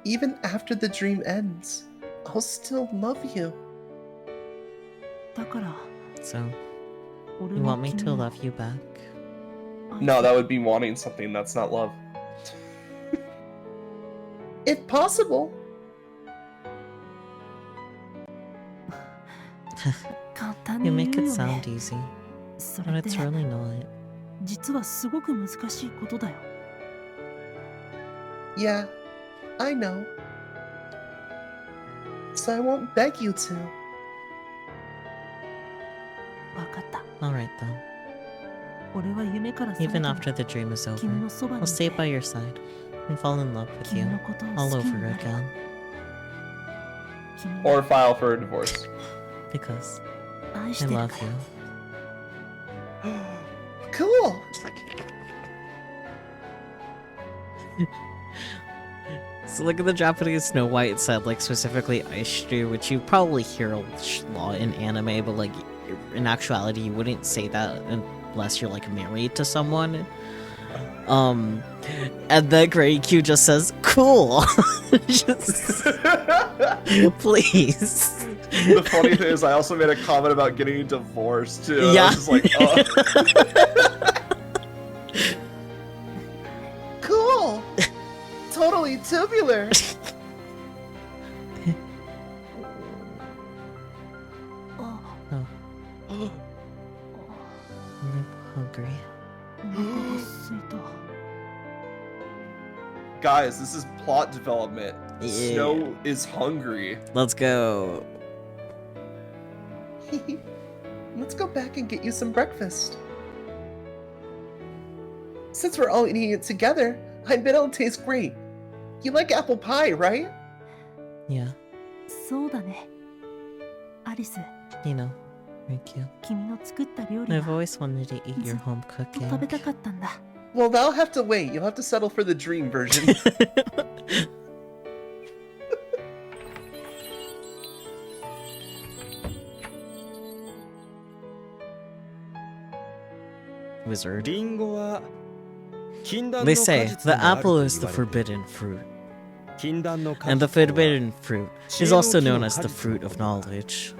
Speaker 1: Even after the dream ends, I'll still love you.
Speaker 3: だから
Speaker 2: So,
Speaker 3: 俺
Speaker 2: you
Speaker 3: も
Speaker 2: want me
Speaker 3: 君
Speaker 2: to
Speaker 3: を
Speaker 2: love you back?
Speaker 3: 愛
Speaker 1: No,
Speaker 3: す
Speaker 1: that would be wanting something that's not love. If possible.
Speaker 3: 簡単
Speaker 2: You
Speaker 3: に
Speaker 2: make
Speaker 3: 言う
Speaker 2: it
Speaker 3: よね。
Speaker 2: sound easy,
Speaker 3: そ
Speaker 2: but
Speaker 3: れって
Speaker 2: it's really not.
Speaker 3: 実はすごく難しいことだよ。
Speaker 1: Yeah, I know. So I won't beg you to.
Speaker 3: わかった。
Speaker 2: Alright then.
Speaker 3: 俺は夢から覚め
Speaker 2: Even
Speaker 3: ても
Speaker 2: after the dream is
Speaker 3: 君
Speaker 2: over,
Speaker 3: のそば
Speaker 2: I'll
Speaker 3: にい
Speaker 2: stay
Speaker 3: て
Speaker 2: by your side and fall in love with
Speaker 3: 君
Speaker 2: you
Speaker 3: のことを
Speaker 2: all
Speaker 3: 好きに
Speaker 2: over
Speaker 3: なるよ。
Speaker 2: again.
Speaker 3: 君
Speaker 1: Or
Speaker 3: を
Speaker 1: file for a divorce.
Speaker 2: Because
Speaker 3: 愛し
Speaker 2: I
Speaker 3: てる
Speaker 2: love
Speaker 3: から。
Speaker 2: you.
Speaker 1: Cool.
Speaker 2: So look at the Japanese Snow White said, like, specifically Aishru, which you probably hear a lot in anime, but, like, in actuality, you wouldn't say that unless you're, like, married to someone. And then Grey Q just says, cool! Just, please.
Speaker 1: The funny thing is, I also made a comment about getting divorced, too.
Speaker 2: Yeah.
Speaker 1: I was just like, Cool. Totally tubular.
Speaker 3: あ、
Speaker 2: I'm hungry.
Speaker 3: お腹が空いた。
Speaker 1: Guys, this is plot development.
Speaker 2: Yeah.
Speaker 1: Snow is hungry.
Speaker 2: Let's go.
Speaker 1: Let's go back and get you some breakfast. Since we're all eating it together, I bet it'll taste great. You like apple pie, right?
Speaker 2: Yeah,
Speaker 3: そうだね。アリス、
Speaker 2: you know, thank you.
Speaker 3: 君の作った料理
Speaker 2: I've
Speaker 3: が
Speaker 2: always wanted to eat your home
Speaker 3: 食べ
Speaker 2: cooking.
Speaker 3: たかったんだ。
Speaker 1: Well, that'll have to wait. You'll have to settle for the dream version.
Speaker 2: wizard.
Speaker 4: リンゴは禁断
Speaker 2: They
Speaker 4: の果
Speaker 2: say
Speaker 4: 実
Speaker 2: the
Speaker 4: でもある
Speaker 2: apple
Speaker 4: と
Speaker 2: is
Speaker 4: 言
Speaker 2: the
Speaker 4: われている
Speaker 2: forbidden fruit,
Speaker 4: 禁断の果
Speaker 2: and the
Speaker 4: 実とは
Speaker 2: forbidden fruit is also known as the fruit of knowledge.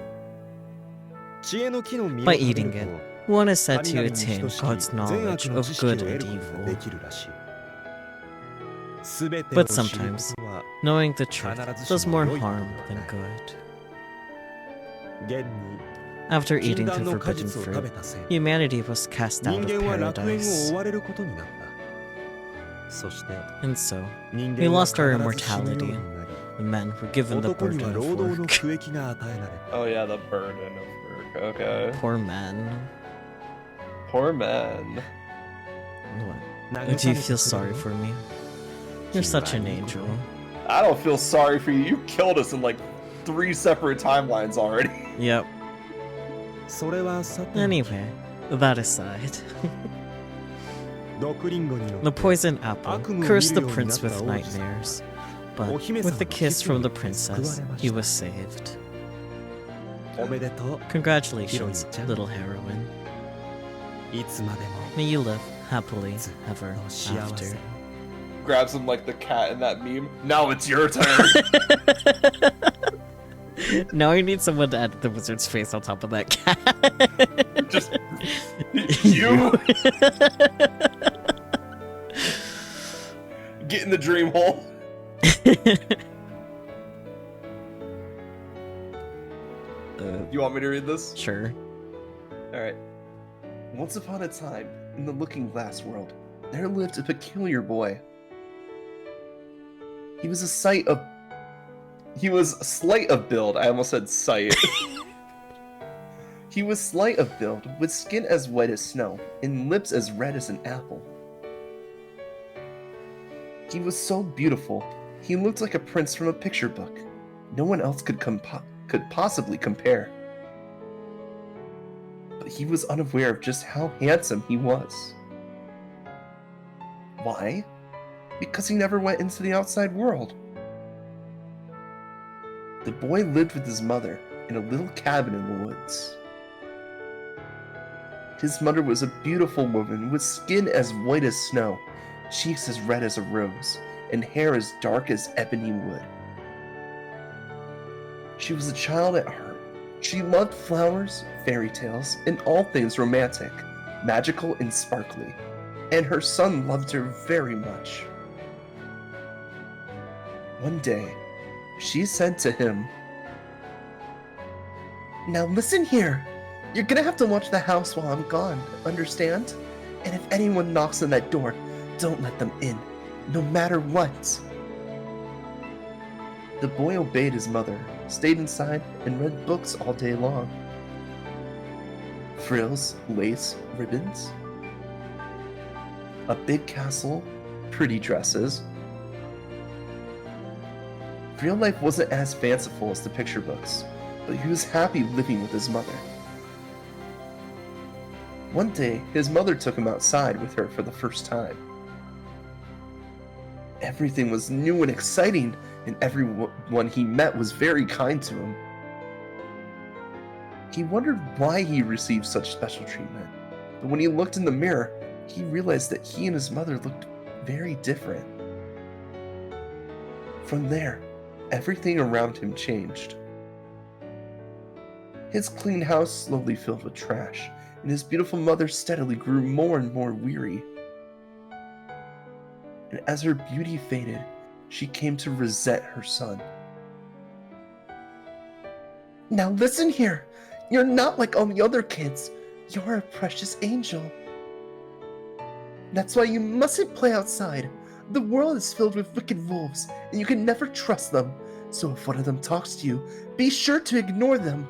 Speaker 4: 知恵の木の実を
Speaker 2: By
Speaker 4: 食べ
Speaker 2: eating
Speaker 4: る
Speaker 2: it,
Speaker 4: と
Speaker 2: one is said to
Speaker 4: 神々に
Speaker 2: attain
Speaker 4: 等しき
Speaker 2: God's
Speaker 4: 善
Speaker 2: knowledge
Speaker 4: 悪の
Speaker 2: of
Speaker 4: 知識を
Speaker 2: good
Speaker 4: 得
Speaker 2: and
Speaker 4: ることがで
Speaker 2: evil.
Speaker 4: きるらしい。すべて
Speaker 2: But
Speaker 4: を知るこ
Speaker 2: sometimes,
Speaker 4: とは
Speaker 2: knowing the truth
Speaker 4: 必ず
Speaker 2: does
Speaker 4: しも
Speaker 2: more
Speaker 4: 良いこと
Speaker 2: harm
Speaker 4: では
Speaker 2: than
Speaker 4: ない。
Speaker 2: good.
Speaker 4: 現に
Speaker 2: After
Speaker 4: 禁
Speaker 2: eating
Speaker 4: 断
Speaker 2: the
Speaker 4: の果
Speaker 2: forbidden
Speaker 4: 実を食べ
Speaker 2: fruit,
Speaker 4: たせいで
Speaker 2: humanity was cast
Speaker 4: 人
Speaker 2: out of
Speaker 4: 間は楽園を
Speaker 2: paradise,
Speaker 4: 追われることになった。そして
Speaker 2: and so
Speaker 4: 人
Speaker 2: we
Speaker 4: 間は
Speaker 2: lost our
Speaker 4: 必ず死ぬよう
Speaker 2: immortality.
Speaker 4: になり
Speaker 2: The men were given the
Speaker 4: 男に
Speaker 2: burden
Speaker 4: は
Speaker 2: of
Speaker 4: 労働の
Speaker 2: work.
Speaker 4: 区域が与えられた。
Speaker 1: Oh yeah, the burden of work. Okay.
Speaker 2: Poor men.
Speaker 1: Poor men.
Speaker 2: What? Do you feel sorry for me? You're such an angel.
Speaker 1: I don't feel sorry for you. You killed us in like 3 separate timelines already.
Speaker 2: Yep.
Speaker 4: それはさておき
Speaker 2: Anyway, that aside,
Speaker 4: 毒リンゴによ
Speaker 2: the
Speaker 4: って
Speaker 2: poison apple
Speaker 4: 悪夢を
Speaker 2: cursed the
Speaker 4: 見るようにな
Speaker 2: prince
Speaker 4: った
Speaker 2: with
Speaker 4: 王子様。
Speaker 2: nightmares, but
Speaker 4: お姫様
Speaker 2: with the
Speaker 4: の
Speaker 2: kiss
Speaker 4: キスに
Speaker 2: from the
Speaker 4: よって救わ
Speaker 2: princess,
Speaker 4: れま
Speaker 2: he
Speaker 4: した
Speaker 2: was saved.
Speaker 4: おめでとう。
Speaker 2: Congratulations,
Speaker 4: Heroine-chan.
Speaker 2: little heroine.
Speaker 4: いつまでも
Speaker 2: May you live happily
Speaker 4: ずっ
Speaker 2: ever
Speaker 4: と幸
Speaker 2: after.
Speaker 4: せに。
Speaker 1: Grabs him like the cat in that meme. Now it's your turn.
Speaker 2: Now I need someone to add the wizard's face on top of that cat.
Speaker 1: Just you get in the dream hole. You want me to read this?
Speaker 2: Sure.
Speaker 1: Alright. Once upon a time, in the Looking Glass world, there lived a peculiar boy. He was slight of build. I almost said sight. He was slight of build, with skin as white as snow, and lips as red as an apple. He was so beautiful, he looked like a prince from a picture book. No one else could possibly compare. But he was unaware of just how handsome he was. Why? Because he never went into the outside world. The boy lived with his mother in a little cabin in the woods. His mother was a beautiful woman with skin as white as snow, cheeks as red as a rose, and hair as dark as ebony wood. She was a child at heart. She loved flowers, fairy tales, and all things romantic, magical, and sparkly, and her son loved her very much. One day, she said to him, "Now listen here. You're gonna have to watch the house while I'm gone, understand? And if anyone knocks on that door, don't let them in, no matter what." The boy obeyed his mother, stayed inside, and read books all day long. Frills, lace, ribbons, a big castle, pretty dresses. Real life wasn't as fanciful as the picture books, but he was happy living with his mother. One day, his mother took him outside with her for the first time. Everything was new and exciting, and everyone he met was very kind to him. He wondered why he received such special treatment, but when he looked in the mirror, he realized that he and his mother looked very different. From there, everything around him changed. His clean house slowly filled with trash, and his beautiful mother steadily grew more and more weary. And as her beauty faded, she came to resent her son. "Now listen here! You're not like all the other kids. You're a precious angel. That's why you mustn't play outside. The world is filled with wicked wolves, and you can never trust them. So if one of them talks to you, be sure to ignore them.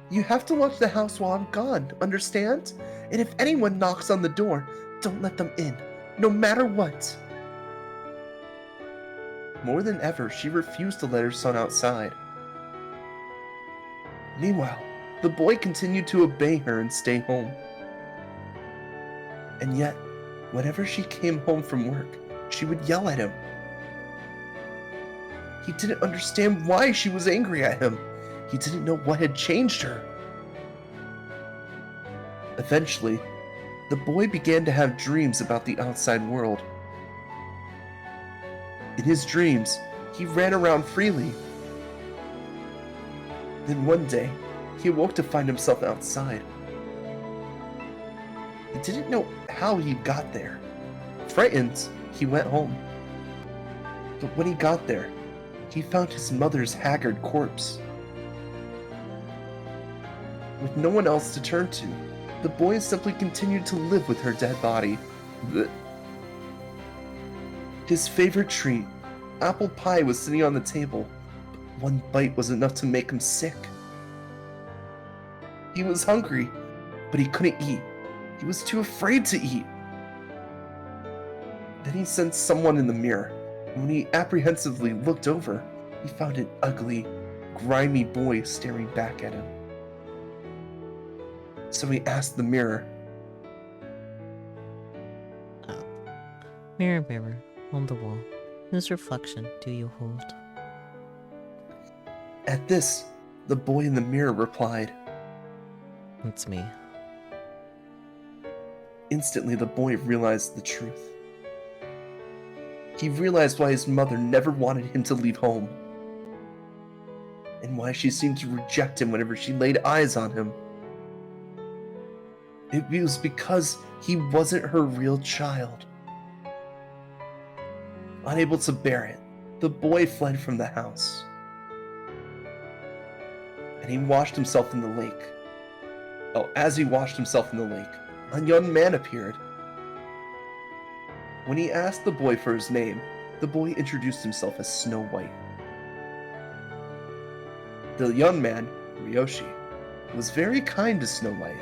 Speaker 1: You have to watch the house while I'm gone, understand? And if anyone knocks on the door, don't let them in, no matter what." More than ever, she refused to let her son outside. Meanwhile, the boy continued to obey her and stay home. And yet, whenever she came home from work, she would yell at him. He didn't understand why she was angry at him. He didn't know what had changed her. Eventually, the boy began to have dreams about the outside world. In his dreams, he ran around freely. Then one day, he awoke to find himself outside. He didn't know how he got there. Frightened, he went home. But when he got there, he found his mother's haggard corpse. With no one else to turn to, the boy simply continued to live with her dead body. His favorite treat, apple pie, was sitting on the table, but one bite was enough to make him sick. He was hungry, but he couldn't eat. He was too afraid to eat. Then he sensed someone in the mirror, and when he apprehensively looked over, he found an ugly, grimy boy staring back at him. So he asked the mirror,
Speaker 2: Mirror, mirror, on the wall, whose reflection do you hold?
Speaker 1: At this, the boy in the mirror replied.
Speaker 2: It's me.
Speaker 1: Instantly, the boy realized the truth. He realized why his mother never wanted him to leave home, and why she seemed to reject him whenever she laid eyes on him. It was because he wasn't her real child. Unable to bear it, the boy fled from the house. And he washed himself in the lake. As he washed himself in the lake, a young man appeared. When he asked the boy for his name, the boy introduced himself as Snow White. The young man, Ryoshi, was very kind to Snow White.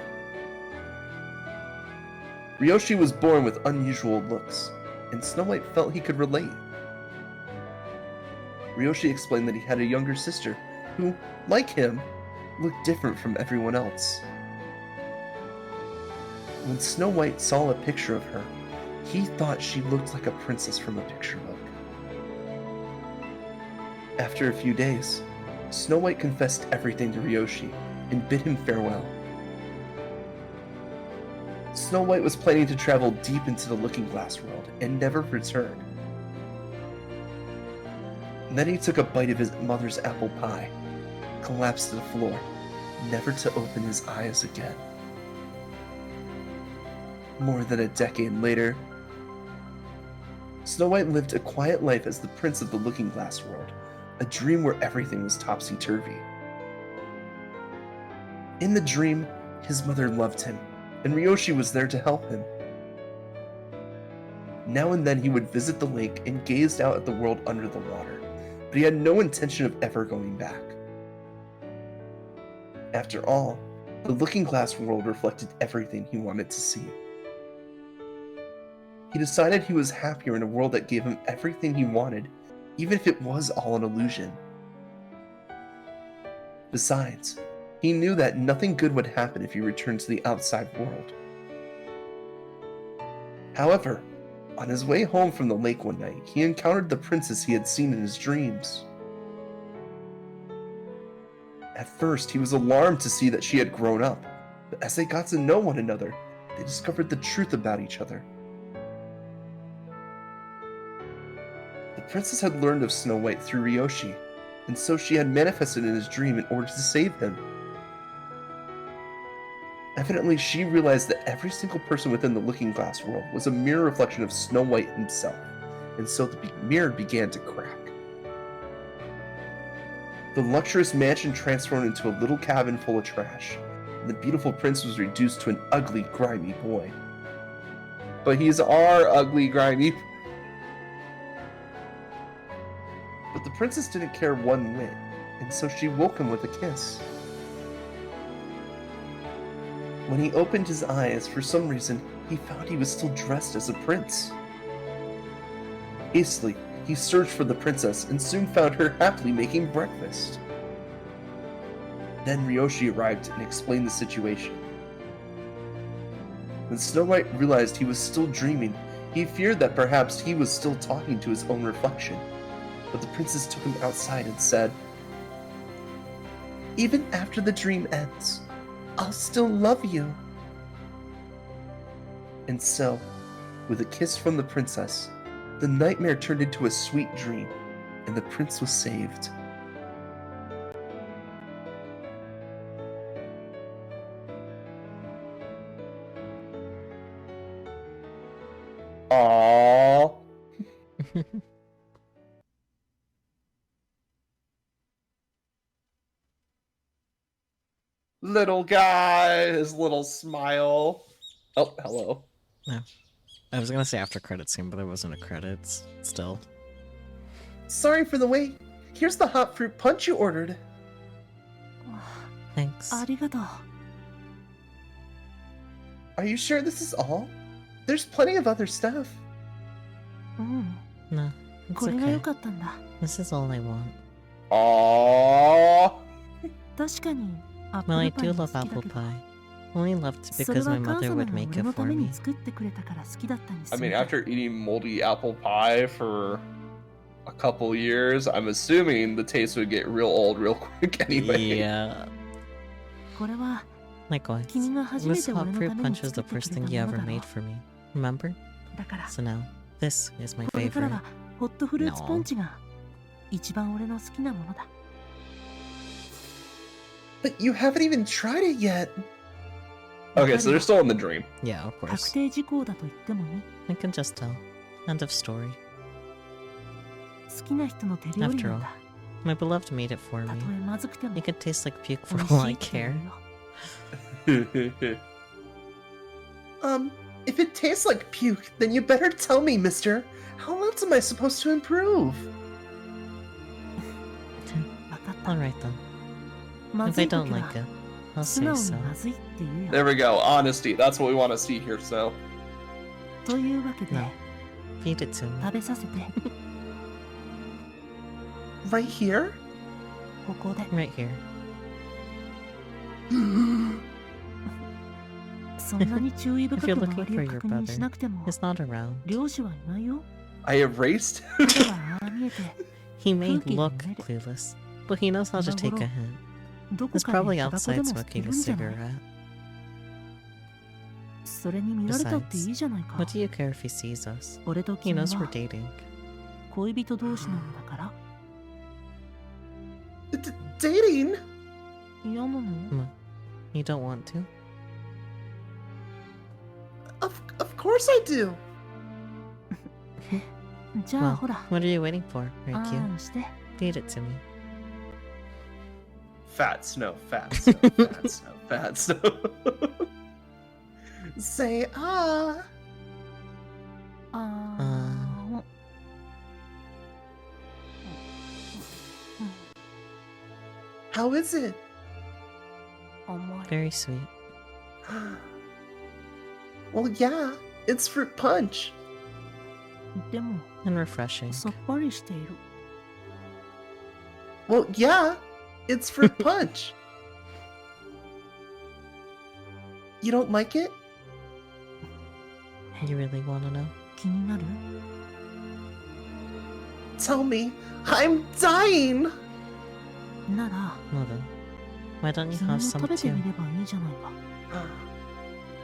Speaker 1: Ryoshi was born with unusual looks, and Snow White felt he could relate. Ryoshi explained that he had a younger sister who, like him, looked different from everyone else. When Snow White saw a picture of her, he thought she looked like a princess from a picture book. After a few days, Snow White confessed everything to Ryoshi and bid him farewell. Snow White was planning to travel deep into the Looking Glass world and never return. And then he took a bite of his mother's apple pie, collapsed to the floor, never to open his eyes again. More than a decade later, Snow White lived a quiet life as the prince of the Looking Glass world, a dream where everything was topsy-turvy. In the dream, his mother loved him, and Ryoshi was there to help him. Now and then he would visit the lake and gazed out at the world under the water, but he had no intention of ever going back. After all, the Looking Glass world reflected everything he wanted to see. He decided he was happier in a world that gave him everything he wanted, even if it was all an illusion. Besides, he knew that nothing good would happen if he returned to the outside world. However, on his way home from the lake one night, he encountered the princess he had seen in his dreams. At first, he was alarmed to see that she had grown up, but as they got to know one another, they discovered the truth about each other. The princess had learned of Snow White through Ryoshi, and so she had manifested in his dream in order to save him. Evidently, she realized that every single person within the Looking Glass world was a mirror reflection of Snow White himself, and so the mirror began to crack. The luxurious mansion transformed into a little cabin full of trash, and the beautiful prince was reduced to an ugly, grimy boy. But he's our ugly, grimy. But the princess didn't care one whit, and so she woke him with a kiss. When he opened his eyes, for some reason, he found he was still dressed as a prince. Hastily, he searched for the princess and soon found her happily making breakfast. Then Ryoshi arrived and explained the situation. When Snow White realized he was still dreaming, he feared that perhaps he was still talking to his own reflection. But the princess took him outside and said, "Even after the dream ends, I'll still love you." And so, with a kiss from the princess, the nightmare turned into a sweet dream, and the prince was saved. Aww. Little guy, his little smile. Oh, hello.
Speaker 2: No. I was gonna say after credits scene, but there wasn't a credits. Still.
Speaker 1: Sorry for the wait. Here's the hot fruit punch you ordered.
Speaker 2: Thanks.
Speaker 3: ありがとう。
Speaker 1: Are you sure this is all? There's plenty of other stuff.
Speaker 3: うん。
Speaker 2: No, it's
Speaker 3: これが良
Speaker 2: okay.
Speaker 3: かったんだ。
Speaker 2: This is all I want.
Speaker 1: Aww.
Speaker 3: 確かに、アップ
Speaker 2: Well,
Speaker 3: ル
Speaker 2: I
Speaker 3: パイ
Speaker 2: do
Speaker 3: も
Speaker 2: love
Speaker 3: 好きだ
Speaker 2: apple
Speaker 3: けど、
Speaker 2: pie. Only loved
Speaker 3: それ
Speaker 2: because
Speaker 3: は
Speaker 2: my
Speaker 3: 母
Speaker 2: mother
Speaker 3: 様
Speaker 2: would
Speaker 3: が
Speaker 2: make
Speaker 3: 俺
Speaker 2: it
Speaker 3: のた
Speaker 2: for
Speaker 3: め
Speaker 2: me.
Speaker 3: に作ってくれたから好きだったに
Speaker 1: I
Speaker 3: す
Speaker 1: mean,
Speaker 3: る。
Speaker 1: after eating moldy apple pie for a couple years, I'm assuming the taste would get real old real quick anyway.
Speaker 2: Yeah.
Speaker 3: これは
Speaker 2: Likewise.
Speaker 3: 君が初め
Speaker 2: This
Speaker 3: て
Speaker 2: hot
Speaker 3: 俺の
Speaker 2: fruit
Speaker 3: ために
Speaker 2: punch was
Speaker 3: 作
Speaker 2: the
Speaker 3: ってく
Speaker 2: first
Speaker 3: れ
Speaker 2: thing
Speaker 3: た
Speaker 2: you
Speaker 3: もの
Speaker 2: ever
Speaker 3: だろ
Speaker 2: made for me. Remember?
Speaker 3: だから、
Speaker 2: So now, this is my
Speaker 3: これから
Speaker 2: favorite.
Speaker 3: はホットフルーツポンチが一番俺の好きなものだ。
Speaker 1: But you haven't even tried it yet. Okay, so they're still in the dream.
Speaker 2: Yeah, of
Speaker 3: 確
Speaker 2: course.
Speaker 3: 定事項だと言ってもいい。
Speaker 2: I can just tell. End of story.
Speaker 3: 好きな人の手料理
Speaker 2: After
Speaker 3: な
Speaker 2: all,
Speaker 3: んだ。
Speaker 2: my beloved made it for
Speaker 3: た
Speaker 2: me.
Speaker 3: とえまずくても
Speaker 2: It could taste like puke
Speaker 3: 美
Speaker 2: for
Speaker 3: 味
Speaker 2: all
Speaker 3: し
Speaker 2: I
Speaker 3: いって言
Speaker 2: care.
Speaker 3: うよ。
Speaker 1: If it tastes like puke, then you better tell me, mister. How else am I supposed to improve?
Speaker 3: わかった。
Speaker 2: Alright then.
Speaker 3: ま
Speaker 2: If
Speaker 3: ず
Speaker 2: I
Speaker 3: い時
Speaker 2: don't
Speaker 3: は
Speaker 2: like it, I'll
Speaker 3: 素
Speaker 2: say
Speaker 3: 直
Speaker 2: so.
Speaker 3: にまずいって言うよ。
Speaker 1: There we go. Honesty. That's what we want to see here, so.
Speaker 3: というわけで、
Speaker 2: No. Feed it to me.
Speaker 3: 食べさせて、
Speaker 1: Right here?
Speaker 3: ここで。
Speaker 2: Right here.
Speaker 3: そんなに注意深
Speaker 2: If
Speaker 3: く
Speaker 2: you're
Speaker 3: 周
Speaker 2: looking
Speaker 3: り
Speaker 2: for
Speaker 3: を
Speaker 2: your
Speaker 3: 確認
Speaker 2: brother,
Speaker 3: しなくても、
Speaker 2: he's not around.
Speaker 3: 漁師はいないよ。
Speaker 1: I erased?
Speaker 3: 彼はああ見えて、
Speaker 2: He may
Speaker 3: Cookie
Speaker 2: look
Speaker 3: made it.
Speaker 2: clueless, but he knows how to take a hint.
Speaker 3: どこ
Speaker 2: He's
Speaker 3: かで
Speaker 2: probably
Speaker 3: タバコで
Speaker 2: outside
Speaker 3: も吸って
Speaker 2: smoking
Speaker 3: る
Speaker 2: a
Speaker 3: んじゃない？
Speaker 2: cigarette.
Speaker 3: それに見られたっていいじゃないか。
Speaker 2: What do you care if he sees us?
Speaker 3: 俺と
Speaker 2: He
Speaker 3: 君
Speaker 2: knows we're
Speaker 3: は
Speaker 2: dating.
Speaker 3: 恋人同士なんだから。
Speaker 1: Dating?
Speaker 3: 嫌なの？
Speaker 2: You don't want to?
Speaker 1: Of course I do.
Speaker 3: じゃあ
Speaker 2: Well,
Speaker 3: ほら、
Speaker 2: what are you waiting for,
Speaker 3: あ
Speaker 2: Riku?
Speaker 3: ーんして。
Speaker 2: Feed it to me.
Speaker 1: Fat snow, fat snow, fat snow, fat snow. Say ah.
Speaker 3: あー。
Speaker 1: How is it?
Speaker 3: 甘い。
Speaker 2: Very sweet.
Speaker 1: Well, yeah, it's fruit punch.
Speaker 3: でも、
Speaker 2: And refreshing.
Speaker 3: さっぱりしている。
Speaker 1: Well, yeah, it's fruit punch. You don't like it?
Speaker 2: You really want to know?
Speaker 3: 気になる？
Speaker 1: Tell me, I'm dying.
Speaker 3: なら、
Speaker 2: Well then, why don't you
Speaker 3: 君も
Speaker 2: have
Speaker 3: 食
Speaker 2: some
Speaker 3: べて
Speaker 2: too?
Speaker 3: みればいいじゃないか。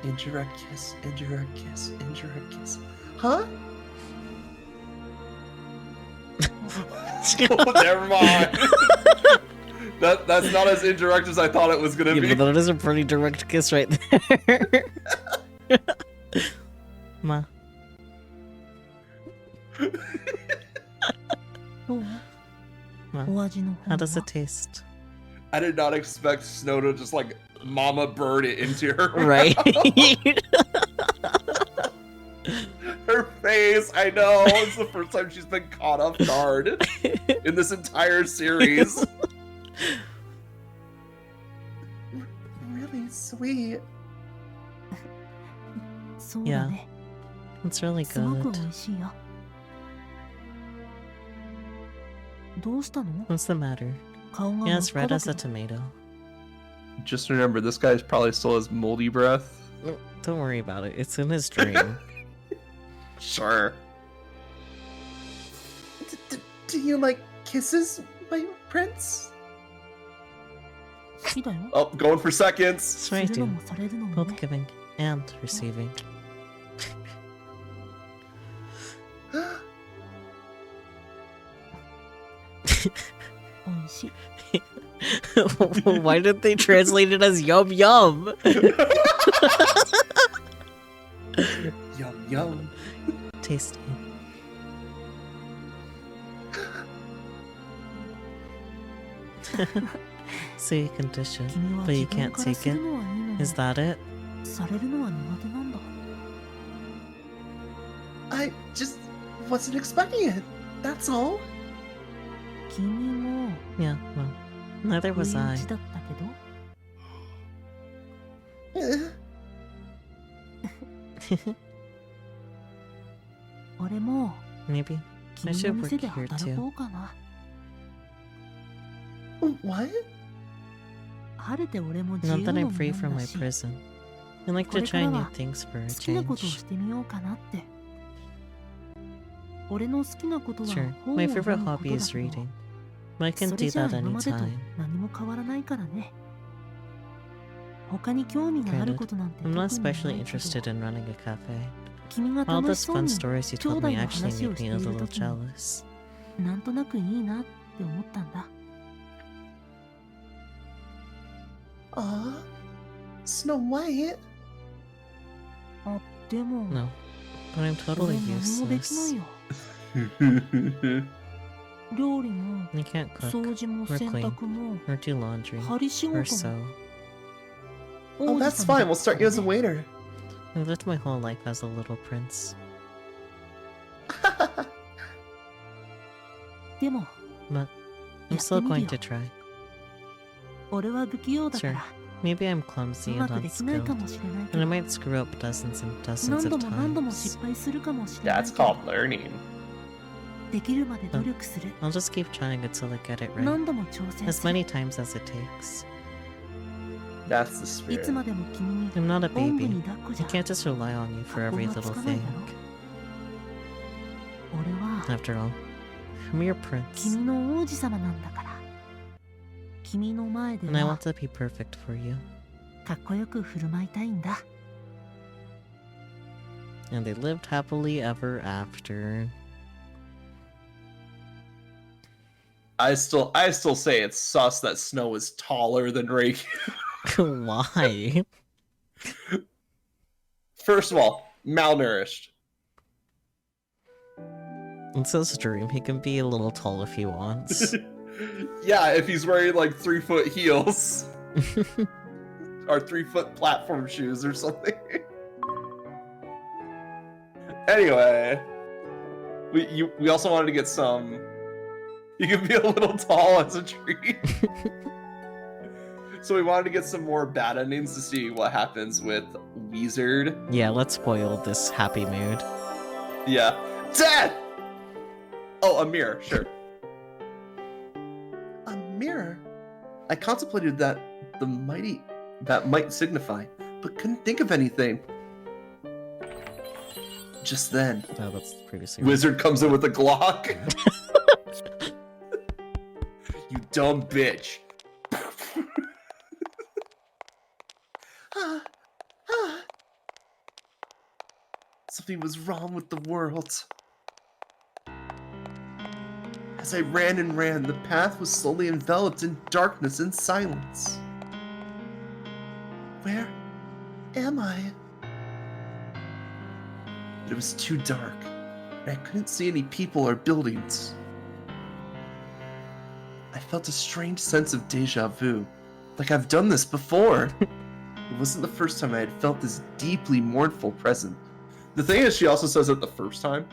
Speaker 1: Indirect kiss, indirect kiss, indirect kiss. Huh? Oh, never mind. That's not as indirect as I thought it was gonna
Speaker 2: Yeah,
Speaker 1: be.
Speaker 2: but that is a pretty direct kiss right there. Ma.
Speaker 3: どう？
Speaker 2: Ma.
Speaker 3: お味の方
Speaker 2: How
Speaker 3: は？
Speaker 2: does it taste?
Speaker 1: I did not expect Snow to just like mama bird it into her
Speaker 2: Right?
Speaker 1: her face. I know it's the first time she's been caught off guard in this entire series. Really sweet.
Speaker 3: そうだね。
Speaker 2: It's really
Speaker 3: すごく
Speaker 2: good.
Speaker 3: 美味しいよ。どうしたの？
Speaker 2: What's the matter?
Speaker 3: 顔が
Speaker 2: He
Speaker 3: 真っ
Speaker 2: as
Speaker 3: 赤
Speaker 2: red
Speaker 3: だ
Speaker 2: as
Speaker 3: け
Speaker 2: a
Speaker 3: ど。
Speaker 2: tomato.
Speaker 1: Just remember, this guy probably still has moldy breath.
Speaker 2: Don't worry about it. It's in his dream.
Speaker 1: Sure. Do you like kisses, my prince?
Speaker 3: 好きだよ。
Speaker 1: Oh, going for seconds.
Speaker 2: That's right,
Speaker 3: するの
Speaker 2: dude.
Speaker 3: もされるのも
Speaker 2: Both
Speaker 3: ね。
Speaker 2: giving and receiving. Why did they translate it as yum yum?
Speaker 1: Yum yum.
Speaker 2: Tasty. So you can dish it,
Speaker 3: 君は
Speaker 2: but
Speaker 3: 自
Speaker 2: you
Speaker 3: 分
Speaker 2: can't
Speaker 3: から
Speaker 2: take
Speaker 3: する
Speaker 2: it?
Speaker 3: のはいいのに
Speaker 2: Is that it?
Speaker 3: されるのは苦手なんだ。
Speaker 1: I just wasn't expecting it. That's all.
Speaker 3: 君も
Speaker 2: Yeah, well, neither
Speaker 3: 不意
Speaker 2: was
Speaker 3: 打
Speaker 2: I.
Speaker 3: ちだったけど
Speaker 1: Eh,
Speaker 3: 俺も
Speaker 2: Maybe.
Speaker 3: 君の店で働こうかな。
Speaker 1: What?
Speaker 3: 晴れて俺も自
Speaker 2: Not
Speaker 3: 由
Speaker 2: that
Speaker 3: の
Speaker 2: I'm
Speaker 3: 身
Speaker 2: free
Speaker 3: なん
Speaker 2: from
Speaker 3: だ
Speaker 2: my
Speaker 3: し、
Speaker 2: prison. I like to
Speaker 3: これから
Speaker 2: try new
Speaker 3: は
Speaker 2: things for a
Speaker 3: 好きなことを
Speaker 2: change.
Speaker 3: してみようかなって。俺の好きなことは
Speaker 2: Sure,
Speaker 3: 本を
Speaker 2: my
Speaker 3: 読
Speaker 2: favorite
Speaker 3: むこ
Speaker 2: hobby
Speaker 3: とだ
Speaker 2: is
Speaker 3: けど、
Speaker 2: reading. But I can
Speaker 3: そ
Speaker 2: do
Speaker 3: れじゃあ
Speaker 2: that
Speaker 3: 今までと
Speaker 2: anytime.
Speaker 3: 何も変わらないからね。他に興味があることなんて
Speaker 2: I'm
Speaker 3: 特
Speaker 2: not
Speaker 3: にない
Speaker 2: especially
Speaker 3: けど、
Speaker 2: interested in running a cafe.
Speaker 3: 君が
Speaker 2: All
Speaker 3: 楽し
Speaker 2: those
Speaker 3: そう
Speaker 2: fun
Speaker 3: に
Speaker 2: stories you
Speaker 3: 兄
Speaker 2: told
Speaker 3: 弟
Speaker 2: me
Speaker 3: の
Speaker 2: actually
Speaker 3: 話を
Speaker 2: make
Speaker 3: して
Speaker 2: me
Speaker 3: い
Speaker 2: a
Speaker 3: る
Speaker 2: little
Speaker 3: 時に
Speaker 2: jealous.
Speaker 3: なんとなくいいなって思ったんだ。
Speaker 1: Aw, Snow White.
Speaker 3: あ、でも
Speaker 2: No, but I'm
Speaker 3: 俺
Speaker 2: totally
Speaker 3: 何もできない
Speaker 2: useless.
Speaker 3: よ。料理も
Speaker 2: I can't cook,
Speaker 3: 掃除も
Speaker 2: or
Speaker 3: 洗
Speaker 2: clean,
Speaker 3: 濯も
Speaker 2: or do laundry,
Speaker 3: 針仕
Speaker 2: or
Speaker 3: 事も
Speaker 2: sew.
Speaker 1: Oh,
Speaker 3: 王子
Speaker 1: that's
Speaker 3: 様
Speaker 1: fine.
Speaker 3: だ
Speaker 1: We'll
Speaker 3: った
Speaker 1: start you as a
Speaker 3: ね。
Speaker 1: waiter.
Speaker 2: I've lived my whole life as a little prince.
Speaker 3: でも
Speaker 2: But I'm
Speaker 3: やって
Speaker 2: still
Speaker 3: み
Speaker 2: going
Speaker 3: るよ。
Speaker 2: to try.
Speaker 3: 俺は不器用だか
Speaker 2: Sure,
Speaker 3: ら
Speaker 2: maybe I'm
Speaker 3: う
Speaker 2: clumsy
Speaker 3: ま
Speaker 2: and
Speaker 3: くできないか
Speaker 2: unskilled,
Speaker 3: もしれないけ
Speaker 2: and I
Speaker 3: ど、
Speaker 2: might screw up dozens and dozens
Speaker 3: 何
Speaker 2: of
Speaker 3: 度も何度も
Speaker 2: times.
Speaker 3: 失敗するかもしれない
Speaker 1: That's
Speaker 3: けど、
Speaker 1: called learning.
Speaker 3: できるまで努力する。
Speaker 2: I'll just keep trying until I get it right,
Speaker 3: 何度も挑戦
Speaker 2: as
Speaker 3: する。
Speaker 2: many times as it takes.
Speaker 1: That's the
Speaker 3: いつ
Speaker 1: spirit.
Speaker 3: までも君に
Speaker 2: I'm not a
Speaker 3: おんぶ
Speaker 2: baby.
Speaker 3: に抱っこじ
Speaker 2: I
Speaker 3: ゃ
Speaker 2: can't just rely on you for every
Speaker 3: 格好
Speaker 2: little
Speaker 3: がつかない
Speaker 2: thing.
Speaker 3: だろ。俺は
Speaker 2: After all, I'm your prince,
Speaker 3: 君の王子様なんだから。君の前で
Speaker 2: and I
Speaker 3: は
Speaker 2: want to be perfect for you.
Speaker 3: かっこよく振る舞いたいんだ。
Speaker 2: And they lived happily ever after.
Speaker 1: I still say it's sus that Snow is taller than Reiki.
Speaker 2: Why?
Speaker 1: First of all, malnourished.
Speaker 2: It's his dream. He can be a little tall if he wants.
Speaker 1: Yeah, if he's wearing like 3-foot heels or 3-foot platform shoes or something. Anyway, we also wanted to get some. You can be a little tall as a tree. So we wanted to get some more bad endings to see what happens with Wizard.
Speaker 2: Yeah, let's spoil this happy mood.
Speaker 1: Yeah. Death! Oh, a mirror, sure. A mirror? I contemplated that might signify, but couldn't think of anything. Just then,
Speaker 2: Oh, that's previously.
Speaker 1: Wizard comes in with a Glock. You dumb bitch. Something was wrong with the world. As I ran and ran, the path was slowly enveloped in darkness and silence. Where am I? But it was too dark, and I couldn't see any people or buildings. I felt a strange sense of deja vu, like I've done this before. It wasn't the first time I had felt this deeply mournful presence. The thing is, she also says it the first time,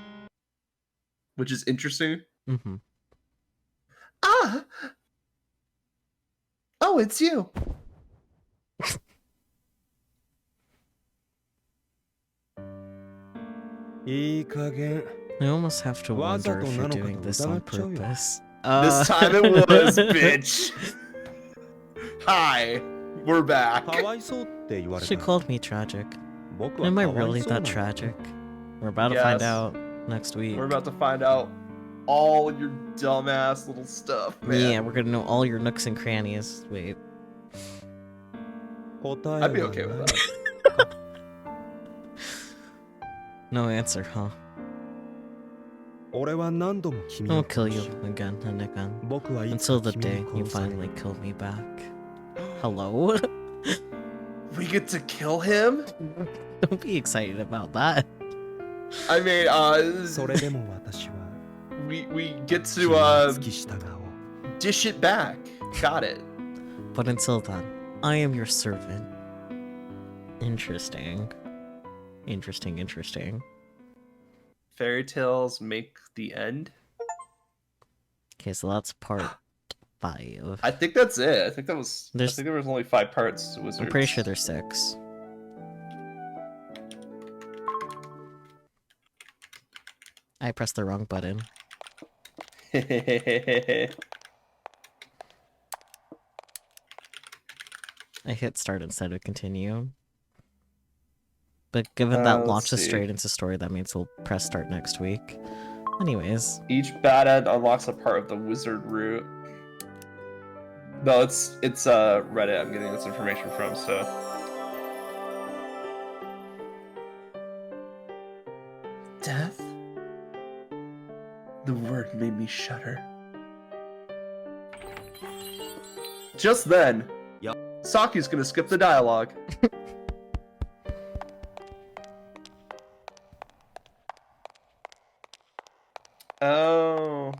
Speaker 1: which is interesting.
Speaker 2: Mm-hmm.
Speaker 1: Ah! Oh, it's you.
Speaker 2: I almost have to wonder if you're doing this on purpose.
Speaker 1: This time it was, bitch. Hi, we're back.
Speaker 2: She called me tragic. Am I really that tragic? We're about to find
Speaker 1: Yes.
Speaker 2: out next week.
Speaker 1: We're about to find out all your dumbass little stuff, man.
Speaker 2: Yeah, we're gonna know all your nooks and crannies. Wait.
Speaker 1: I'd be okay with that.
Speaker 2: No answer, huh?
Speaker 4: 俺は何度も君
Speaker 2: I'll
Speaker 4: を
Speaker 2: kill
Speaker 4: 殺
Speaker 2: you
Speaker 4: し
Speaker 2: again and again
Speaker 4: 僕はいつ
Speaker 2: until
Speaker 4: か
Speaker 2: the
Speaker 4: 君
Speaker 2: day
Speaker 4: に
Speaker 2: you
Speaker 4: 殺され
Speaker 2: finally
Speaker 4: る
Speaker 2: kill me back. Hello?
Speaker 1: We get to kill him?
Speaker 2: Don't be excited about that.
Speaker 1: I mean,
Speaker 4: それでも私は
Speaker 1: we get
Speaker 4: 君
Speaker 1: to
Speaker 4: に付き従おう
Speaker 1: dish it back. Got it.
Speaker 2: But until then, I am your servant. Interesting. Interesting.
Speaker 1: Fairy tales make the end.
Speaker 2: Okay, so that's part 5.
Speaker 1: I think that's it. I think there was only 5 parts to Wizards.
Speaker 2: I'm pretty sure there's 6. I pressed the wrong button. I hit start instead of continue. But given that
Speaker 1: let's
Speaker 2: launches
Speaker 1: see.
Speaker 2: straight into story, that means we'll press start next week. Anyways.
Speaker 1: Each bad end unlocks a part of the wizard route. No, it's Reddit I'm getting this information from, so. Death? The word made me shudder. Just then,
Speaker 4: Yup.
Speaker 1: Saki's gonna skip the dialogue. Oh,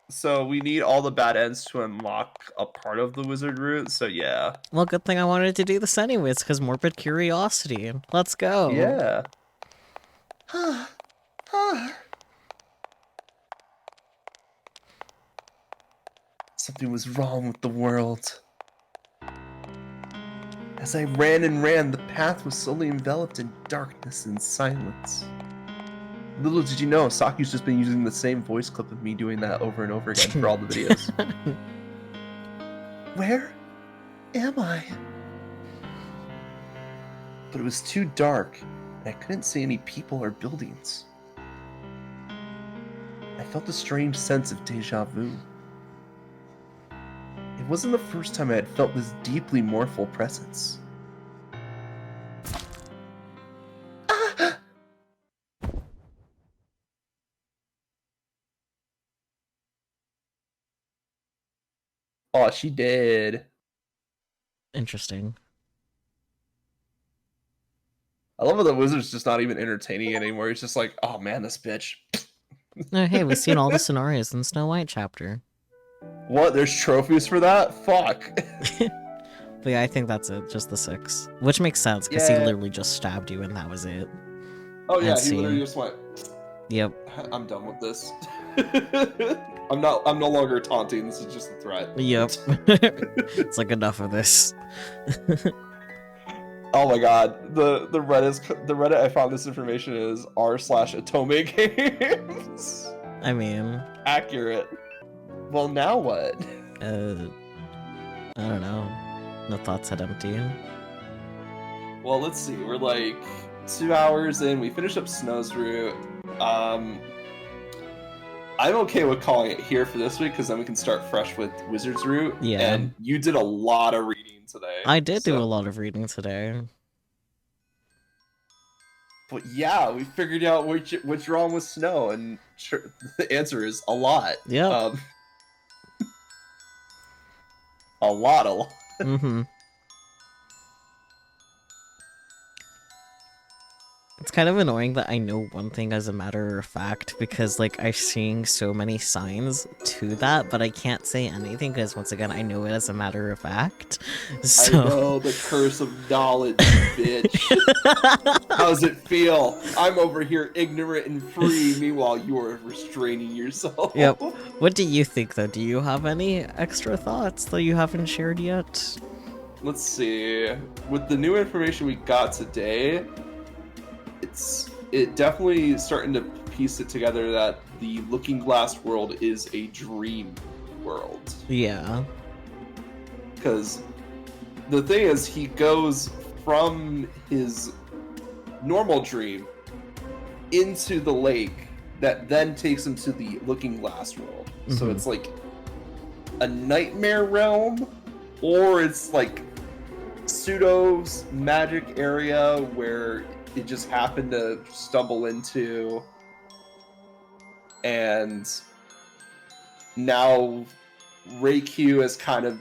Speaker 1: so we need all the bad ends to unlock a part of the wizard route, so yeah.
Speaker 2: Well, good thing I wanted to do this anyways, because morbid curiosity. Let's go.
Speaker 1: Yeah. Something was wrong with the world. As I ran and ran, the path was slowly enveloped in darkness and silence. Little did you know, Saki's just been using the same voice clip of me doing that over and over again for all the videos. Where am I? But it was too dark, and I couldn't see any people or buildings. I felt a strange sense of deja vu. It wasn't the first time I had felt this deeply mournful presence. Oh, she did.
Speaker 2: Interesting.
Speaker 1: I love how the wizard's just not even entertaining anymore. He's just like, oh man, this bitch.
Speaker 2: Oh, hey, we've seen all the scenarios in Snow White chapter.
Speaker 1: What? There's trophies for that? Fuck.
Speaker 2: But yeah, I think that's it. Just the 6. Which makes sense, because he
Speaker 1: Yeah.
Speaker 2: literally just stabbed you and that was it.
Speaker 1: Oh yeah,
Speaker 2: And
Speaker 1: he literally
Speaker 2: scene.
Speaker 1: just went,
Speaker 2: Yep.
Speaker 1: I'm done with this. I'm no longer taunting, this is just a threat.
Speaker 2: Yep. It's like, enough of this.
Speaker 1: Oh my god, the Reddit I found this information is r/Atome Games.
Speaker 2: I mean,
Speaker 1: Accurate. Well, now what?
Speaker 2: I don't know. No thoughts had empty.
Speaker 1: Well, let's see. We're like 2 hours in. We finished up Snow's route. I'm okay with calling it here for this week because then we can start fresh with Wizard's route.
Speaker 2: Yeah.
Speaker 1: And you did a lot of reading today.
Speaker 2: I did do
Speaker 1: so-
Speaker 2: a lot of reading today.
Speaker 1: But yeah, we figured out what's wrong with Snow, and sure, the answer is a lot.
Speaker 2: Yep.
Speaker 1: A lot.
Speaker 2: Mm-hmm. It's kind of annoying that I know one thing as a matter of fact, because, like, I'm seeing so many signs to that, but I can't say anything, because, once again, I know it as a matter of fact. So...
Speaker 1: I know, the curse of knowledge, bitch. How does it feel? I'm over here ignorant and free, meanwhile you're restraining yourself.
Speaker 2: Yep. What do you think, though? Do you have any extra thoughts that you haven't shared yet?
Speaker 1: Let's see. With the new information we got today, it definitely starting to piece it together that the Looking Glass world is a dream world.
Speaker 2: Yeah.
Speaker 1: Because the thing is, he goes from his normal dream into the lake that then takes him to the Looking Glass world. So it's like a nightmare realm, or it's like pseudo magic area where it just happened to stumble into, and now Reikyu has kind of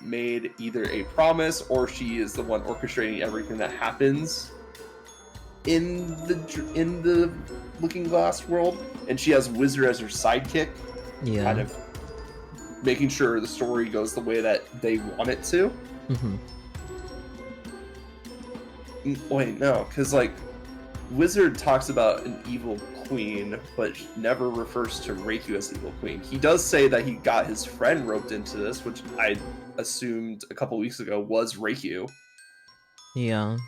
Speaker 1: made either a promise, or she is the one orchestrating everything that happens in the Looking Glass world, and she has Wizard as her sidekick, kind of making sure the story goes the way that they want it to. Wait, no, because like Wizard talks about an evil queen, but never refers to Reikyu as evil queen. He does say that he got his friend roped into this, which I assumed a couple weeks ago was Reikyu.
Speaker 2: Yeah.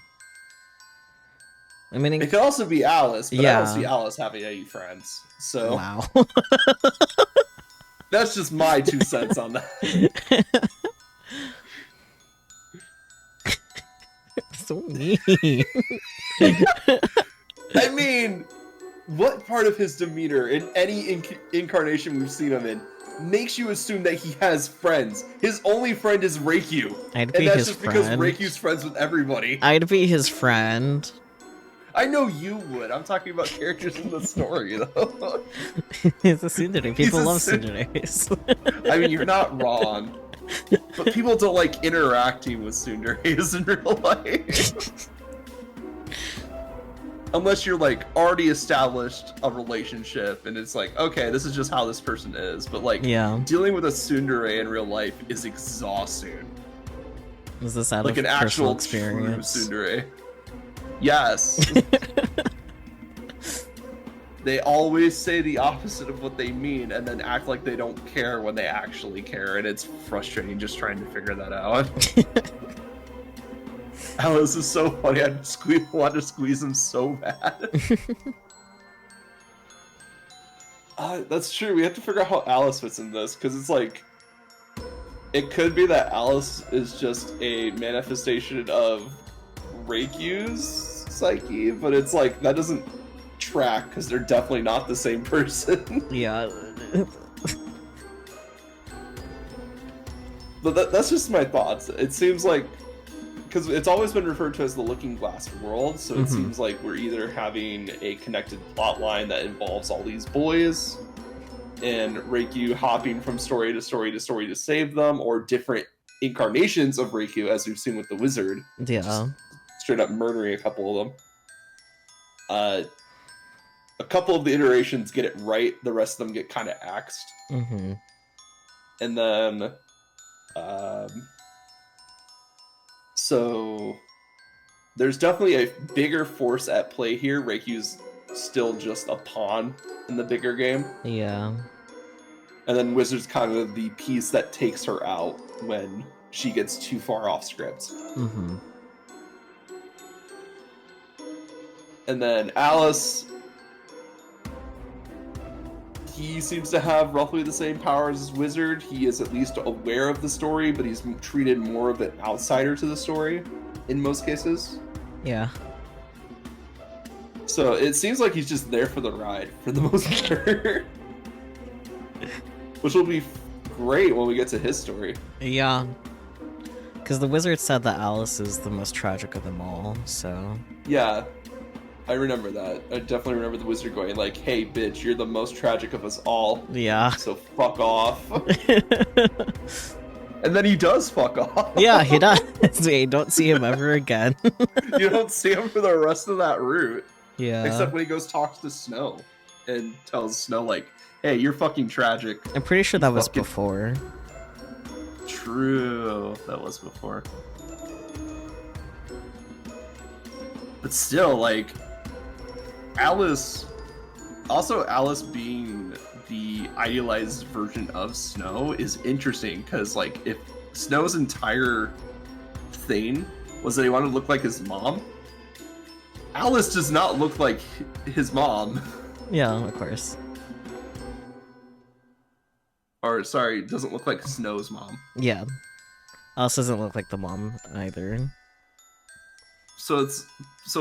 Speaker 2: I mean,
Speaker 1: it could also be Alice, but I don't see Alice having any friends. So
Speaker 2: wow.
Speaker 1: That's just my 2 cents on that.
Speaker 2: So mean.
Speaker 1: I mean, what part of his demeanor in any incarnation we've seen him in makes you assume that he has friends? His only friend is Reikyu.
Speaker 2: I'd be his friend.
Speaker 1: Because Reikyu's friends with everybody.
Speaker 2: I'd be his friend.
Speaker 1: I know you would. I'm talking about characters in the story, though.
Speaker 2: He's a tsundere. People love tsunderes.
Speaker 1: I mean, you're not wrong. But people don't like interacting with tsunderes in real life. Unless you're like already established a relationship and it's like, okay, this is just how this person is. But like, dealing with a tsundere in real life is exhausting.
Speaker 2: Is this out
Speaker 1: like
Speaker 2: of
Speaker 1: an actual
Speaker 2: experience?
Speaker 1: True tsundere. Yes. They always say the opposite of what they mean and then act like they don't care when they actually care, and it's frustrating just trying to figure that out. Alice is so funny. I want to squeeze him so bad. That's true. We have to figure out how Alice fits in this, because it's like, it could be that Alice is just a manifestation of Reikyu's psyche, but it's like, that doesn't track, because they're definitely not the same person.
Speaker 2: Yeah.
Speaker 1: But that's just my thoughts. It seems like, because it's always been referred to as the Looking Glass world, so it seems like we're either having a connected plot line that involves all these boys, and Reikyu hopping from story to story to story to save them, or different incarnations of Reikyu, as we've seen with the Wizard.
Speaker 2: Yeah.
Speaker 1: Just straight up murdering a couple of them. A couple of the iterations get it right, the rest of them get kind of axed. And then, so there's definitely a bigger force at play here. Reikyu's still just a pawn in the bigger game.
Speaker 2: Yeah.
Speaker 1: And then Wizard's kind of the piece that takes her out when she gets too far off script. And then Alice, he seems to have roughly the same powers as Wizard. He is at least aware of the story, but he's treated more of an outsider to the story in most cases.
Speaker 2: Yeah.
Speaker 1: So it seems like he's just there for the ride for the most part. Which will be great when we get to his story.
Speaker 2: Yeah. Because the Wizard said that Alice is the most tragic of them all, so...
Speaker 1: Yeah. I remember that. I definitely remember the Wizard going like, hey, bitch, you're the most tragic of us all.
Speaker 2: Yeah.
Speaker 1: So fuck off. And then he does fuck off.
Speaker 2: Yeah, he does. You don't see him ever again.
Speaker 1: You don't see him for the rest of that route.
Speaker 2: Yeah.
Speaker 1: Except when he goes talks to Snow and tells Snow, like, hey, you're fucking tragic.
Speaker 2: I'm pretty sure that was before.
Speaker 1: True. That was before. But still, like, Alice being the idealized version of Snow is interesting, because like if Snow's entire thing was that he wanted to look like his mom, Alice does not look like his mom.
Speaker 2: Yeah, of course.
Speaker 1: Or sorry, doesn't look like Snow's mom.
Speaker 2: Yeah. Alice doesn't look like the mom either.
Speaker 1: So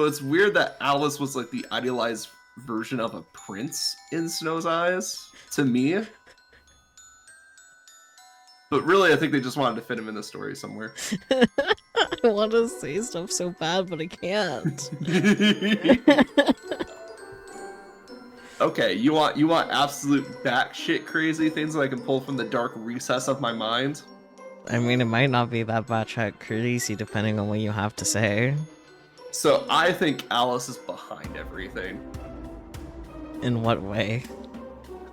Speaker 1: it's weird that Alice was like the idealized version of a prince in Snow's eyes, to me. But really, I think they just wanted to fit him in the story somewhere.
Speaker 2: I want to say stuff so bad, but I can't.
Speaker 1: Okay, you want absolute batshit crazy things that I can pull from the dark recess of my mind?
Speaker 2: I mean, it might not be that batshit crazy depending on what you have to say.
Speaker 1: So I think Alice is behind everything.
Speaker 2: In what way?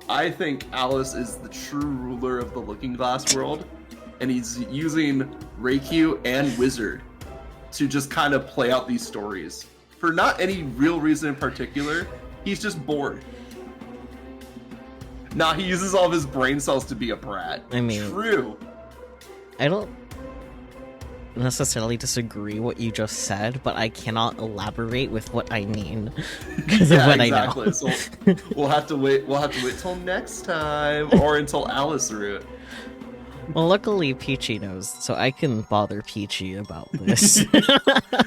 Speaker 1: I think Alice is the true ruler of the Looking Glass world, and he's using Reikyu and Wizard to just kind of play out these stories. For not any real reason in particular, he's just bored. Nah, he uses all of his brain cells to be a brat.
Speaker 2: I mean...
Speaker 1: True.
Speaker 2: I don't necessarily disagree what you just said, but I cannot elaborate with what I mean because of what exactly.
Speaker 1: I know. So we'll have to wait. We'll have to wait till next time, or until Alice root.
Speaker 2: Well, luckily Peachy knows, so I can bother Peachy about this.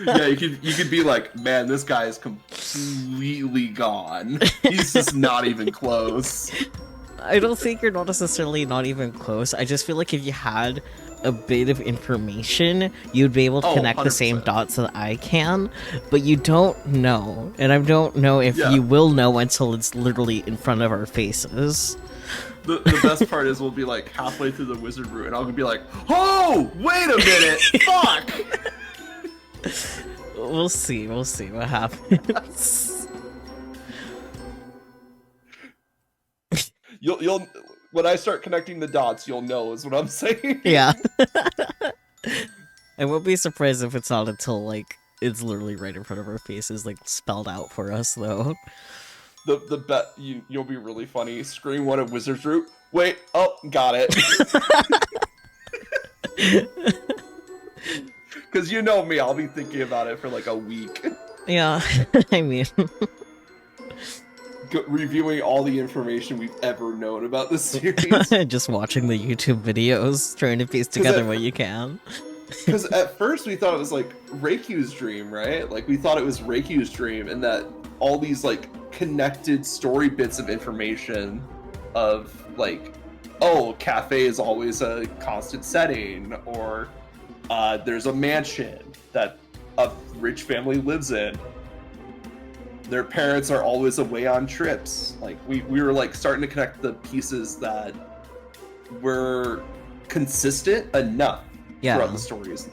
Speaker 1: Yeah, you could be like, man, this guy is completely gone. He's just not even close.
Speaker 2: I don't think you're not necessarily not even close. I just feel like if you had a bit of information, you'd be able to connect 100%. The same dots that I can, but you don't know, and I don't know if you will know until it's literally in front of our faces.
Speaker 1: The best part is we'll be like halfway through the wizard route, and I'll be like, oh, wait a minute, fuck!
Speaker 2: We'll see what happens.
Speaker 1: You'll when I start connecting the dots, you'll know, is what I'm saying.
Speaker 2: Yeah. I won't be surprised if it's not until, like, it's literally right in front of our faces, like, spelled out for us, though.
Speaker 1: The bet you'll be really funny. Screen one of Wizard's Root. Wait, oh, got it. Because you know me, I'll be thinking about it for like a week.
Speaker 2: Yeah, I mean...
Speaker 1: reviewing all the information we've ever known about this series.
Speaker 2: Just watching the YouTube videos, trying to piece together what you can.
Speaker 1: Because at first we thought it was like Reikyu's dream, right? Like we thought it was Reikyu's dream, and that all these like connected story bits of information of like, oh, cafe is always a constant setting, or there's a mansion that a rich family lives in. Their parents are always away on trips. Like we were like starting to connect the pieces that were consistent enough throughout the stories.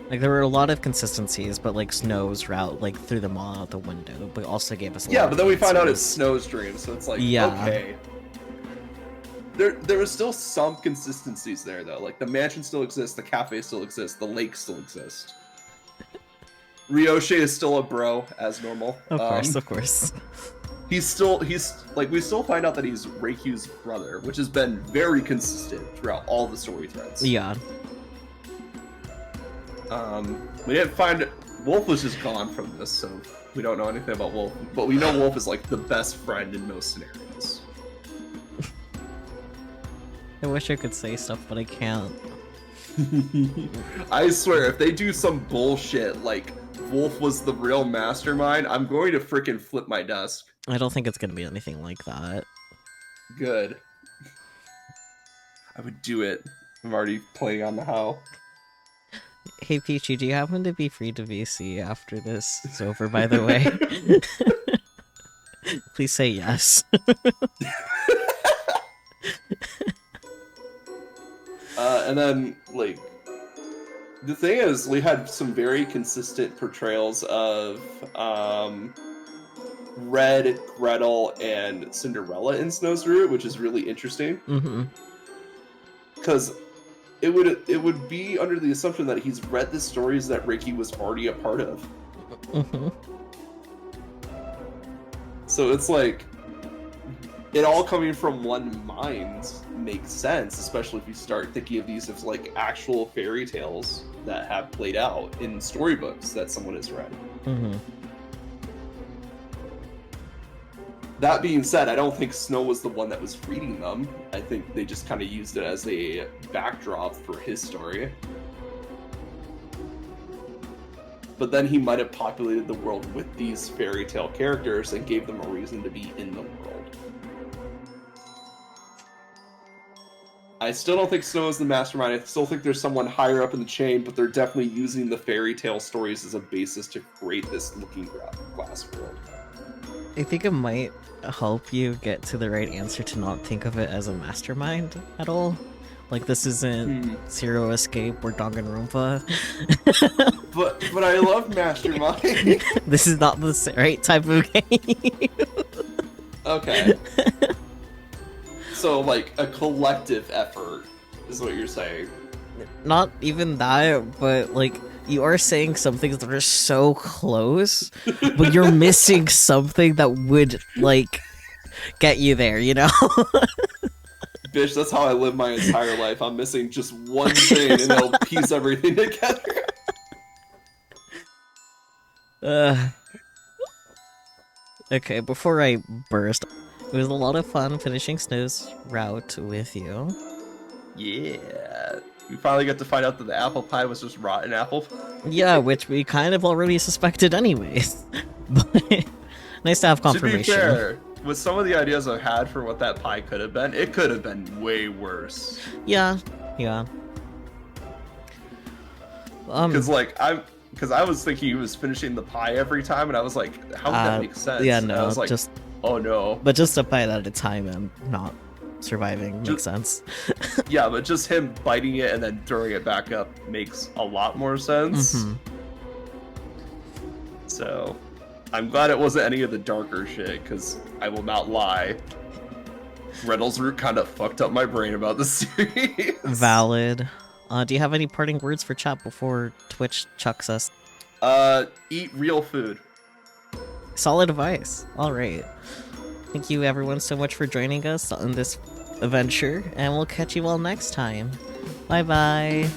Speaker 2: Like there were a lot of consistencies, but like Snow's route like threw them all out the window, but also gave us a lot
Speaker 1: but then we find out it's Snow's dream, so it's like okay. There was still some consistencies there though. Like the mansion still exists, the cafe still exists, the lake still exists. Ryoshe is still a bro, as normal.
Speaker 2: Of course.
Speaker 1: He's like, we still find out that he's Reikyu's brother, which has been very consistent throughout all the story threads.
Speaker 2: Yeah.
Speaker 1: We didn't find Wolf was just gone from this, so we don't know anything about Wolf. But we know Wolf is like the best friend in most scenarios.
Speaker 2: I wish I could say stuff, but I can't.
Speaker 1: I swear, if they do some bullshit like Wolf was the real mastermind, I'm going to freaking flip my desk.
Speaker 2: I don't think it's going to be anything like that.
Speaker 1: Good. I would do it. I'm already playing on the how.
Speaker 2: Hey Peachy, do you happen to be free to VC after this is over, by the way? Please say yes.
Speaker 1: And then, like, the thing is, we had some very consistent portrayals of Red, Gretel, and Cinderella in Snow's Root, which is really interesting. Because it would be under the assumption that he's read the stories that Ricky was already a part of. So it's like, it all coming from one mind makes sense, especially if you start thinking of these as like actual fairy tales that have played out in storybooks that someone has read. That being said, I don't think Snow was the one that was reading them. I think they just kind of used it as a backdrop for his story. But then he might have populated the world with these fairy tale characters and gave them a reason to be in the world. I still don't think Snow is the mastermind. I still think there's someone higher up in the chain, but they're definitely using the fairy tale stories as a basis to create this Looking Glass world.
Speaker 2: I think it might help you get to the right answer to not think of it as a mastermind at all. Like, this isn't Zero Escape or Danganronpa.
Speaker 1: But I love Mastermind.
Speaker 2: This is not the right type of game.
Speaker 1: Okay. So, like, a collective effort is what you're saying.
Speaker 2: Not even that, but like, you are saying some things that are so close, but you're missing something that would, like, get you there, you know?
Speaker 1: Bitch, that's how I live my entire life. I'm missing just one thing and it'll piece everything together.
Speaker 2: Okay, before I burst, it was a lot of fun finishing Snow's route with you.
Speaker 1: Yeah. We finally got to find out that the apple pie was just rotten apple.
Speaker 2: Yeah, which we kind of already suspected anyways. But nice to have confirmation.
Speaker 1: To be fair, with some of the ideas I had for what that pie could have been, it could have been way worse.
Speaker 2: Yeah.
Speaker 1: Because I was thinking he was finishing the pie every time, and I was like, how would that make sense?
Speaker 2: Yeah,
Speaker 1: And
Speaker 2: no,
Speaker 1: I was like,
Speaker 2: just
Speaker 1: oh no.
Speaker 2: But just a bite at a time and not surviving makes sense.
Speaker 1: Yeah, but just him biting it and then throwing it back up makes a lot more sense.
Speaker 2: Mm-hmm.
Speaker 1: So, I'm glad it wasn't any of the darker shit, because I will not lie. Reynolds Root kind of fucked up my brain about the series.
Speaker 2: Valid. Do you have any parting words for chat before Twitch chucks us?
Speaker 1: Eat real food.
Speaker 2: Solid advice. Alright. Thank you everyone so much for joining us on this adventure, and we'll catch you all next time. Bye bye.